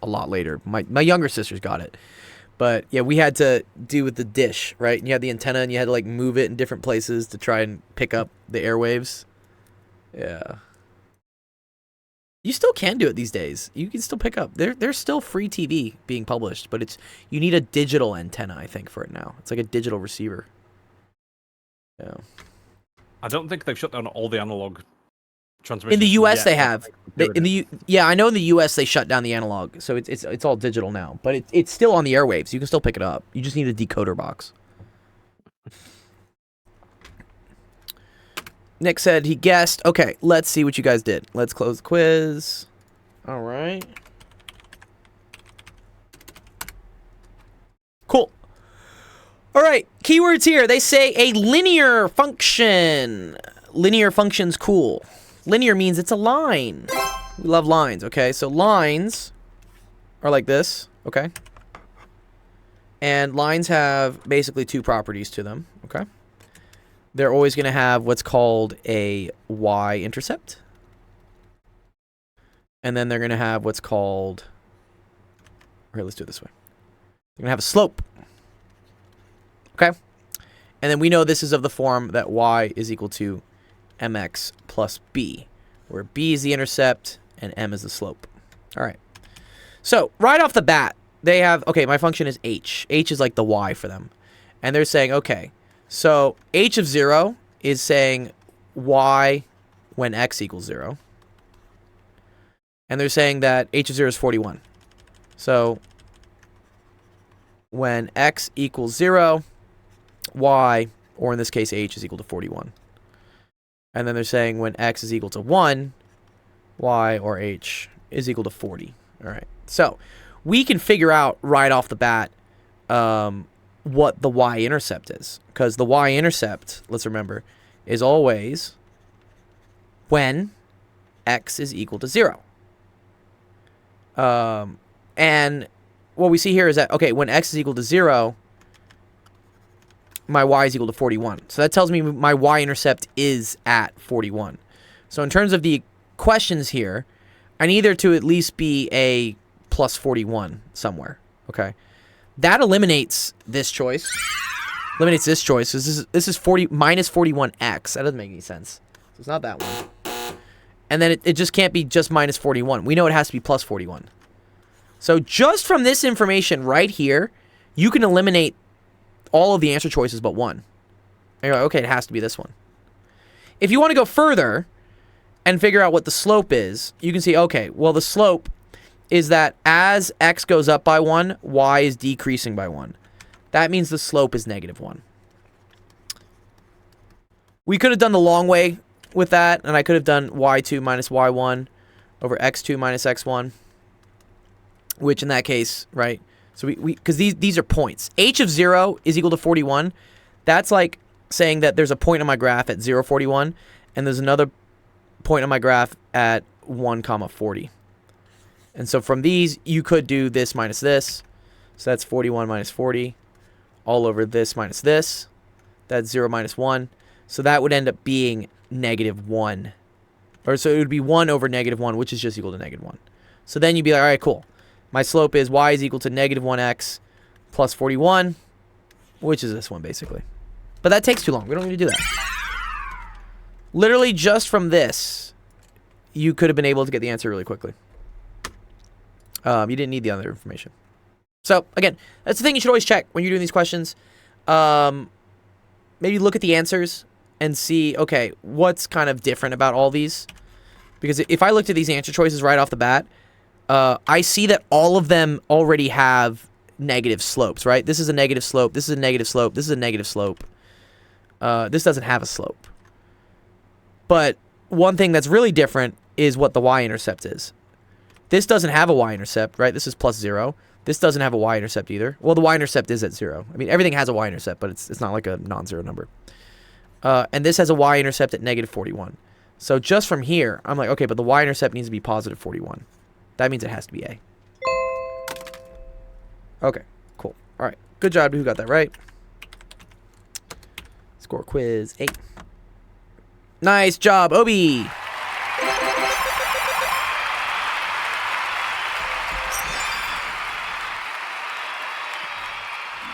a lot later. My younger sisters got it, but yeah, we had to do with the dish, right? And you had the antenna, and you had to like move it in different places to try and pick up the airwaves. Yeah, you still can do it these days. You can still pick up. There's still free TV being published, but you need a digital antenna, I think, for it now. It's like a digital receiver. Yeah. I don't think they've shut down all the analog transmissions. In the U.S. yet. they have. Doing Yeah, I know in the U.S. they shut down the analog, so it's all digital now. But it's still on the airwaves. You can still pick it up. You just need a decoder box. Nick said he guessed. Okay, let's see what you guys did. Let's close the quiz. All right. Cool. All right, keywords here. They say a linear function. Linear function's cool. Linear means it's a line. We love lines, okay? So lines are like this, okay? And lines have basically 2 properties to them, okay? They're always going to have what's called a y-intercept. And then they're going to have what's called... Here, let's do it this way. They're going to have a slope. Okay? And then we know this is of the form that y is equal to mx plus b, where b is the intercept and m is the slope. All right. So right off the bat, they have, okay, my function is h. H is like the y for them. And they're saying, okay, so h of 0 is saying y when x equals 0. And they're saying that h of 0 is 41. So when x equals 0, y, or in this case h, is equal to 41. And then they're saying when x is equal to 1, y or h is equal to 40. All right. So we can figure out right off the bat what the y-intercept is. Because the y-intercept, let's remember, is always when x is equal to 0. And what we see here is that, okay, when x is equal to 0, my y is equal to 41. So that tells me my y-intercept is at 41. So in terms of the questions here, I need there to at least be a plus 41 somewhere, okay? That eliminates this choice. Eliminates this choice. This is 40 minus 41x. That doesn't make any sense. So it's not that one. And then it just can't be just minus 41. We know it has to be plus 41. So just from this information right here, you can eliminate all of the answer choices but one. And you're like, okay, it has to be this one. If you want to go further and figure out what the slope is, you can see, okay, well, the slope is that as x goes up by 1, y is decreasing by 1. That means the slope is -1. We could have done the long way with that, and I could have done y2 minus y1 over x2 minus x1, which in that case, right? So because these are points. H of 0 is equal to 41. That's like saying that there's a point on my graph at 0, 41, and there's another point on my graph at 1, 40. And so from these, you could do this minus this. So that's 41 minus 40 all over this minus this. That's 0 minus 1. So that would end up being -1. Or so it would be 1 over -1, which is just equal to -1. So then you'd be like, all right, cool. My slope is y is equal to -1x plus 41, which is this one, basically. But that takes too long. We don't need to do that. Literally just from this, you could have been able to get the answer really quickly. You didn't need the other information. So, again, that's the thing you should always check when you're doing these questions. Maybe look at the answers and see, okay, what's kind of different about all these? Because if I looked at these answer choices right off the bat, I see that all of them already have negative slopes, right? This is a negative slope. This is a negative slope. This is a negative slope. This doesn't have a slope. But one thing that's really different is what the y-intercept is. This doesn't have a y-intercept, right? This is plus 0. This doesn't have a y-intercept either. Well, the y-intercept is at 0. I mean, everything has a y-intercept, but it's not like a non-zero number. And this has a y-intercept at -41. So just from here, I'm like, okay, but the y-intercept needs to be positive 41. That means it has to be A. Okay, cool. All right. Good job. Who got that right? Score quiz 8. Nice job, Obi.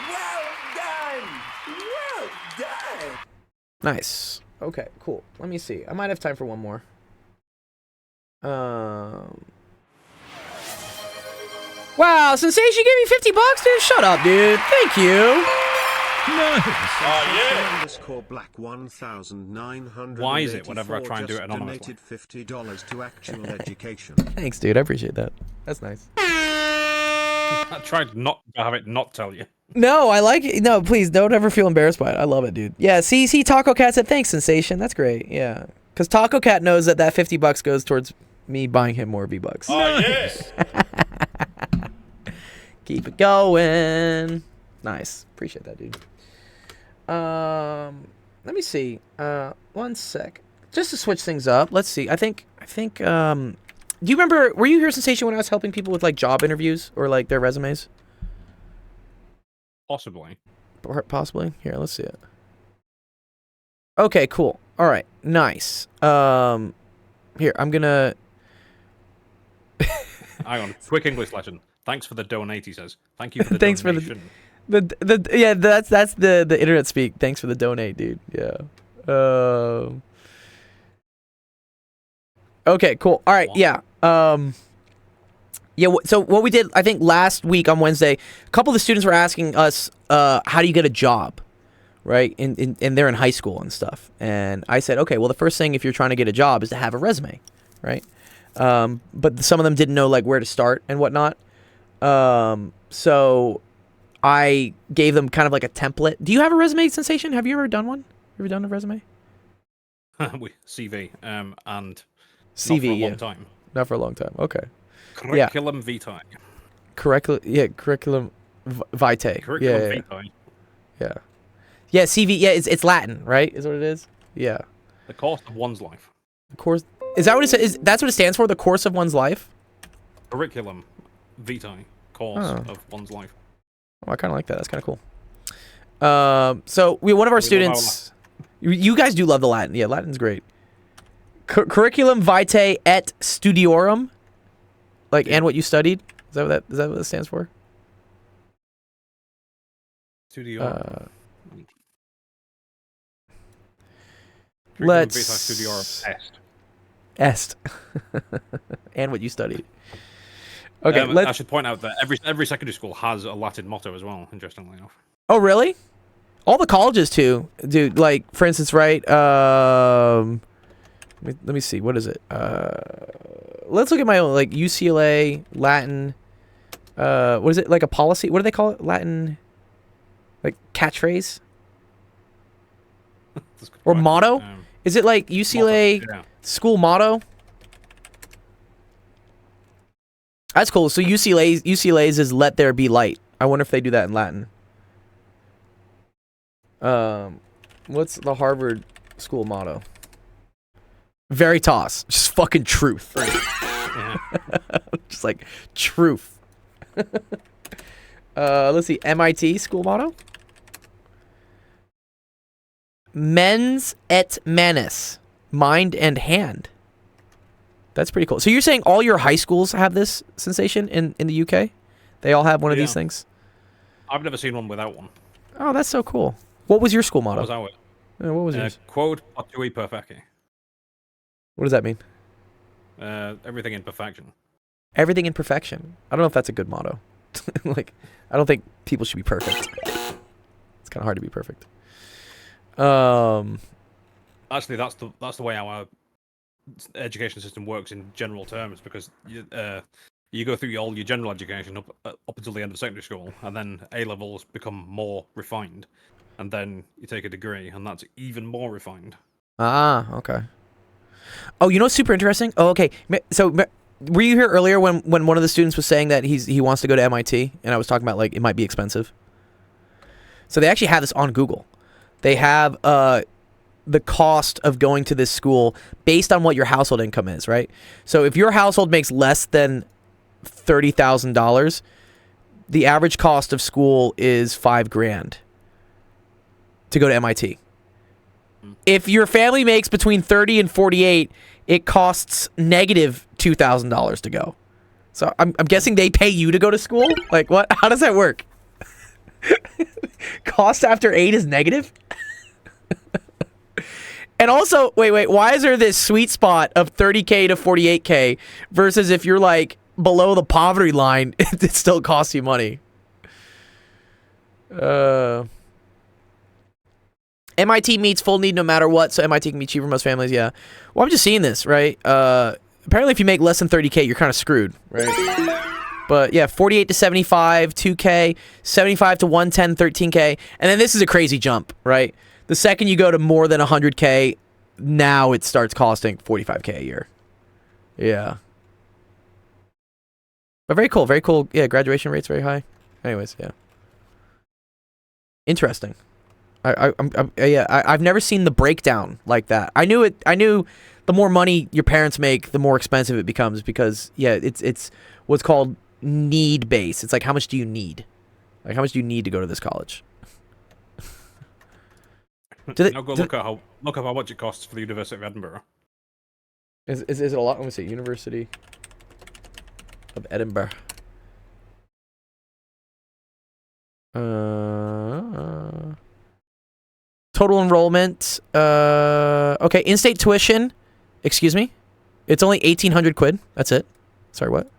Well done! Well done! Nice. Okay, cool. Let me see. I might have time for one more. Wow, Sensation, you gave me 50 bucks, dude. Shut up, dude. Thank you. Black 1900 Why is it whenever I try and do it donated $50 to actual education. Thanks, dude. I appreciate that. That's nice. I tried not to have it not tell you. No, I like it. No, please don't ever feel embarrassed by it. I love it, dude. Yeah, see, Taco Cat said thanks, Sensation. That's great. Yeah, because Taco Cat knows that 50 bucks goes towards me buying him more V-Bucks. Oh, yes. Keep it going. Nice. Appreciate that, dude. Let me see. 1 sec. Just to switch things up. Let's see. I think, do you remember, were you here, Sensation, when I was helping people with, like, job interviews or, like, their resumes? Possibly. Possibly? Here, let's see it. Okay, cool. All right. Nice. Here, I'm gonna... Hang on. Quick English lesson. Thanks for the donate, he says. Thank you for the Thanks donation. for the yeah, that's the internet speak. Thanks for the donate, dude. Yeah. Okay, cool. All right, yeah. Yeah, so what we did, I think last week on Wednesday, a couple of the students were asking us, how do you get a job, right? And they're in high school and stuff. And I said, okay, well, the first thing if you're trying to get a job is to have a resume, right? But some of them didn't know, like, where to start and whatnot. So I gave them kind of like a template. Do you have a resume, Sensation? Have you ever done one? You ever done a resume? CV, and CV, not for a yeah. long time. Not for a long time. Okay. Curriculum vitae. Curriculum vitae. Curriculum Yeah. vitae. Yeah. Yeah, CV. Yeah, it's Latin, right? Is what it is. Yeah. The course of one's life. The course. Is that what it says? That's what it stands for? The course of one's life. Curriculum vitae. Course of one's life. Oh, I kind of like that. That's kind of cool. So one of our students. You guys do love the Latin. Yeah, Latin's great. Curriculum vitae et studiorum. Like, and what you studied. Is that what it stands for? Studiorum. Let's. Studiorum Est. And what you studied. Okay, I should point out that every secondary school has a Latin motto as well, interestingly enough. Oh, really? All the colleges too, dude. Like, for instance, right? Let me see. What is it? Let's look at my own. Like UCLA Latin. What is it? Like a policy? What do they call it? Latin. Like catchphrase. Or motto? Is it like UCLA school motto? That's cool. So UCLA's is "Let there be light." I wonder if they do that in Latin. What's the Harvard school motto? Veritas, just fucking truth. Yeah. Just like truth. Let's see. MIT school motto. Mens et manus, mind and hand. That's pretty cool. So you're saying all your high schools have this sensation in the UK? They all have one of these things? I've never seen one without one. Oh, that's so cool. What was your school motto? What was ours? What was yours? Quod potui perfecti. What does that mean? Everything in perfection. Everything in perfection. I don't know if that's a good motto. Like, I don't think people should be perfect. It's kind of hard to be perfect. Actually, that's the way our education system works in general terms, because you go through all your general education up until the end of secondary school, and then A levels become more refined, and then you take a degree, and that's even more refined. Ah, okay. Oh, you know what's super interesting? Oh, okay. So were you here earlier when one of the students was saying that he wants to go to MIT, and I was talking about like it might be expensive? So they actually have this on Google. They have the cost of going to this school based on what your household income is, right? So if your household makes less than $30,000, the average cost of school is $5,000 to go to MIT. If your family makes between 30 and 48, it costs negative $2,000 to go. So I'm guessing they pay you to go to school? Like what? How does that work? Cost after 8 is negative? And also, wait, why is there this sweet spot of 30K to 48K versus if you're like below the poverty line, it still costs you money? MIT meets full need no matter what, so MIT can be cheaper for most families, yeah. Well, I'm just seeing this, right? Apparently if you make less than 30K, you're kind of screwed, right? But yeah, 48 to 75, 2K, 75 to 110, 13K. And then this is a crazy jump, right? The second you go to more than 100K, now it starts costing 45K a year. Yeah. But very cool, very cool. Yeah, graduation rate's very high. Anyways, yeah. Interesting. I've never seen the breakdown like that. I knew the more money your parents make, the more expensive it becomes because yeah, it's what's called need based. It's like how much do you need? Like how much do you need to go to this college? Look at how much it costs for the University of Edinburgh. Is it a lot? Let me see. University of Edinburgh. Total enrollment. Okay, in-state tuition. Excuse me. It's only 1,800 quid. That's it. Sorry, what?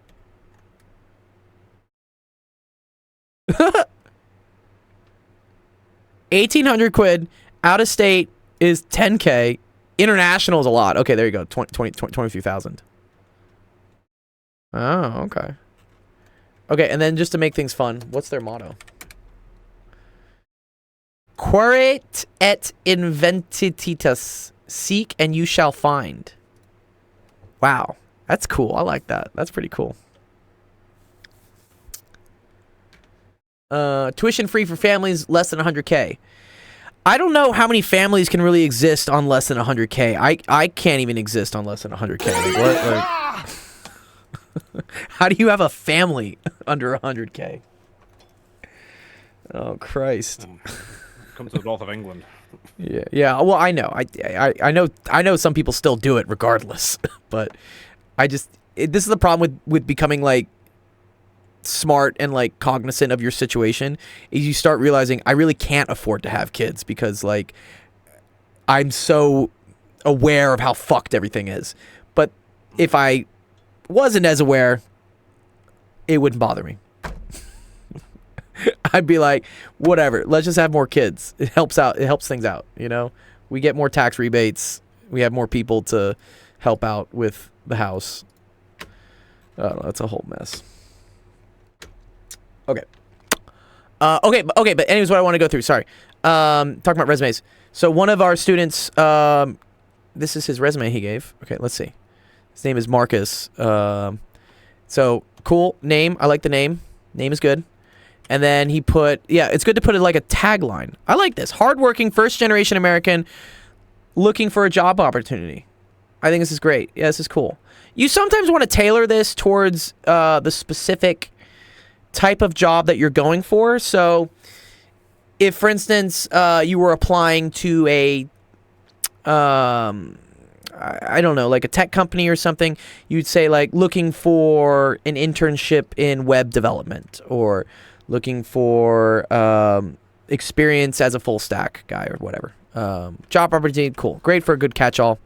$1,800 out of state is 10K. International is a lot. Okay, there you go. 23,000. Oh, okay. Okay, and then just to make things fun, what's their motto? Querit et inventitus. Seek and you shall find. Wow. That's cool. I like that. That's pretty cool. Tuition free for families less than 100K. I don't know how many families can really exist on less than 100K. I can't even exist on less than 100K. Like, what? Like, how do you have a family under 100K? Oh Christ! Come to the north of England. Yeah. Well, I know. I know some people still do it regardless, but this is the problem with becoming like smart and like cognizant of your situation is you start realizing I really can't afford to have kids because like I'm so aware of how fucked everything is. But if I wasn't as aware, it wouldn't bother me. I'd be like, whatever, let's just have more kids. It helps out. It helps things out, you know? We get more tax rebates. We have more people to help out with the house. I don't know, it's a whole mess. Okay. Okay, but anyways, what I want to go through, sorry. Talking about resumes. So one of our students, this is his resume he gave. Okay, let's see. His name is Marcus. So, cool name. I like the name. Name is good. And then he put, yeah, it's good to put it like a tagline. I like this. Hardworking, first-generation American looking for a job opportunity. I think this is great. Yeah, this is cool. You sometimes want to tailor this towards the specific type of job that you're going for. So if, for instance, you were applying to a, I don't know, like a tech company or something, you'd say like looking for an internship in web development or looking for experience as a full stack guy or whatever. Job opportunity, cool. Great for a good catch-all.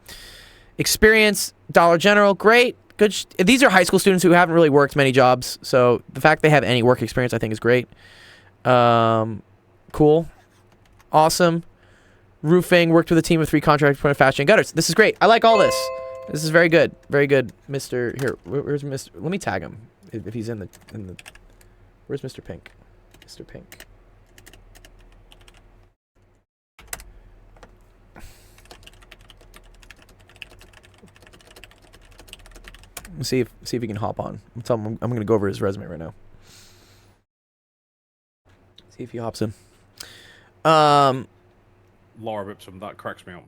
Experience, Dollar General, great. Good. These are high school students who haven't really worked many jobs, so the fact they have any work experience I think is great. Cool. Awesome. Roofing, worked with a team of 3 contractors, put in fashion gutters. This is great. I like all this. This is very good. Very good, Mr. Here, where's Mr. Let me tag him if he's in the where's Mr. Pink? Mr. Pink. Let's see if he can hop on. I'm going to go over his resume right now. See if he hops in. Laura Ripsum, that cracks me up.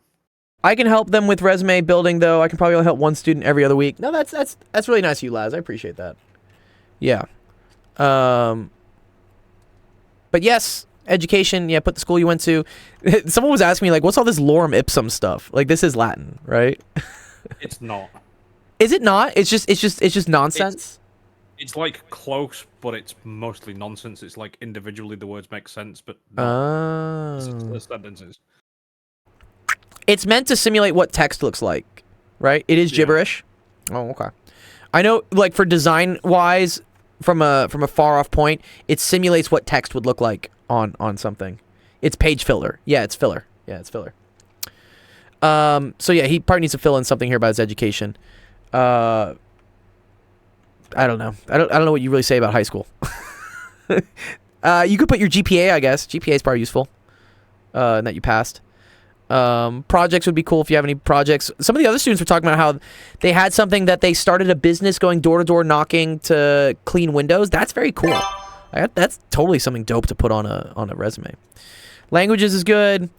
I can help them with resume building though. I can probably only help one student every other week. No, that's really nice of you, Laz. I appreciate that. Yeah. But yes, education. Yeah, put the school you went to. Someone was asking me like, what's all this lorem ipsum stuff? Like this is Latin, right? It's not. Is it not? It's just nonsense. It's like close, but it's mostly nonsense. It's like individually the words make sense, but the sentences. It's meant to simulate what text looks like, right? It is gibberish. Oh, okay. I know, like for design wise, from a far off point, it simulates what text would look like on something. It's page filler. Yeah, it's filler. Yeah, it's filler. So yeah, he probably needs to fill in something here about his education. I don't know. I don't know what you really say about high school. You could put your GPA, I guess. GPA is probably useful. And that you passed. Projects would be cool if you have any projects. Some of the other students were talking about how they had something that they started a business going door to door knocking to clean windows. That's very cool. That's totally something dope to put on a resume. Languages is good.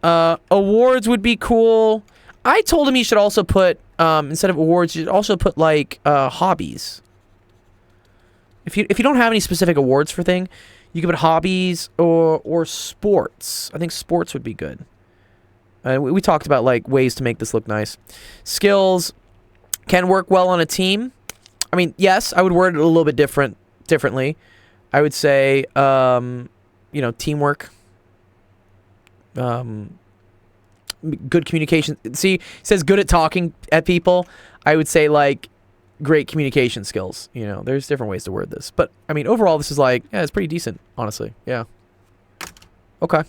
Awards would be cool. I told him he should also put instead of awards, you should also put like hobbies. If you don't have any specific awards for thing, you could put hobbies or sports. I think sports would be good. We talked about like ways to make this look nice. Skills, can work well on a team. I mean, yes, I would word it a little bit differently. I would say, teamwork. Good communication. See, it says good at talking at people. I would say like great communication skills. You know, there's different ways to word this, but I mean, overall, this is like, yeah, it's pretty decent, honestly. Yeah. Okay.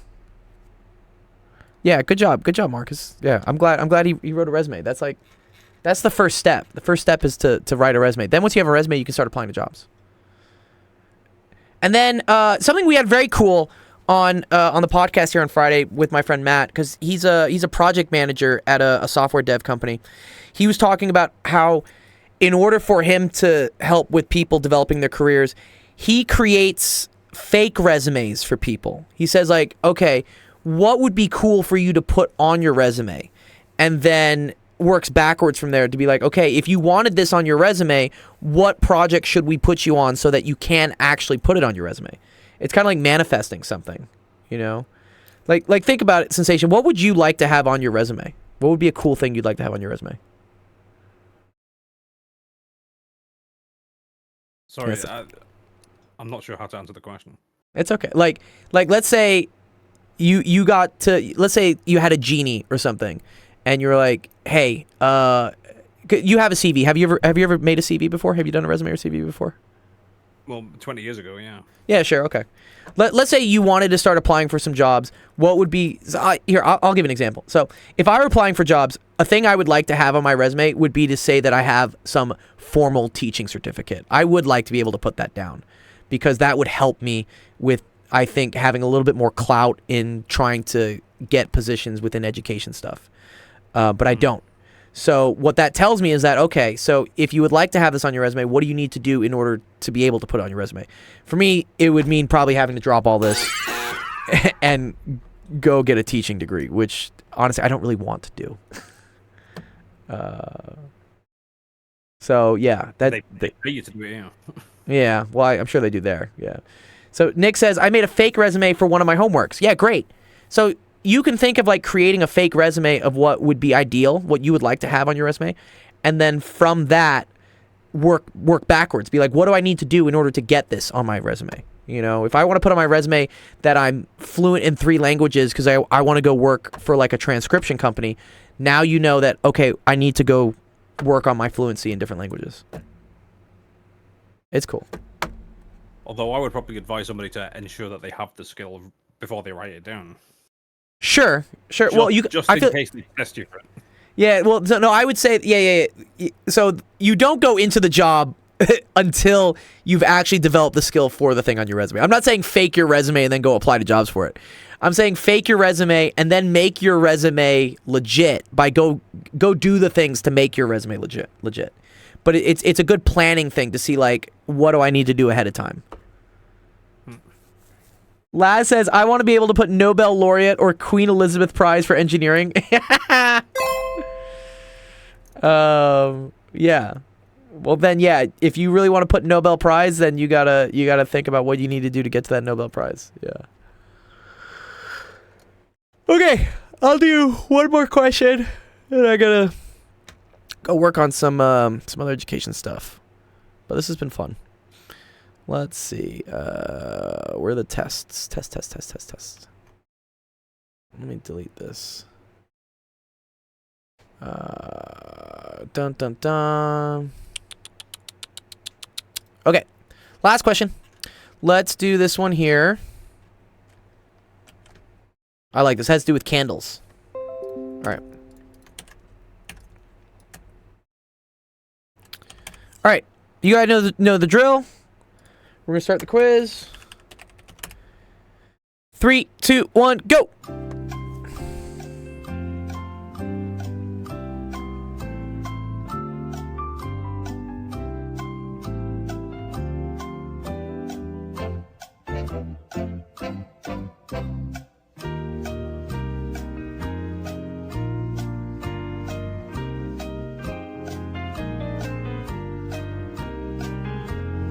Yeah, good job, Marcus. Yeah, I'm glad he wrote a resume. That's the first step. The first step is to write a resume. Then once you have a resume, you can start applying to jobs. And then something we had very cool on the podcast here on Friday with my friend Matt, because he's a project manager at a software dev company. He was talking about how in order for him to help with people developing their careers, he creates fake resumes for people. He says like, okay, what would be cool for you to put on your resume? And then works backwards from there to be like, okay, if you wanted this on your resume, what project should we put you on so that you can actually put it on your resume? It's kind of like manifesting something, you know? Like think about it, Sensation. What would you like to have on your resume? What would be a cool thing you'd like to have on your resume? Sorry, I'm not sure how to answer the question. It's okay. Like let's say you got to, let's say you had a genie or something, and you're like, hey, you have a CV. Have you ever made a CV before? Have you done a resume or CV before? Well, 20 years ago, yeah. Yeah, sure, okay. Let's say you wanted to start applying for some jobs. What would be... Here, I'll give an example. So, if I were applying for jobs, a thing I would like to have on my resume would be to say that I have some formal teaching certificate. I would like to be able to put that down, because that would help me with, I think, having a little bit more clout in trying to get positions within education stuff. But I don't. So what that tells me is that, okay, so if you would like to have this on your resume, what do you need to do in order to be able to put it on your resume? For me, it would mean probably having to drop all this and go get a teaching degree, which honestly I don't really want to do. So yeah, They pay you to do it, yeah. Yeah, well, I'm sure they do there. Yeah. So Nick says, I made a fake resume for one of my homeworks. Yeah, great. So you can think of like creating a fake resume of what would be ideal, what you would like to have on your resume, and then from that work backwards. Be like, what do I need to do in order to get this on my resume? You know, if I want to put on my resume that I'm fluent in 3 languages because I want to go work for like a transcription company, now you know that, okay, I need to go work on my fluency in different languages. It's cool. Although I would probably advise somebody to ensure that they have the skill before they write it down. Sure. Well, just in case they test you for it. Yeah, well, no, I would say, yeah. So you don't go into the job until you've actually developed the skill for the thing on your resume. I'm not saying fake your resume and then go apply to jobs for it. I'm saying fake your resume and then make your resume legit by go do the things to make your resume legit. But it's a good planning thing to see, like, what do I need to do ahead of time? Laz says, I want to be able to put Nobel laureate or Queen Elizabeth Prize for engineering. Yeah. Well, then, yeah, if you really want to put Nobel Prize, then you gotta think about what you need to do to get to that Nobel Prize. Yeah. Okay, I'll do one more question, and I gotta go work on some other education stuff. But this has been fun. Let's see. Where are the tests? Test. Let me delete this. Dun. Okay. Last question. Let's do this one here. I like this. It has to do with candles. All right. All right. You guys know the drill. We're going to start the quiz. 3, 2, 1, go!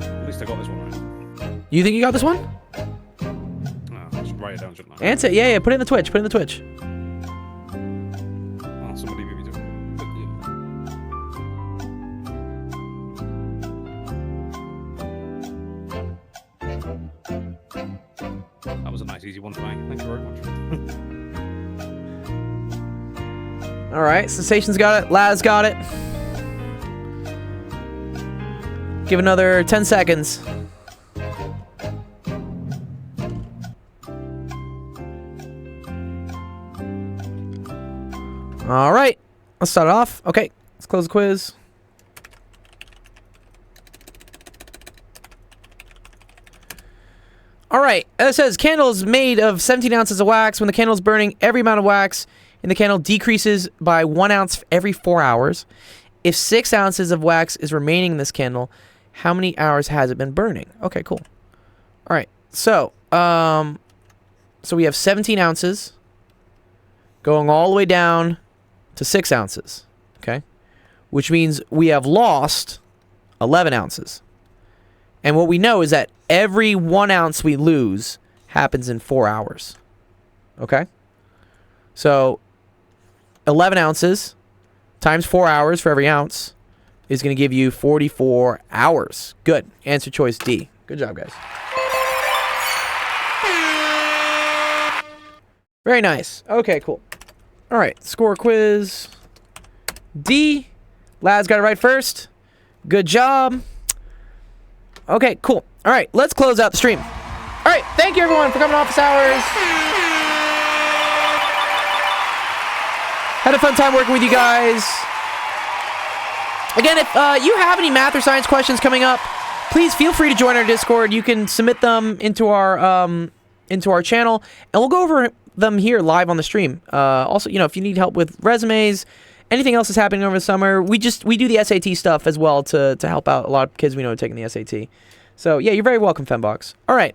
At least I got this one right. You think you got this one? No, I should write it down, shouldn't I? Answer. Yeah. Put it in the Twitch. Oh, somebody maybe do. That was a nice, easy one to make. Thank you very much. All right. Sensation's got it. Laz got it. Give another 10 seconds. All right, let's start it off. Okay, let's close the quiz. All right, it says candle is made of 17 ounces of wax. When the candle is burning, every amount of wax in the candle decreases by 1 ounce every 4 hours. if 6 ounces of wax is remaining in this candle, how many hours has it been burning? Okay, cool. All right, so we have 17 ounces going all the way down to 6 ounces, okay? Which means we have lost 11 ounces. And what we know is that every 1 ounce we lose happens in 4 hours, okay? So 11 ounces times 4 hours for every ounce is going to give you 44 hours. Good. Answer choice D. Good job, guys. Very nice. Okay, cool. All right, score quiz. D. Lads got it right first. Good job. Okay, cool. All right, let's close out the stream. All right, thank you everyone for coming to office hours. Had a fun time working with you guys. Again, if you have any math or science questions coming up, please feel free to join our Discord. You can submit them into our channel, and we'll go over them here live on the stream. Also, you know, if you need help with resumes, anything else that's happening over the summer, we do the SAT stuff as well to help out a lot of kids we know taking the SAT. So yeah, you're very welcome, Fembox. All right.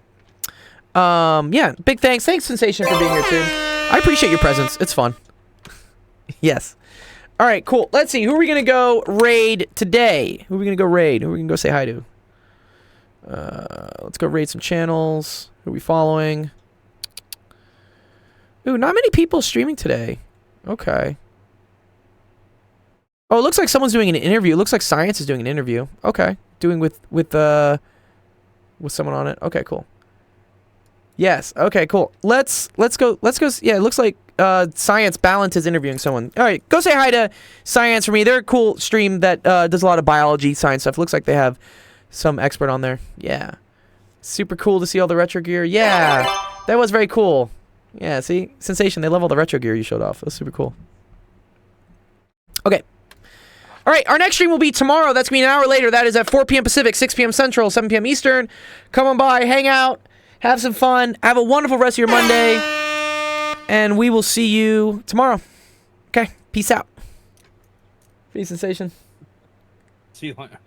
Yeah, big thanks. Thanks, Sensation, for being here too. I appreciate your presence. It's fun. Yes. All right, cool. Let's see. Who are we going to go raid today? Who are we going to go raid? Who are we going to go say hi to? Let's go raid some channels. Who are we following? Ooh, not many people streaming today. Okay. Oh, it looks like someone's doing an interview. It looks like Science is doing an interview. Okay. Doing with someone on it. Okay, cool. Yes. Okay, cool. Let's go. Yeah, it looks like Science Balance is interviewing someone. All right, go say hi to Science for me. They're a cool stream that does a lot of biology, science stuff. Looks like they have some expert on there. Yeah. Super cool to see all the retro gear. Yeah. That was very cool. Yeah, see? Sensation, they love all the retro gear you showed off. That's super cool. Okay. All right, our next stream will be tomorrow. That's going to be an hour later. That is at 4 p.m. Pacific, 6 p.m. Central, 7 p.m. Eastern. Come on by, hang out, have some fun. Have a wonderful rest of your Monday. And we will see you tomorrow. Okay, peace out. Peace, Sensation. See you later.